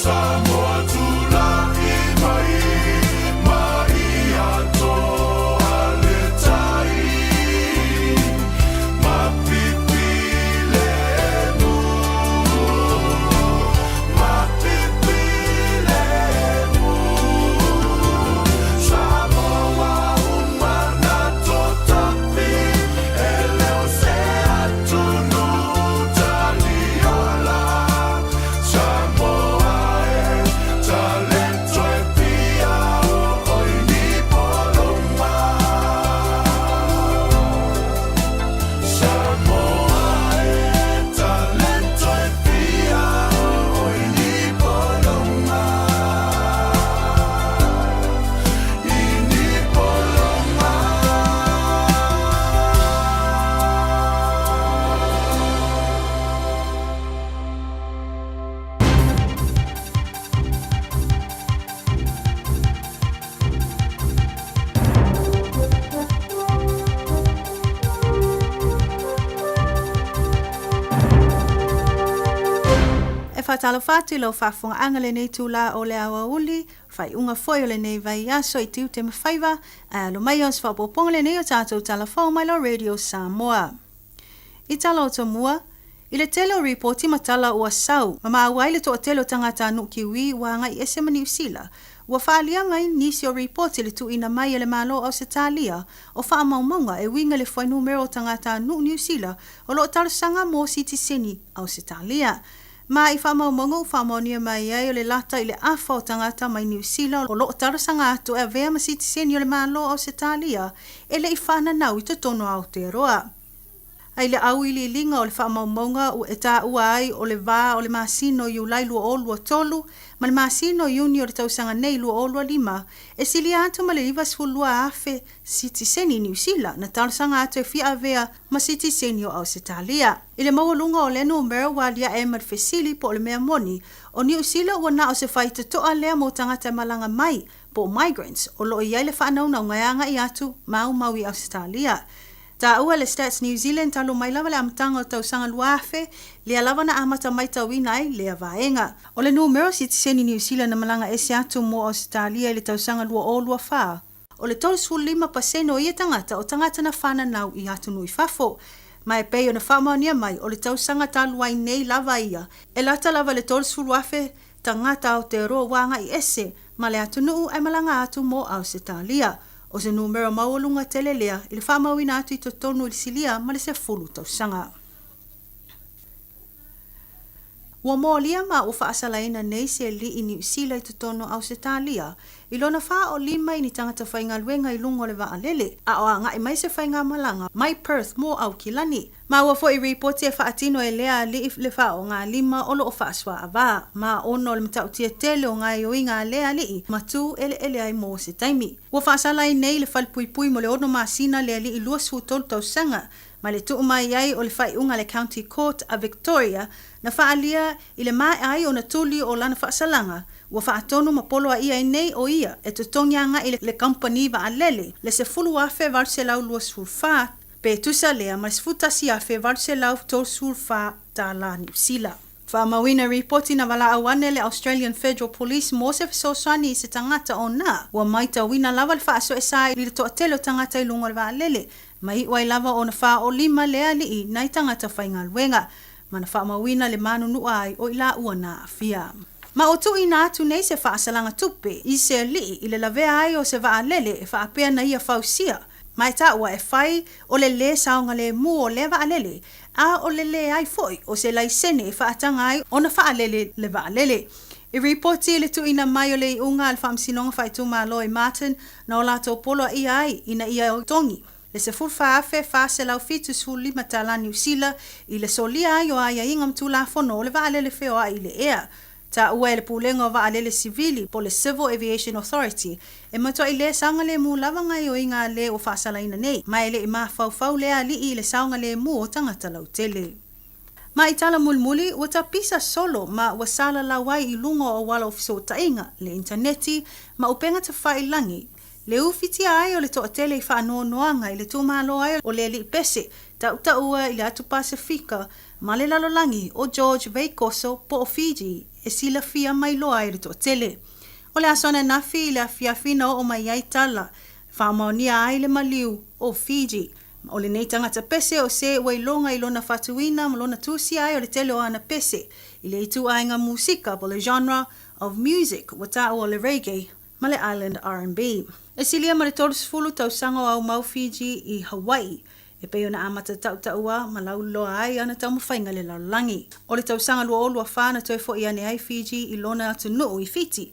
Samoa tula mai ato aletai mapipile mu Samoa umana totapi eleo se atunu taliola Samoa talento e pia oini poloma Samoa talento e pia oini poloma ini poloma E whatalo whatu lau whafunga anga le nei tūla o le Aoauli, whai unga foi o le nei vai aso i tiu te mawhaiva, lo mai os whapoponga le nei o tātou talafau mai lo Radio Samoa. I tala o tomua, i le tele o reporti matala ua sau, ma awai le toa telo tangata anu kiwi wanga i ese New Zealand, ua whaalia ngai nisi o reporti le tu ina mai le malo au se talia, o wha maumaunga e winga le whai numero o tangata anu New Zealand, o lo talasanga mo siti seni au se talia. Ma i whamaumongo whamonia mai ai o le lata i le awha o tangata mai New Zealand o lo tarasanga atu e vea masiti seni o le malo au se talia e le i whananau i te tono au te roa. Ai le au ili linga o le whamaumonga o e tā ua ai o le vā o le masino i ulai lua o lua tolu ma le masino i uni o le tausanga nei lua o lua lima e sili atu ma le livas fulua afe siti seni New Zealand na tarasanga atu e fia vea ma siti seni o au se talia. I le mawalunga o le numero wa lia e marfesili po le mea moni o New Zealand ua na o se whai te toa lea mo tangata malanga mai po migrants o lo i ai le whanau na ngaianga i atu mau i Australia. Ta ua le Stats New Zealand talo mai lava le amatanga o tausanga luafe le lava na amata mai tawina ai le vaenga. O le numero sitiseni New Zealand na malanga ese atu mo Australia le tausanga lua o lua wha. O le tolu sulu 5% o ia tangata o tangata na whananau i atu nui fafo. Mai pei o na whamaunia mai o le tausanga taluai nei lava ia. E lata lava le tolu sulu afe tangata o te roa wanga i ese ma le atu nuu e malanga atu mo Australia. O se numero mawalunga telelea i le whamauina atu i totonu i silia ma le se fulu tausanga. Ua moalia ma o whaasalaina nei se li i New Zealand i totonu Australia i lona wha o lima i ni tangata whainga luenga i lungo le vaalele a o anga i mai se whainga malanga mai Perth mo au kilani. Ma ua fo i reporti e whaatino e lea li i le wha o ngā lima o lo o whaaswa a wā ma ono le matau tia tele o ngā i o inga lea li i matu ele ai mo se taimi. Ua whaasalai nei le whalpuipui mo le ono maasina lea li i luasu tolu tausanga ma le tuu mai ai o le whai unga le County Court a Victoria na whaalia i le mai ai o na tuli o lana whaasalanga ua whaatonu ma polo a ia i nei o ia e tutongianga i le company va alele le se fulu afe valse lau luasu wha pe tusa lea ma se futasi afe valse lau tosu wha ta la New Zealand. Whamawina reporti na wala awane le Australian Federal Police mo se fesosani i se tangata o na ua maita wina lava le whaaso e sai i le toatelo tangata i lungo le vaalele mai wai lava o na wha o lima lea li i nai tangata whainga luenga ma na whamawina le manu nu ai o ila ua na afia. Ma o tu ina atu nei se whaasalanga tupe i se li i le lavea ai o se vaalele e whaapea na ia whausia mai ta ua e whai o le saonga le mu o le vaalele a o le ai foi o se laisene e whaatanga ai o na vaalele le vaalele. I reporti le tu ina mai o le unga al whamsinonga whaitu ma Loi Martin na o lato polo i ai ina ia o tongi. Le se fulfa afe se lau fitu suli matala New Zealand i le solia ai o aia ingam tu la fono le vaalele feo ai le ea. Ta ua le pulenga o vaalele civili po le Civil Aviation Authority e matua i le saunga le mu lavanga i o inga le o whaasalaina nei mai le i maa fau lea li i le saunga le mu o tangata lau tele. Ma i tala mulmuli ua ta pisa solo ma ua sala lawai i lungo o wala ofiso tainga le interneti ma upenga ta whailangi. Le ufitia ai o le toa tele i whaanoanoanga i le tūmalo ai o le li pese ta ua i le atu Pasifika ma le lalolangi o George Veikoso po o Fiji e sila fia mai loa i rito tele. O le asona nafi i le afiafina o mai ai tala, whaamaonia ai le maliu o Fiji. O le nei tangata pese o se wailonga i lona fatuina ma lona tusi ai o le tele o ana pese, i le itu ainga musika po le genre of music, wata o le reggae, ma le island R&B. E silia ma le tolu tau sango au mau Fiji i Hawaii, e peo na amata tau taua ma lau loa ai ana tau mawhainga le laulangi. O le tau sanga lua o lua whana toi fo i ane ai Fiji i lona atu nuu i Fiti.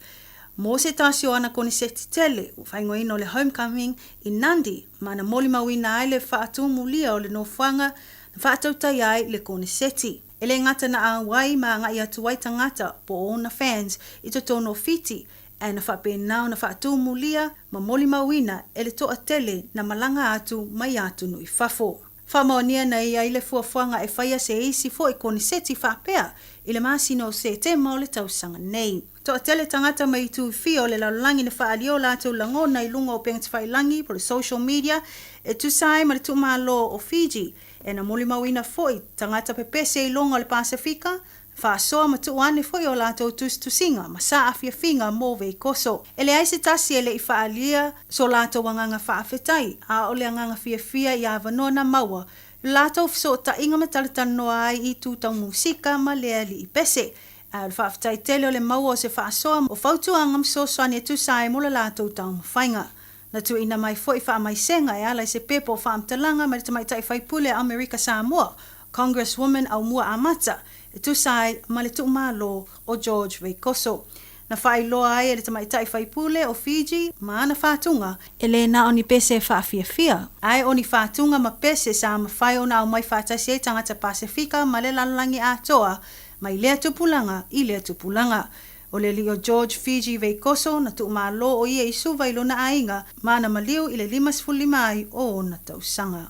Mo se tasi o ana koni seti tele, u whaingo ino le homecoming i Nandi, ma na moli mawina ai le whaatumu lia o le nofwanga, na whaatau tai ai le koni seti. E le ngata na Aoauli ma ngai atu wai tangata po ona fans i to tono Fiti, e na whapenao na whaatumu lia ma moli mawina e le toa tele na malanga atu mai atu nui fafo. Whamaonia na ia i le fuafuanga e whaia se isi fo i koni seti whapea, i le masino se te mao le tausanga nei. Toa tele tangata mai tu fio le laulangi na whaalio la tau langona i lunga o pengat whailangi po le social media e tu sai ma le tu malo o Fiji e na moli mawina foi tangata pepese i lunga o le Pasifika whaasoa ma tu ane foi o la tau tusinga ma sa afia finga mo vei koso. E le aise tasi e le i whaalia so la tau wanganga whaafetai a o le anganga fia i avanona maua la tau fiso ta inga matalatano ai i tu tau musika ma lea li i pese. Al whaafetai tele o le maua o se whaasoa o fautu angam so soani e tu sai mo le la tau tau mawhainga. Na tu ina mai foi wha mai senga e ala i se pepo whaamtalanga ma le tamai tai whaipule Amerika Samoa, Congresswoman Aumua Amata, e tu sai ma le tu malo o George Veikoso. Na whailoa ai e le tamai tai whaipule o Fiji, ma ana whaatunga, e le na oni pese whaafia. Ai oni whaatunga ma pese sa ma whai o na au mai whaatasi e tangata Pasifika ma le lalangi atoa, mai lea tupulanga i lea tupulanga. O le li o George Fiji Veikoso na tu malo o ia i suva i lona ainga, ma na maliu i le 5 ai o na tausanga.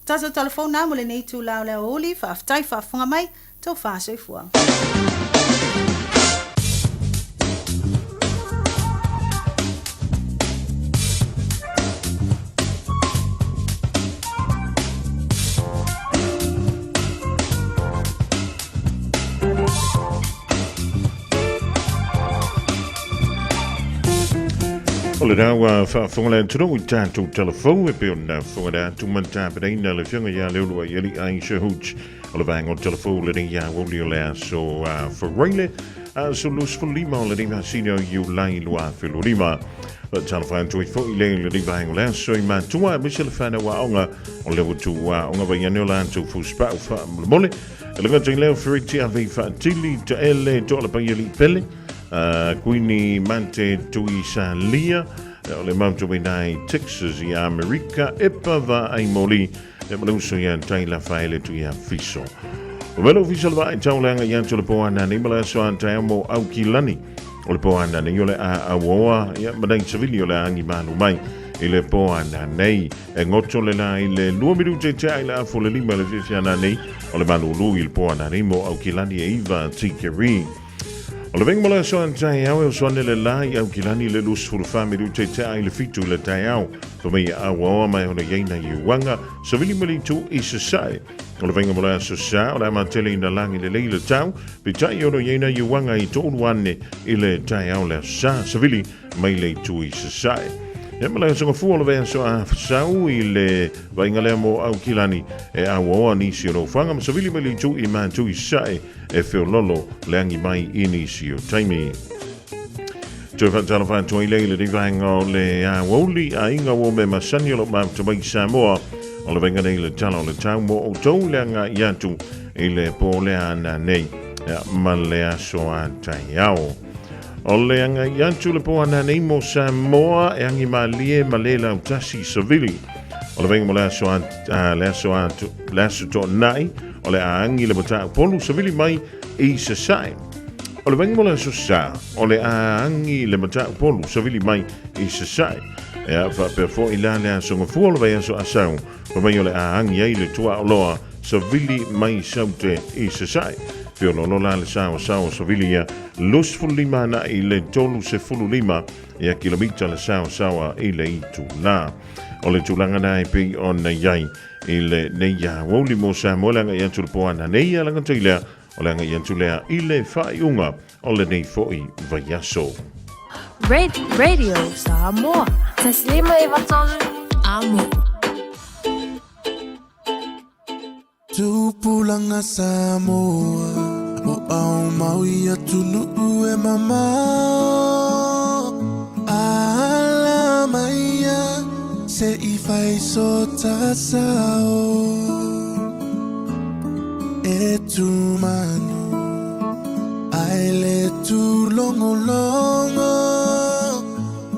Tato telefona mo le nei tu lau le Aoauli, whaaftai whaafunga mai, tau whaasoi fua. O le rau whaafonga le tunu i tātou telefou e peo na whonga rā tumanta pereina le whianga ia leulua i ali Aisha Hooch o le vāngo telefou le ringa Aoauli o lea so whareile so lus fulima o le ringa sino JUL lua whilurima talafan tui fo i le ringa hango lea so i mātua e misa le whana wa onga o le watu onga vai ane o la antou fuspa u wha mole e lunga tui leo whiriti a vei whaatili ta ele to le pai ali pele Queenie Mante tui sa lia o le mamto nai Texas i Amerika e pava ai moli e maluso ia tai la faile tu ia fiso o velo fiso le vai taulanga ia to le poana ni mala so anta mo au kilani o le poana ni ole a awoa ia madai civili ole angi manu mai i le poana nei e ngoto le la i le 2 minuti te ai la fo le lima le fiana nei o le manu lu il poana ni mo au kilani e iva tikeri o le venga mala so antai au e so le la i au kilani le lus furu familu te ai le fitu le tai au to me awa mai ona yeina i wanga so vili mali tu i se sai o le venga mala so sa o la matele ina langi le leile tau pe tai ona yeina i wanga i to wane i le tai au le sa so vili mai le tu i se sai e mala so fu o le so a sau i le venga le mo au kilani e awa ni si no fanga so vili mali tu i man tu i sai e feo lolo le angi mai inisio taimi. Tui whatalawha tui leile di vanga o le Aoauli a inga wo me masani o lo mamta mai Samoa o le venga nei le tala o le tau mo o tau le anga iatu i le po le ana nei ma le aso a tai au. O le anga iatu le po ana nei mo Samoa e angi ma lie ma le lau tasi savili o le venga mo le aso to nai o le aangi le bata polu savili mai i se sai. O le venga mo le aso sa o le aangi le bata polu savili mai i se sai. E a fa per fo ila le aso ngofu o le vai aso asau o mai o le aangi ai le tua o loa savili mai saute i se sai. Pio no la le sao savili ia lus fulima na i le tolu se fululima ia kilomita le sao i le itu la. O le tulanga na e pi o na iai i le neia Aoauli mo Samoa langa ia tulpoana neia langa tuilea o le anga i antulea i le whaiunga o le nei fo'i vaiaso. Radio Samoa. Taslima i watolu. Amo. Tupulanga Samoa o au maui atunu e mama ala maia se I fai so tasao e tu manu ai le tu longo longo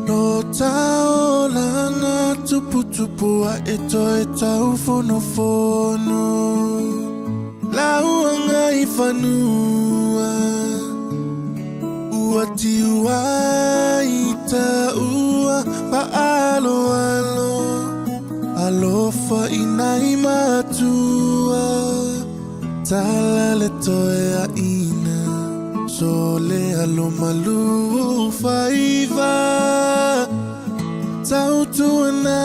no tao lana tupu tupu a e tau fono fono lauanga I fanua ua tiua I ta ua pa alo alo alofa inai matua tala le toea ina sole alo malu faiva tau tuana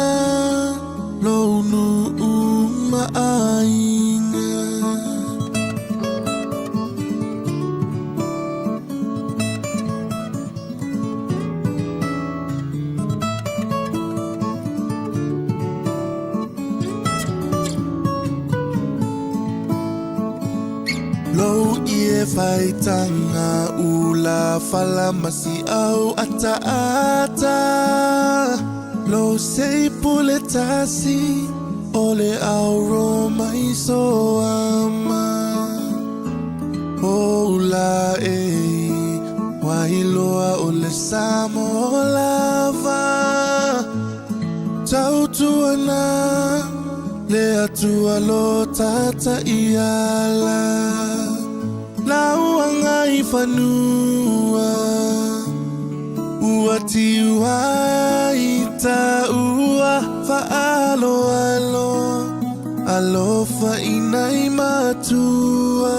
lonu maainga Lo ie fai tanga ula fala masi au ata ata Lo sei pule tasi ole au roma iso ama Ola wailoa ole samo lava Tau tuana le atua lo tata iala Lauanga I fanua Ua tiua I ta ua fa alo alo Alofa inai matua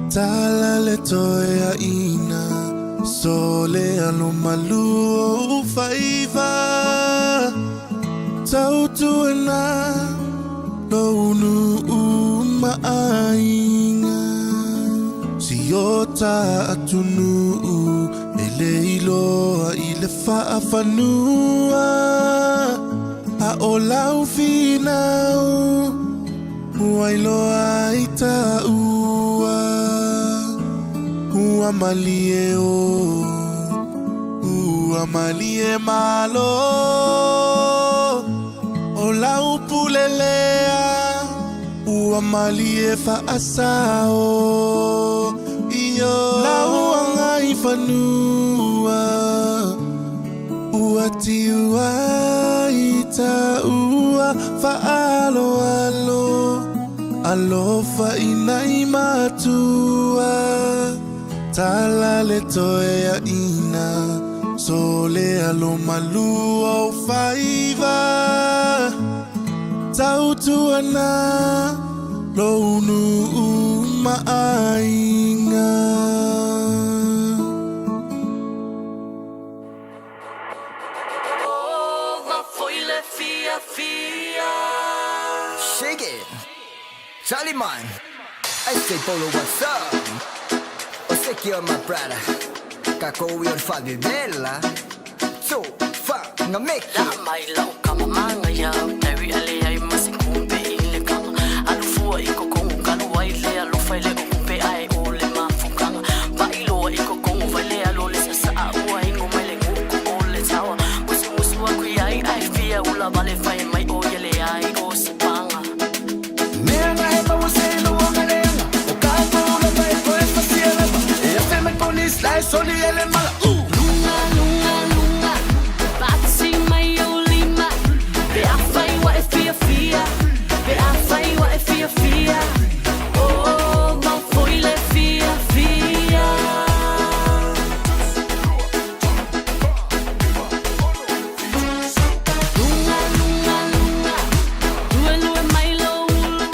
Tala le toea ina Sole alo malu o faiva Tau tuana Lonu maainga Siota atunu ele iloa I le whaafanua A o lau finau Wailoa I ta ua Ua malie o Ua malie malo O lau pulelea Ua malie faasao Iyo lauanga I fanua Ua tiua I ta ua faalo alo Alofa inai matua Tala le toea ina Sole alo malu au faiva Tau tuana Lonu maainga Oh, ma foile fia fia Shake it Charlie man I say Polo what's up O sei che ho my brother Kako we on fa di bella So fa nga make La mai lau kama manga ya Tawi ale ai masikumbe ile kama Alufua iko kongu kalu waile Alufa ile ukumbe ai ole mafukanga Bailo iko kongu vaile alole sasa Ua ingo mele nguku ole tawa Musi musi wakui ai fia Ula vale fai mai o yele ai o sipanga Mea nga heba waselo wanga lenga O kako uga vai koe fasiela E a feme polis lai soli ele mala Lunga, lunga, lunga Batsi mai o lima Be a fai wa e fia fia Be a fai wa e fia fia Oh, ma foi le fia fia Lunga, lunga, lunga Lue lue mai lo ulu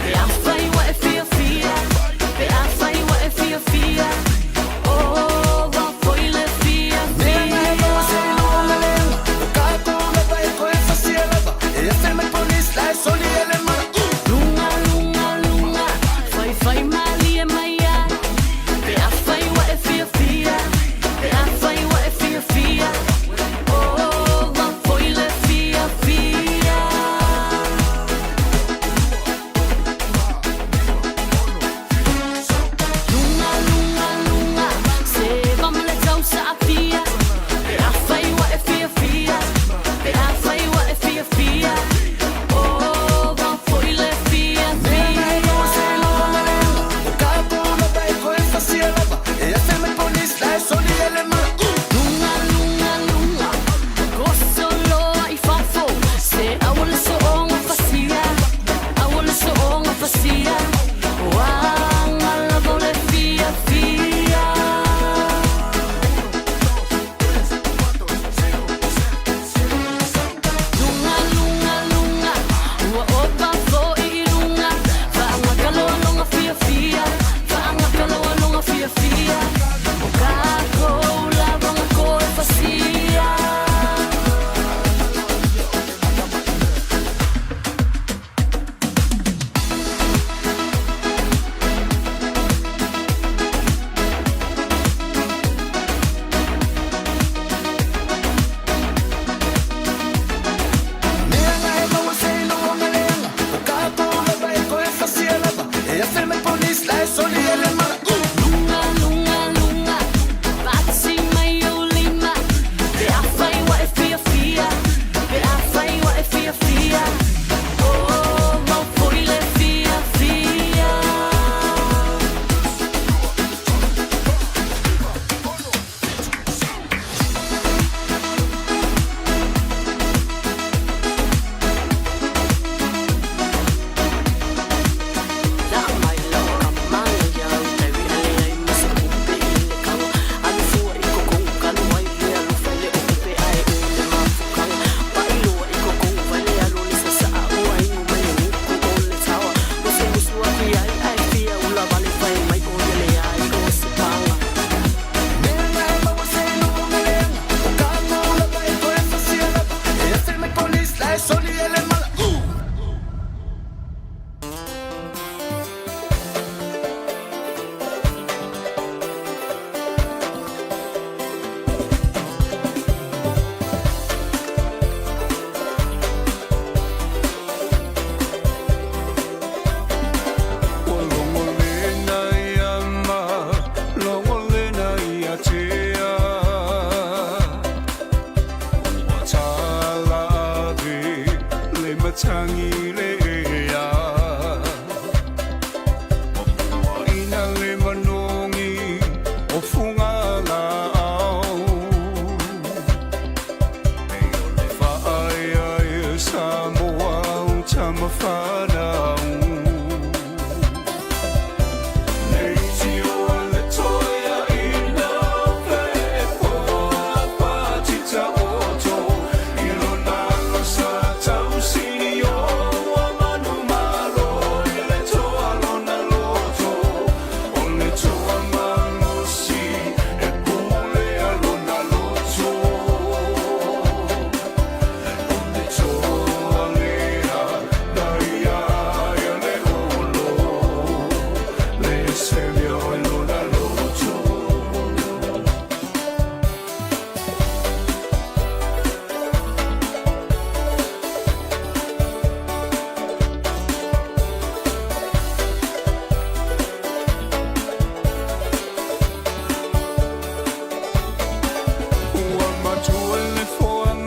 Be a fai wa e fia fia Be a fai wa e fia fia Oh, ma foi le fia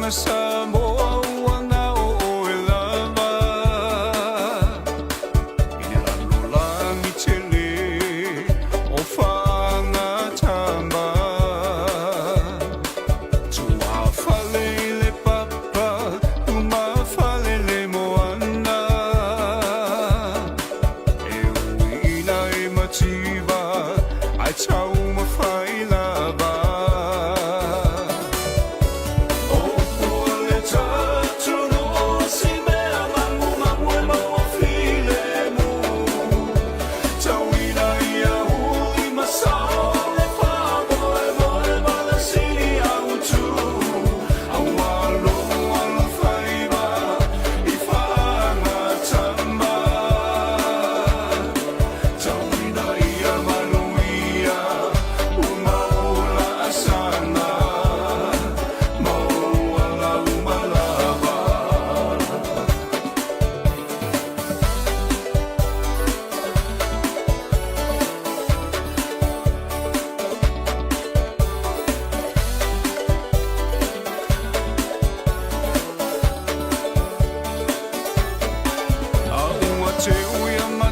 mana Samoa uanga o e lava I lalo langi tele o whanga tamba tua whale le papa uma whale le moana e uina e mativa ai tau mawhai lava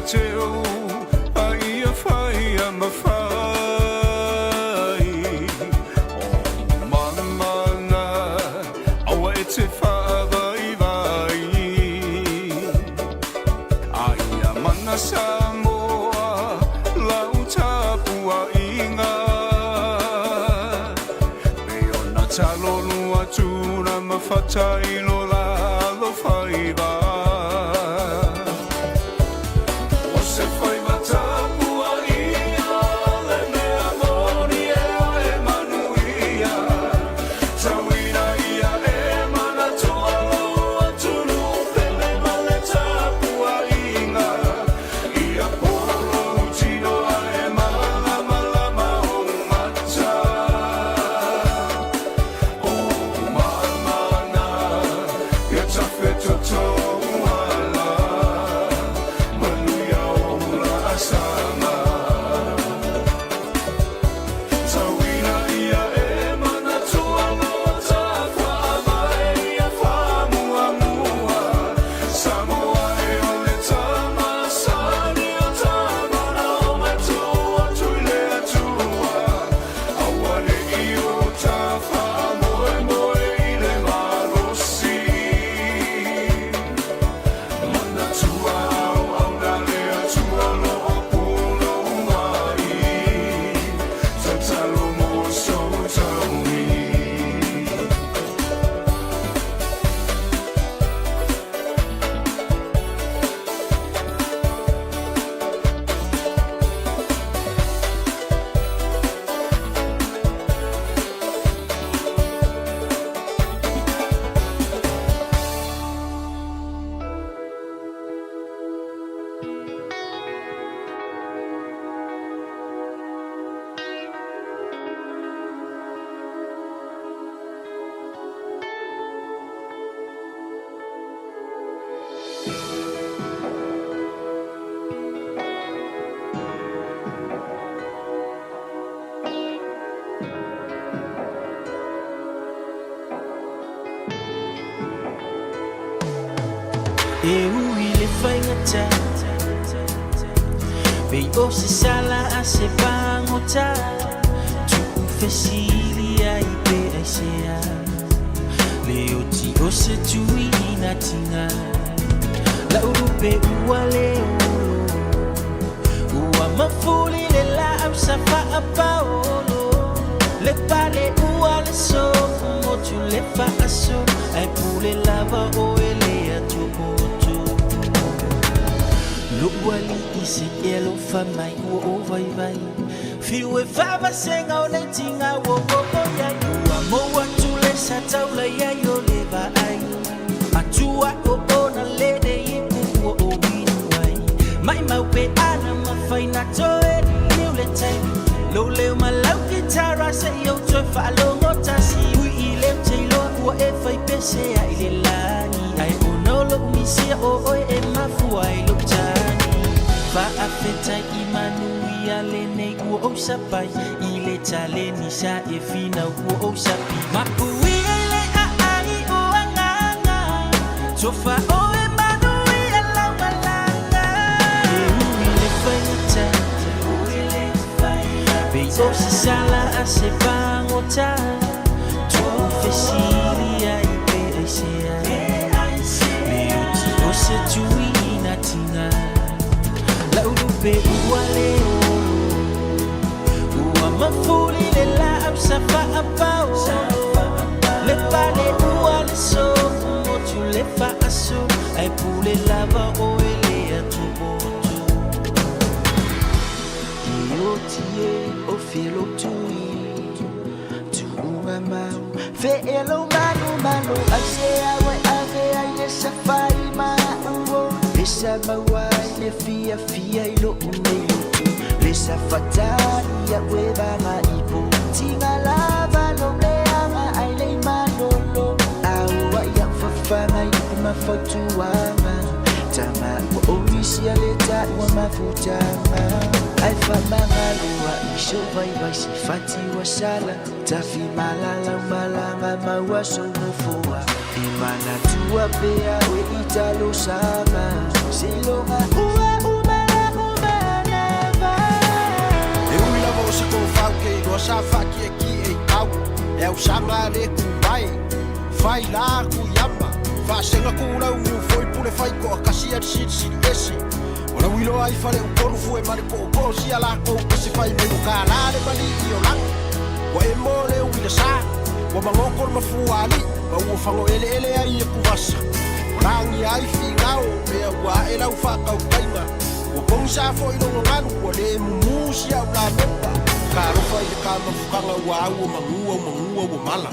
Mateo, ai a whai a mawhai o mamana awa e te whawai vai ai a mana Samoa lau tapua inga me ona talo lua tūna mawhatai lo la lo whai vai E ui le whaingata Pei o se sala a se pangota Tuku whesilia I pe ai sea Le o ti o se tui ina tinga La urupe ua le olo Ua mafuli le la au sa wha paolo Le pale ua le so Motu le wha aso Ai pule lava o ele atu Luali I se elo fa mai ua o vai vai Fiu e fava senga o nei tinga ua o ya Ua moa tu le sa taula ya yo le va ai Atua o na le de I ua o winu ai Mai mau pe ana ma fai na toe Niu le tai Lo leo ma lau kitara se yo toi fa lo ngota si Ui I le te loa ua e fai pese ai le lani Ai o no lo umisia o oi e mafu ai lo tani Fa a feta I manu I ale nei ua o sapai I le tale ni sa e fina ua o sapi Mapu I le a ai o Tofa o e manu I lau malanga E ui le whaingata Pei o se sala a se pangota Tu fesili ai pe ai sea Le uti o se tui na tinga La ulupe ua leo Ua mafuli le la apsa pa apao Le pale ua le so Motu le fa aso Ai pule lava o ele atu motu Io tie o filo tui Tuunga mau Fe elo manu manu Ase awe ave ai le safari maa Esa mawai le fia fia ilo unei Le safatari ya webanga ipo Tinga lava lo leanga ai le manolo Awa ya fafanga ipo mafautuanga Tama wa omisi ya leta wa mafutama Ai famanga lua isho vai vai sifati wa sala Tafi malala malanga mawa sonofoa Imana tua pea we italo sama Silonga ua umana umanava E ui lava o se kou whau ke roa sa whaki e ki e tau E au sanga le ku mai Whai la ku yama Whasenga ku rau mu foi pule whai ko a kasi a siri siri esi Ora wilo ai whare u koru fu e mare ko o ko si ala ko kasi whai me u ka lare mali I o lang Wa e mo le ui le sa Wa mangokor mafuali Ma ua whango ele ele ai e kuwasa Rangi ai fi ngao Mea ua e lau whakau kainga Ua kongi sa fo I longo nganu Ua le mumusi au la mepa Ka rofa I le ka mafukanga ua au o mangua o mala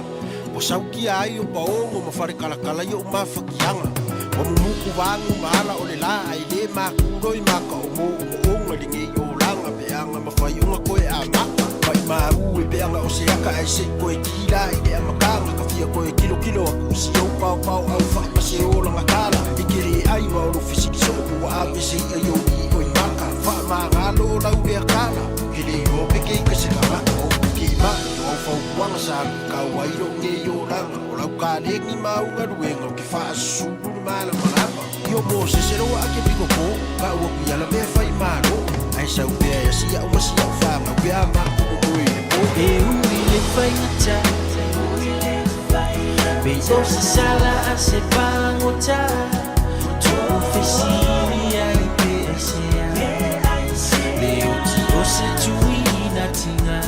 Ua sauki ai o paongo ma whare kalakala I o mawhakianga Ua mumuku wangu maala o le la ai le makuroi maka o mo onga Lingi o langa peanga ma whai unga koe a maka Mai maru e peanga o se aka ai se koe kila I le amakanga ka fia koe kilo kilo a kusi au pau pau au whakma se o langa kala I kere ai mauro fisiki soku wa ape se I o I koe maka Whama ngalo lau e akala Kele o peke I kasi la maka o ke maa o fau wanga sa ka wairo nge o langa O lau ka lengi mau ngaruenga o ke wha suru mala malama I o mo se se roa ake piko ko Ka ua kuyala mea whai maro Ai sau pea ya si au masi au whanga Pea mako o koe E ui le whaingata Pei o se sala a se pangota Tu fesili ai pe ai sea Le uti o se tui na tinga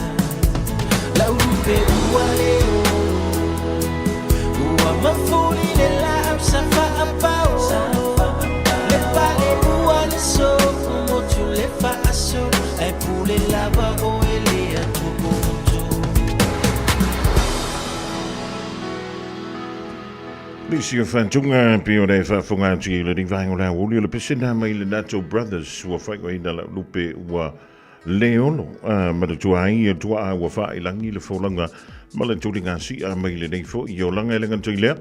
La urupe ua leo Ua mafuri le la apsa fa apao Le pale ua le so Motu le fa aso Ai pule lava o ele atu motu Lisi o whantunga pe o rei whafunga ati le ringaingo la Aouli o le pesena mai le Nato Brothers ua whaiko ina la lupe ua leono ma le tuai e tua a ua whailangi le whaulanga ma le turinga si a mai le neifo I o langa elenga tui lea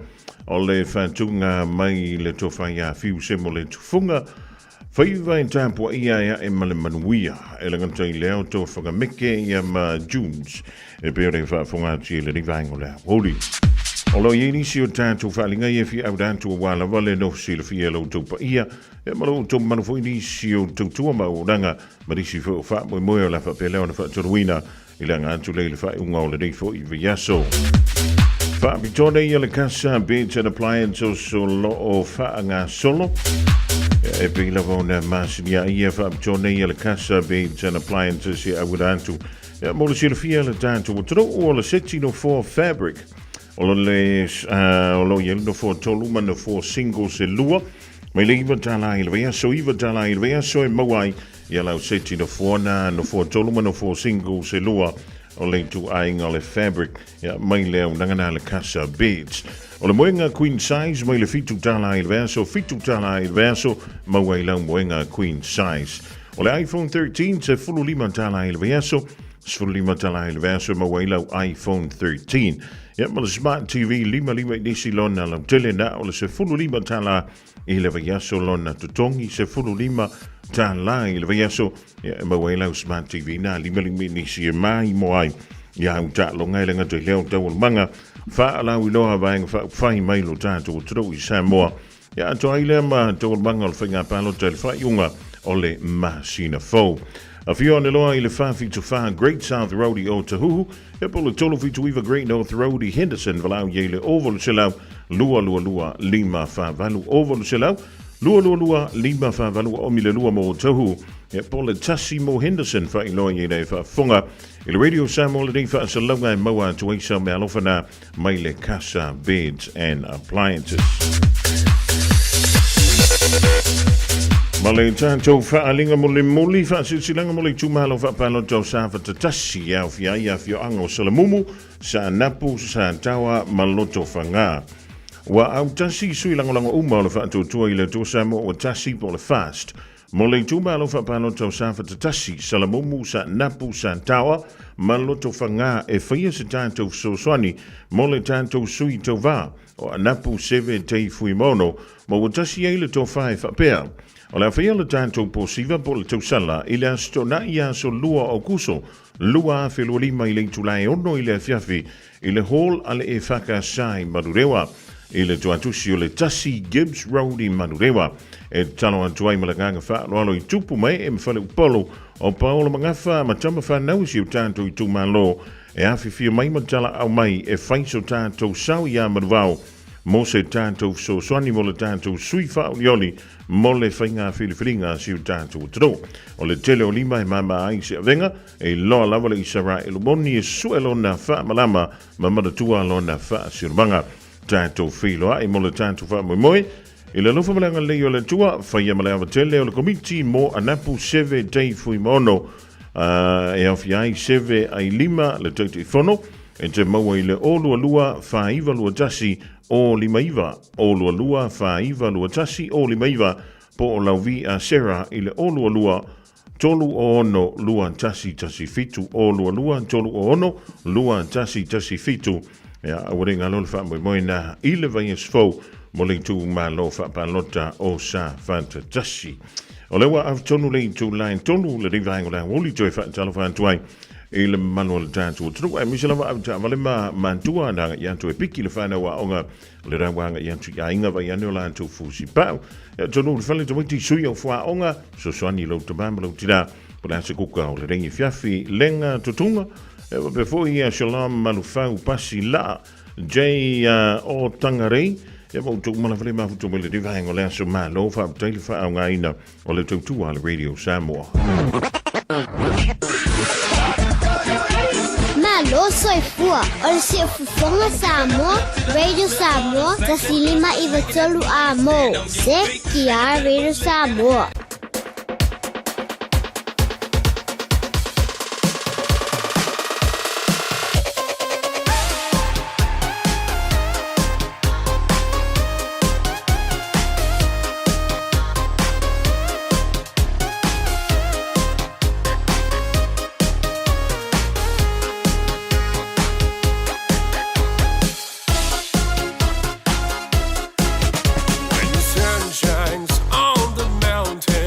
o le whantunga mai le tofai a fiu se mo le tufunga whaiva in tāpua ia e male manuia elenga tui lea o tō whakameke ia ma Junes e pe o rei whafunga ati le ringaingo la Aouli Olo ye ni si o tātou whalinga e fi au tātou a wala wale no si le fia lau tau pa ia e malo tau manu fo ni si o tau tua ma o ranga ma risi fo wha moe moe o la wha pelea o na wha toruina I le ngātu le wha unga o le rei fo I viaso wha pitone I le kasa beds and appliances so lo o wha ngā solo e pila o na masinia ia wha pitone I le kasa beds and appliances I au tātou mo le si le fia le tātou o taro o le setino for fabric O lo yelo for tolu man for single se lua. Mai le iwa tala I le vea so iwa tala I le vea so e mawai ia lau seti no for na no for tolu man for single se lua o le tu ainga le fabric ia mai le nangana le casa beds. O le moenga queen size mai le fitu tala I le vea so fitu tala I le vea so mawai lau moenga queen size. O le iPhone 13 se fulu lima tala I le vea so fulu lima tala I le vea so mawai lau iPhone 13. Ja, maar de smart TV lima nisi lona la tele na o le se fulu lima tala I le vayaso lona tutongi se fulu lima tala I le vayaso ja ma wela smart TV na lima nisi mai moai ja u ta longa le nga te leo tau manga fa ala wi loa vai fa fai mai lo ta tu tro I Samoa Ia atoa i lea ma tōl manga o le whainga palo te le whaiunga o le Masina Fou. A whio ane loa i le whawhitu wha Great South Roadie o Tahuhu, e po le tolo whitu iwa Great North Roadie Henderson walau ye le ovolu selau, lua lima whavalu ovolu selau, lua lima whavalu o mile lua mo Tahuhu, e po le tasi mo Henderson wha i loa ye le whafonga, i le Radio Samoa le dei wha salonga e maua tuaisa me alofana mai le Casa Beds and Appliances. Ma le tātou whaalinga mo le moli, whaasilsilanga mo le tūmalo whaapalo tau sa whatatasi au fia ia fio ango salamumu, sa napu, sa tawa, maloto whanga. Wa au tasi sui langolango uma o le whaatoutua i le tōsa mo o tasi po le fast. Mo le tūmalo whaapalo tau sa whatatasi, salamumu, sa napu, sa tawa, maloto whanga e whaia se tātou soswani, mo le tātou sui tau wā, o anapu seve tei fui mono, mo o tasi eile tō whae whapea. O la whaia le tātou pōsiva po le tausala i le astona i aso lua o kuso, lua a whelua lima i le tūlai ono i le fiafi, i le hall ale e whakasai madurewa, i le tuatusi o le tasi Gibbs Road i madurewa, e talo atuai malaganga whaaloalo i tupu mai e mwhale upolo, o paola mangafa matama whanausi o tātou i tūmalo, e awhiwhia mai matala au mai e whaiso tātou sau i a maduwao, mo se tātou so swani mo le tātou sui whaolioli, mo le whainga whiliwhilinga si o tātou tro. O le tele o lima e mama ai se avenga, e loa lawa le isara e lumoni e suelo na wha malama, ma maratua lo na wha sirmanga. Tātou whiloa e mo le tātou wha moe, i le lofa malanga leo le tua, whaia malawa tele o le komiti mo anapu seve tei fui mono, e au fiai seve ai lima le tauti whono, e te maua i le olua lua whaiva lua tasi o limaiva, olua lua whaiva lua tasi o limaiva, po o lauvi a sera i le olua lua tolu o ono lua tasi fitu, olua lua tolu o ono lua tasi fitu, ea awarenga lolo wha moe na i le vai esfou, mo le tu ma lo wha palota o sa fanta tasi. O lewa av tonu le tu lain tonu le rivaengo la woli toi wha talo wha antuai, e le manual tātou. Tunu e misalawa au tā wale mantua nanga i antu e piki le whanau a onga le rawanga i antu i ainga vai anu la antu fusi pau. E tonu le whale te witi sui au wha onga, so soani lau te bamba lau tira, pula se kuka o le rengi fiafi lenga tutunga, e befo i a Shalom Malufau pasi la, J o Tangarei, e mo tu mala vale ma futu mele divaengo le aso ma lo fa taile fa au ngaina o le tautua le Radio Samoa. Malo soy fua, o se Fofoga Samoa, Radio Samoa, da silima i vatolu amo, se kia Radio Samoa. Shines on the mountain.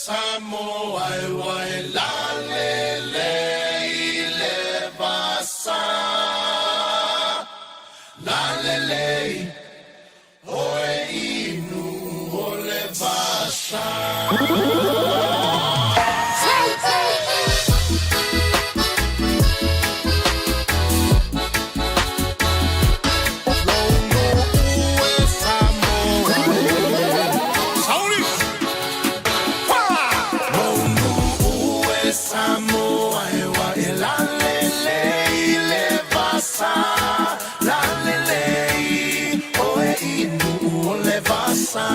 Samoa wai la le basa la le oe inu o le basa. Samoa wa la le basa la le oe inu o le basa.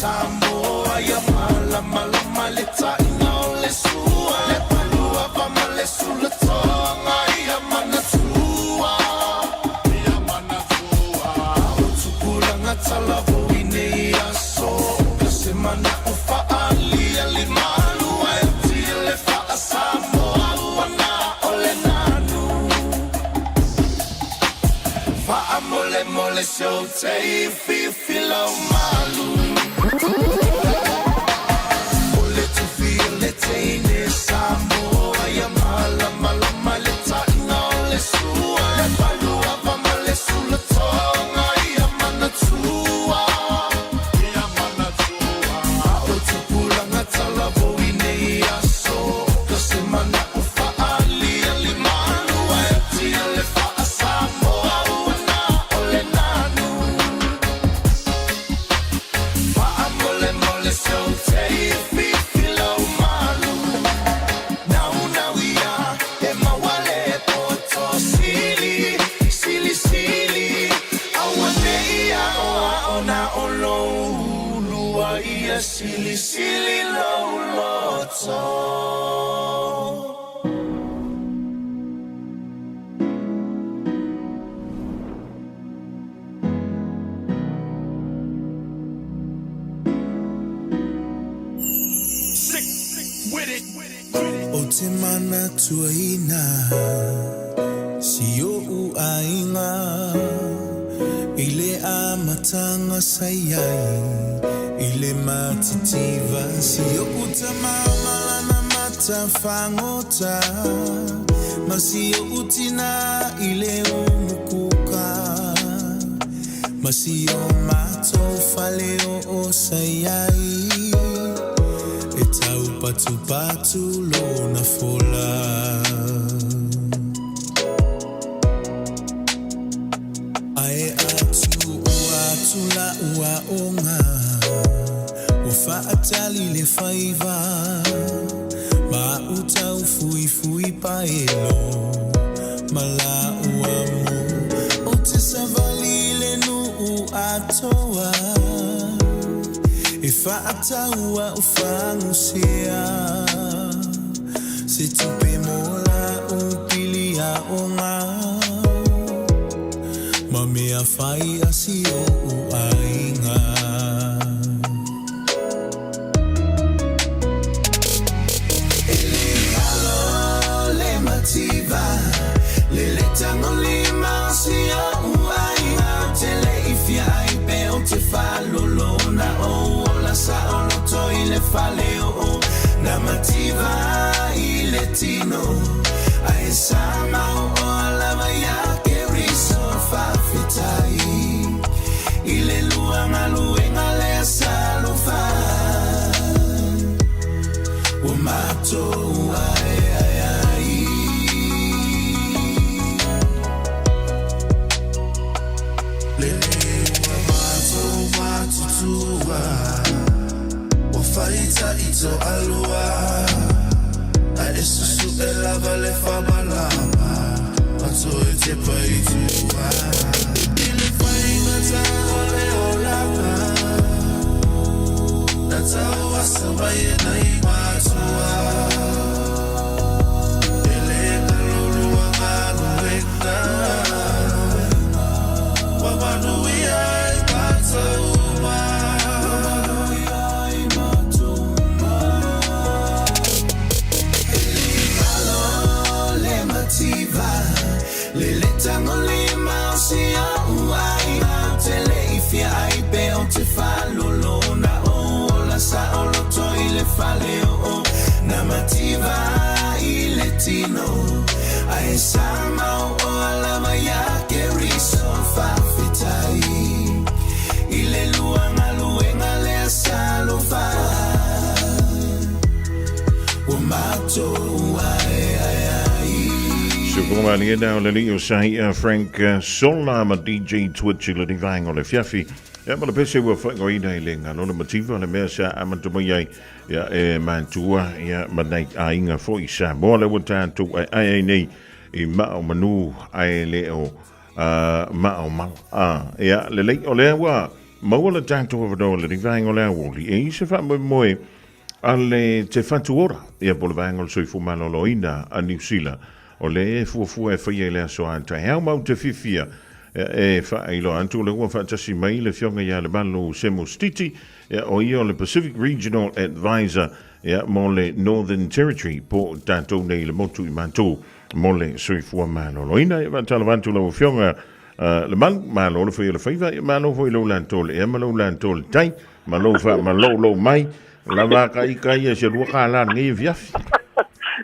Samoa ya mala mala maleta ina le sua le palua va male sulla tonga ya manatua utukula ngatala voine ya so semana ufa ali ali malu le fa Samoa wana ole nanu fa amole mole so te filo malu. Ole tu feel it in Samoa ya mala mala maleta ina le sua le palua va male sulla tonga ya manatua o tu pula ngatala voine ya so kasemana ufa ali ali malu ti le fa Samoa wana ole nanu so take filo malu now we are in my wallet poto silly awane ya ona olo lua ia silly loto. O te mana tuaina si o u ainga i matanga sayai ile matitiva sio kutamama na matafangota masio utina ile umukuka masio matofaleo osayai etau patu lo na fola Tula ua onga Ufa atali le faiva Ma uta ufui paelo Mala uamu O te savali le nu atoa Ifa ataua ufangusea Se tupe mola upilia onga Mami afai asio uainga Ele halo le mativa Lele tango le mausio uainga Tele ifia ipe o te falolo Na o la sa o loto ile faleo o Na mativa ile tino Ae sama o alama yake Fafitai ile luanga luenga le salufa Wamato ai Lele wamato matutua Wafaita ito alua Aesusu elava le famalama Mato ete paitua Ile fainga ole olaka Natau asabaye na imatua Ele kalulu wanganu wekna Wamanuia ipatauma Wamanuia imatuma Ele malo le mativa Lele tango le mausia uai Tele ifia aipe o te falolo Na o la sa o loto ile faleo o Na mativa ile tino Ae sama o alama yake riso fafitai Ile luanga luenga le salufa Wamato Sukunga ni na le li usai Frank Sola ma DJ Twitch le divang o le fiafi. Ya ma le pese wa fa go ina ile ngalo le motiva le mesa amantu mo yai ya mantua ya manai ainga fo isa mo le wata tu ai nei I ma o manu ai le o ma o ma ya le o le wa mo le tanto o do le divang o le Aoauli e se fa mo ale te fatuora ya po le vangol soi fu maloloina a New Zealand o le fuafu e whaia le aso anta. Hau mau te whiwhia e whaeilo antu le ua whaatasi mai le fionga ia le malo Semo Stiti o ia le Pacific Regional Advisor mo le Northern Territory po tātou nei le motu I mātou mo le soifua maloloina. Ia wātala wantu lau fionga le malo le whaia le whaiva malo fo I lo lantole e malo lantole tai malo lo mai la waka I kai e se lua kāla ngai viafi.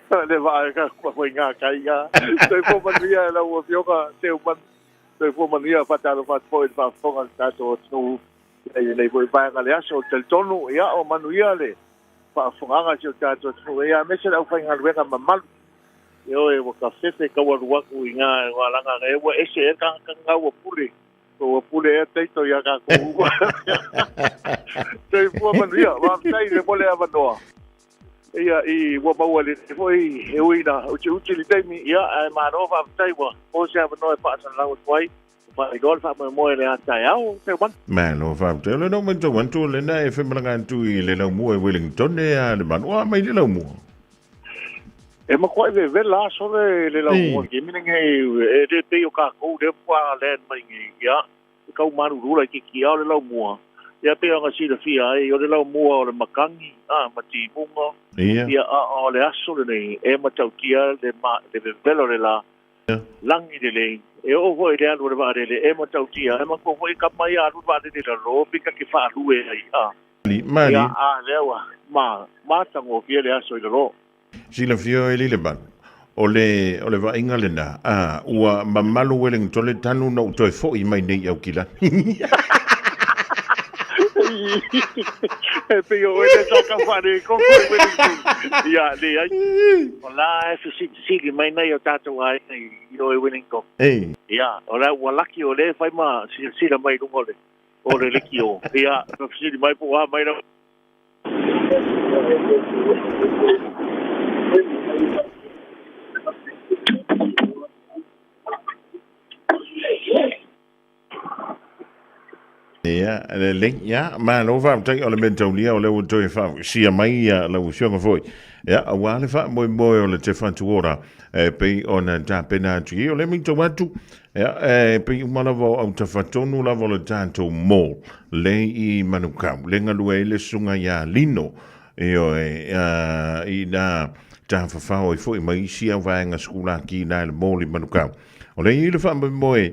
Le va ka ko nga kai ga te fo mania la o fioga te man te fo mania fatalo fat point fa fonga tato tu le voi va ga le aso tel tonu ia o manuia le fa fonga ga tato tu ia me se la fa nga wenga mamal yo e o ka fefe ka wa ku nga wala nga e wo ese ka nga wo pule o pule e teito ia ka ku te fo mania va sai le pole avanoa ia I wa mawale foi e uina o te utili taimi ia e marova tai wa o se ava no e pa san lawa foi pa I gol fa mo le ata au te wan Malo fa te le no mento wantu le na e femala tu I le la mo e Wellington e le man wa mai le la mo e ma ko e ve la so le la mo ke mi nge e te o ka ko de pa le mai ia ka maru rula ki le la mo ia pe nga si le fia e o le la mo o le makangi mati bungo ia o le aso le nei e matautia le velo le la langi de le e o ho ile alu ba de le e mo tautia e mo ko foi ka mai alu ba de le ro pika ki fa lu e ai a mali ya a lewa ma tango ki le aso ile ro sila fio e lile ban ole va ingalena ua mamalu weleng tole tanu no toi fo I mai nei au kila e pe yo e sa ka fa de ko ya le ai ola e si mai nei o tatu ai yo e winning ko ya ola wala ki ole fai ma si la mai ngole ole le ki o ya no si mai po mai no le link ma lo va tai o le mentolia o le o toi fa sia mai la o sionga foi wa le fa mo o le te fa tuora pe ona ta pena tu o le mi tomatu pe mana vo au te fa tonu la vo le tanto mo le I manukau le ngalu le sunga ya lino I na ta fa fa o foi mai sia va nga skula ki na le mo le manukau o le ile fa moe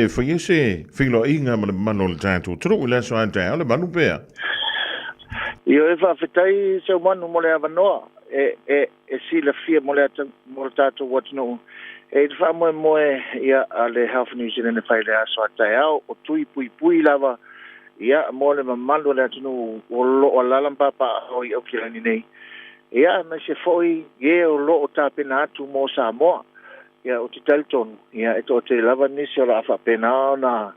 fa yese filo inga mano le tanto tru le so anta le manu pea io e fa fetai se manu mo le avanoa e si la fia mo le tato what no e fa moe ia ale Health New Zealand fa le so anta o tui pui lava ia mo le mamalo le tunu o la lampa pa o I okilani nei ia me se foi o lo ta pena tu mo Samoa ia o te talton ia e to te lava nisi o la fa pena na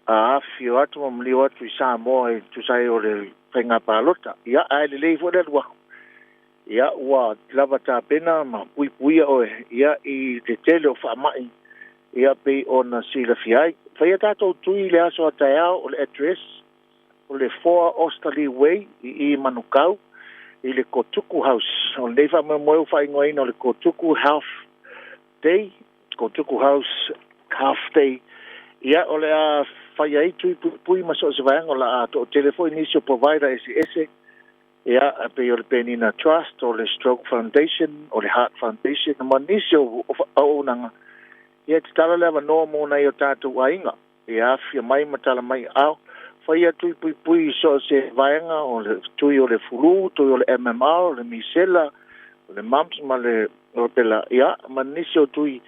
a fio atu mo mlio atu I Samoa tu sai o le penga palota ia ai le lei fo le wa ia wa lava ta pena ma pui o ia I te tele o fa mai ia pe ona sila fiai fa ia tato tui le aso ataia o le address o le 4 Australia Way I Manukau I le Kotuku House o le fa mo fa ingoi no le Kotuku Health Day, Kotuku House Half Day. Ia o le a whai ai pui maso se vanga o la a to telefoni nisio provider SS. Ia a pe o le Penina Trust o le Stroke Foundation o le Heart Foundation. Ma nisio o nanga. Ia te tala lewa noa mo na I o tātou ainga. Ia fia mai matala mai au. Whai a pui so se vanga o le tui o le fulu, tui o le MMR, o le misela, o le mumps ma le o pela ia manisi o tui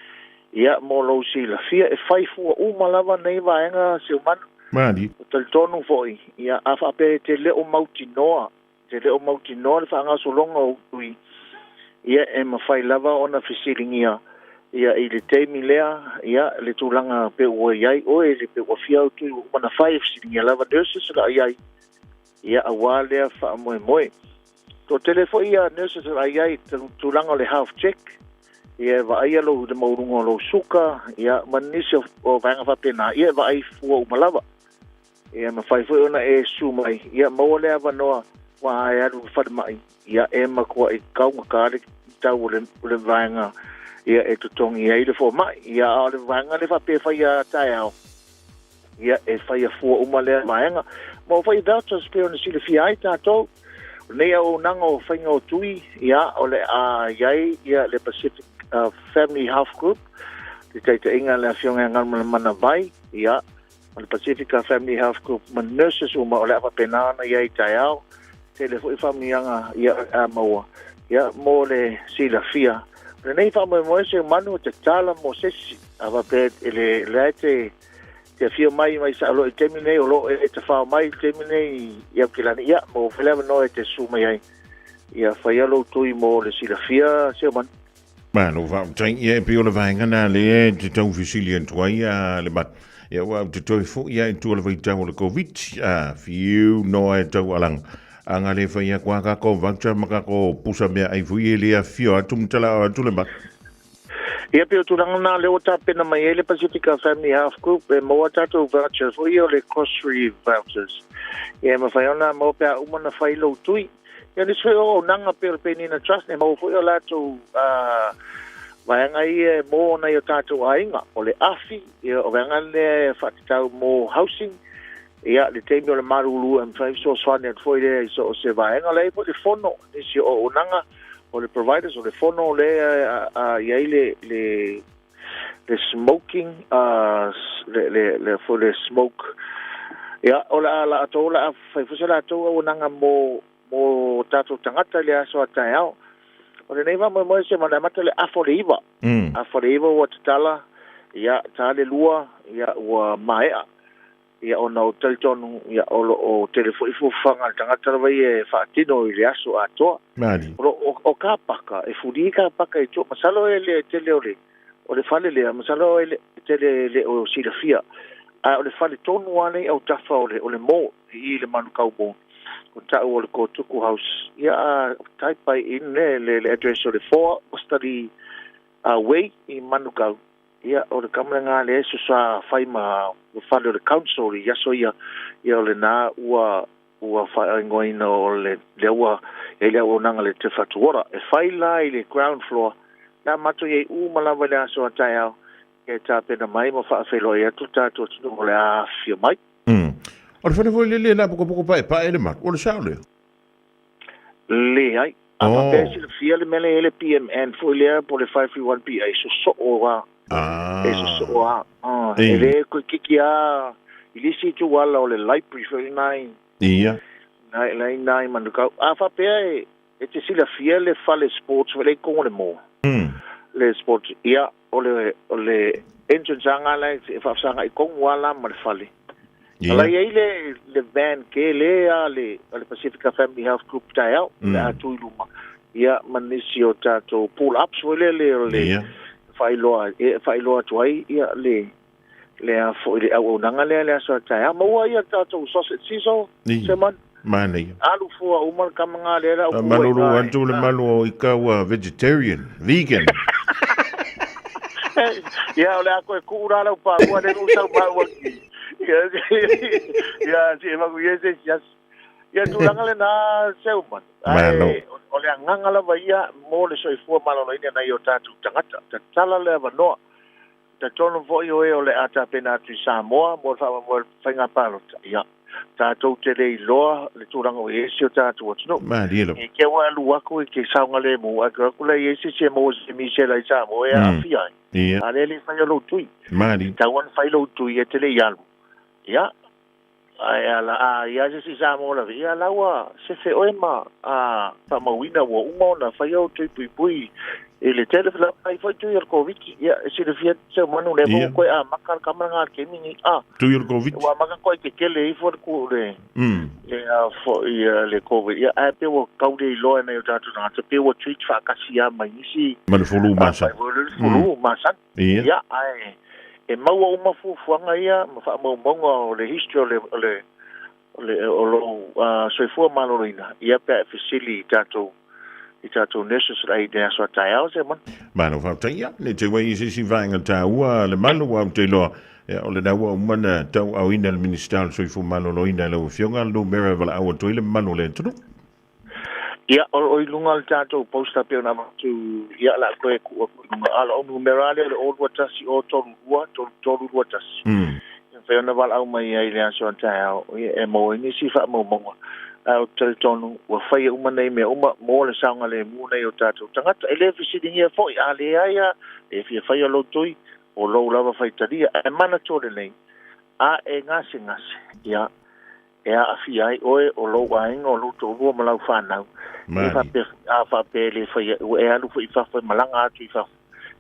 ia mo lo si la fia e fai fu malava nei vaenga se man mali o tel tonu foi ia afa pe te le o mauti noa le fanga so longa o tui ia e ma fai lava ona fisilingia ia I le temi lea ia le tulanga pe o iai o e le pe o fia o tui ona fai fisilingia lava nurses la iai ia awale fa moe to telefo ia nurses ai tulanga le half check ia va ai lo de maurungo lo suka ia manisi o vanga fa pena ia va ai fu malava ia ma fai foi ona e su mai ia mo le ava no wa ia lu fa mai ia e ma ko I kau ka le tau le vanga ia e tutongi ia le fo mai ia le vanga le fa pe fa ia tae ia e fa ia fu le vanga mo fa I doctors pe ona si le fi ai tato nei o nanga o whainga o tui ia o le a iai ia le Pacific Family Health Group te teite inga le fionga ngalma mana vai ia o le Pacific Family Health Group ma nurses uma o le apa penana iai tai au te le fui whamianga ia a maua ia mo le sila fia le nei whamoe se manu te tala mo sesi ava pe ele leite te fia mai sa lo temine o lo e te fa mai temine ia kilani ia mo fela no e te su mai ai ia fa ia lo tui mo le sila fia se man ma no va tai ia pe o le vanga na le te tau fisilian toi le bat ia wa te toi fo ia tu le vai tau le covid fiu no e tau alang anga le fa ia kwa ka ko voucher ma ka ko pusa me ai fui le fio atum tala tu le bat ia pe tu na le ota pena mai ele Pacific Family Health Group e mo tato vouchers o ia le grocery vouchers ia ma fa ona mo pe uma na fa lo tui ia ni so o nanga pe Penina Trust e mo fo la to vai ngai mo na yo tato ainga o le afi ia o venga le fa tau mo housing ia le temi o le marulu and five so swan and foi le so se vai nga le po le fono ni si o nanga o le providers o le fono le ia le le smoking le for le smoke ya ola la tola fa fusela to onanga mo tato tangata le aso atao o le neva mo se mana mata le aforiva o tala ya tale lua ya wa maea ya ona o telton ya o telefoni fanga tangata vai e fatino le aso ato o kapaka e fudika paka e to masalo ele tele o le fale le masalo ele tele le o silafia o le fale tonu ane au tafa o le mo i le manu kaubo o tau o le kotuku house ia taipai in le address o le 4 o study way i manu kau ia o le kamanga le so sa fai ma o fale o le council ia so ia o le na ua fai ngoina o le ua ele o nanga le te fatuora e fai la i le ground floor na mato ye malawa le aso atai au e tapena mai mo fa felo ia tu tato tu le a fio mai o le fane le na poko pa ele ma o le saule le ai a pa pesi le fia le mele ele PMN fo le po le 531 PA so o ele ko kikia ilisi tu wala o le library for nine ia nai manuka a fa pe e te sila fia le fale sports le ko le mo le sports ia o le entrance anga la e fa sanga I kong wala ma le fale ala ia le van ke le Pacifica Family Health Group tayo le atu luma ia manisi o tato pull ups le failoa tuai ia le a fo le au nanga le so tayo mo ia tato sausage siso seman mane alu fo uma kamanga le la malulu antu le malu ikawa vegan ya ole ako ku ura la pa wa le usa pa wa ya si ma ku yese ya tu ngale na seuman ole nganga la vaia mo le soifua malo ina na yo tatu tangata tala le vano ta tono vo yo ole ata pena tu Samoa mo fa mo fenga palo ya ta to te le loa le turanga o yesi o tatu o tino e ke wa lu wako ke saunga le mo a ko le yesi se mo se mi se la Samoa ya afia ale le fa yo lo tui ta wan fa lo tui e te le yalu ya ala ya se Samoa la via la wa se fe oema fa mawina wo umo na fa yo tui pui ele telefona ai foi tu ir covid ya se le fiat se manu le mo ko makar kamanga ke mini tu ir covid wa maka ko ke le i for ku le le covid ya a pe wo kaude lo na yo tatu na te pe wo tweet fa kasia mai si mal fulu masa ya ai e mau o mafu fuanga ia ma fa mo mongo le history le so fu malorina ia pe facility tatu itato nesus rai de so taio se man mano fa taia le te wai si vanga taua le malo wa te lo o le dawa umana tau au ina le minister so fu malo lo ina le fionga lo mera vala au to le malo le tu ia o ilunga tato posta pe na tu ia la ko ala o numera le old water si o to water fe na vala au mai ai le so taio e mo ni si fa mo au telefonu wa fai uma nei me uma mo le sanga le mu nei o tatu tangata ele visiting ia foi ale ia e fai lo tui o lo lava fai tadia e mana tole nei a e ngase ia e a fiai oe o lo wainga o lo to vo malau fanau e fa pe le fai e alu foi fa malanga atu fa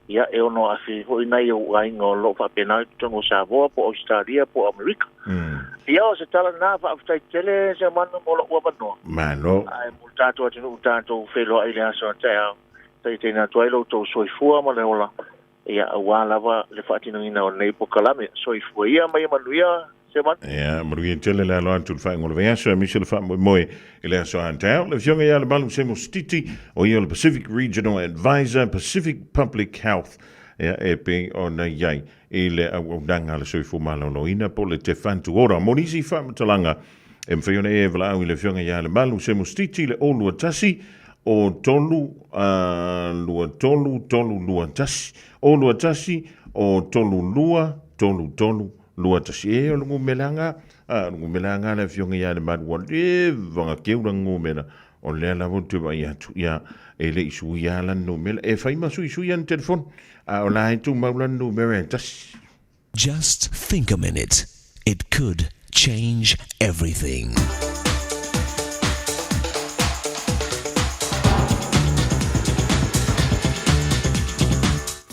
ia e ono a fi foi nei o wainga o lo fa pe na tongo Samoa po Australia po America ia o se tala na fa aftai tele se manu mo lo wa no mano ai multato atu tanto felo ai la so tea te na toilo to soifua ma le ola ia wala va le fatino ina o nei po kalame soifua ia mai manuia se man ia manuia tele la lo tu fa ngol vea so mi se fa mo ele so anta le fionga ia le balu se mo stiti o ia le Pacific Regional Advisor Pacific Public Health ia e pe ona iai ele au danga le soifua malo lo ina po le te fantu ora monisi fa mtalanga e mfeona e vla au le fionga ia le balu se mo stiti le olu tasi o tolu lua tasi o lua tasi o tolu lua tasi e o lungu melanga le fionga ia le madua le vanga keura ngumena o le la votu ba ia tu ia e le isu ia la no mel e fai masu isu ia telefon a o la tu maula no mere Just think a minute. It could change everything.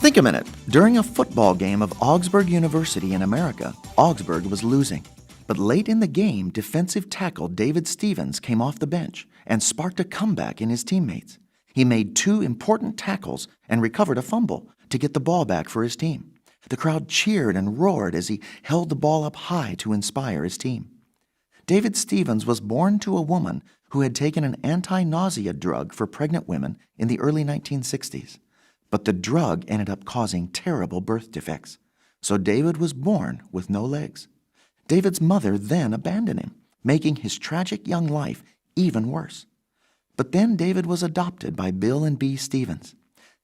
Think a minute. During a football game of Augsburg University in America, Augsburg was losing. But late in the game, defensive tackle David Stevens came off the bench and sparked a comeback in his teammates. He made 2 important tackles and recovered a fumble to get the ball back for his team. The crowd cheered and roared as he held the ball up high to inspire his team. David Stevens was born to a woman who had taken an anti-nausea drug for pregnant women in the early 1960s. But the drug ended up causing terrible birth defects, so David was born with no legs. David's mother then abandoned him, making his tragic young life even worse. But then David was adopted by Bill and Bee Stevens.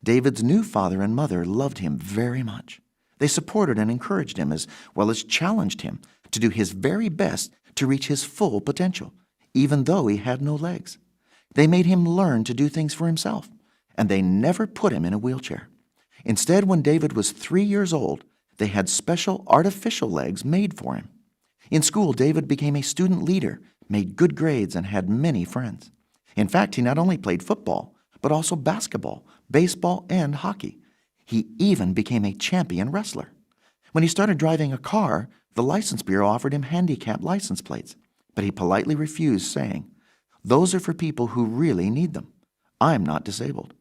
David's new father and mother loved him very much. They supported and encouraged him as well as challenged him to do his very best to reach his full potential, even though he had no legs. They made him learn to do things for himself, and they never put him in a wheelchair. Instead, when David was 3 years old, they had special artificial legs made for him. In school, David became a student leader, made good grades, and had many friends. In fact, he not only played football, but also basketball, baseball, and hockey. He even became a champion wrestler. When he started driving a car, the license bureau offered him handicap license plates, but he politely refused, saying, "Those are for people who really need them. I'm not disabled."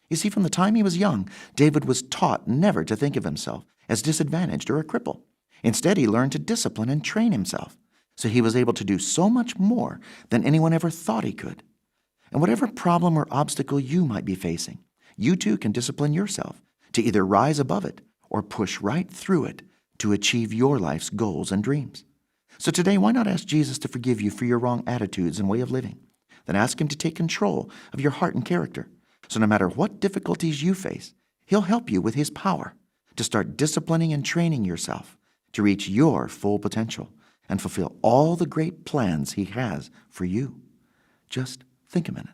You see, from the time he was young, David was taught never to think of himself as disadvantaged or a cripple. Instead, he learned to discipline and train himself, so he was able to do so much more than anyone ever thought he could. And whatever problem or obstacle you might be facing, you too can discipline yourself to either rise above it or push right through it to achieve your life's goals and dreams. So today, why not ask Jesus to forgive you for your wrong attitudes and way of living? Then ask him to take control of your heart and character. So no matter what difficulties you face, he'll help you with his power to start disciplining and training yourself to reach your full potential and fulfill all the great plans he has for you. Just think a minute.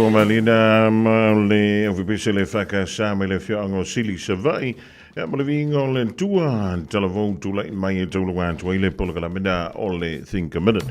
Malina le ofipese le whakasa me le whiango sili sa vai ma le vinga o le tua telefon tula i mai e taulunga tua i le polakala mena o le think a minute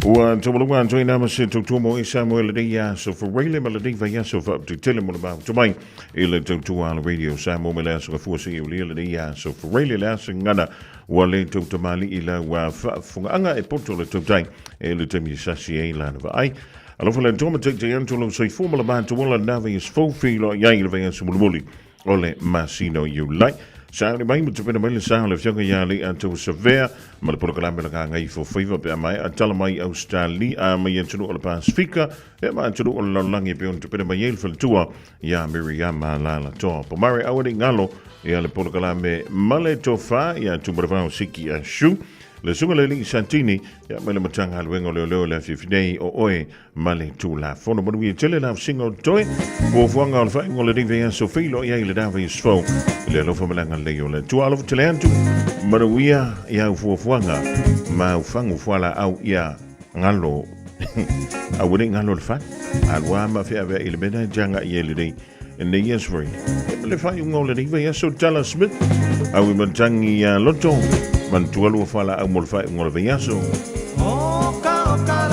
ua taulunga tua i nama se tautuamo i Samoa le deia so for reile ma le dei vai aso fa tu tele mo le bau tumai i le tautua le radio Samoa me le aso ka fuasi i le deia so for reile le aso ngana ua le tautamali i la ua whaafunga e poto le tautai e le temi sasi e lana va ai Alofa le toma te anto lo sei fuma la bantu wala nave is fofi lo yai le venga sumuli ole masino you like sa le mai mutu pena mai sa le fianga yali anto severe ma le programa la ngai fo fiva pe mai atala mai Australia mai anto le Pacifica e ma anto le langi pe onto pena mai el tua ya Miriam la to po mari awadi ngalo ya le programa male tofa ya tu brava siki a shu Le sunga le li santini ya mele matanga alwengo leo la fifidei o oe male tu la fono manu tele la singo toe wo fuanga al fa ngole ding via so filo ya ile dava isfo le lo fa malanga le yo le tu alo tele antu manu ya fuanga ma ufangu fuala au ya ngalo a wuri ngalo fa alwa ma fe ave ile bena janga yele dei in the years free le fa ngole ding via so tala smith au matangi ya loto man tualu fala au molfa ngol veyaso Oka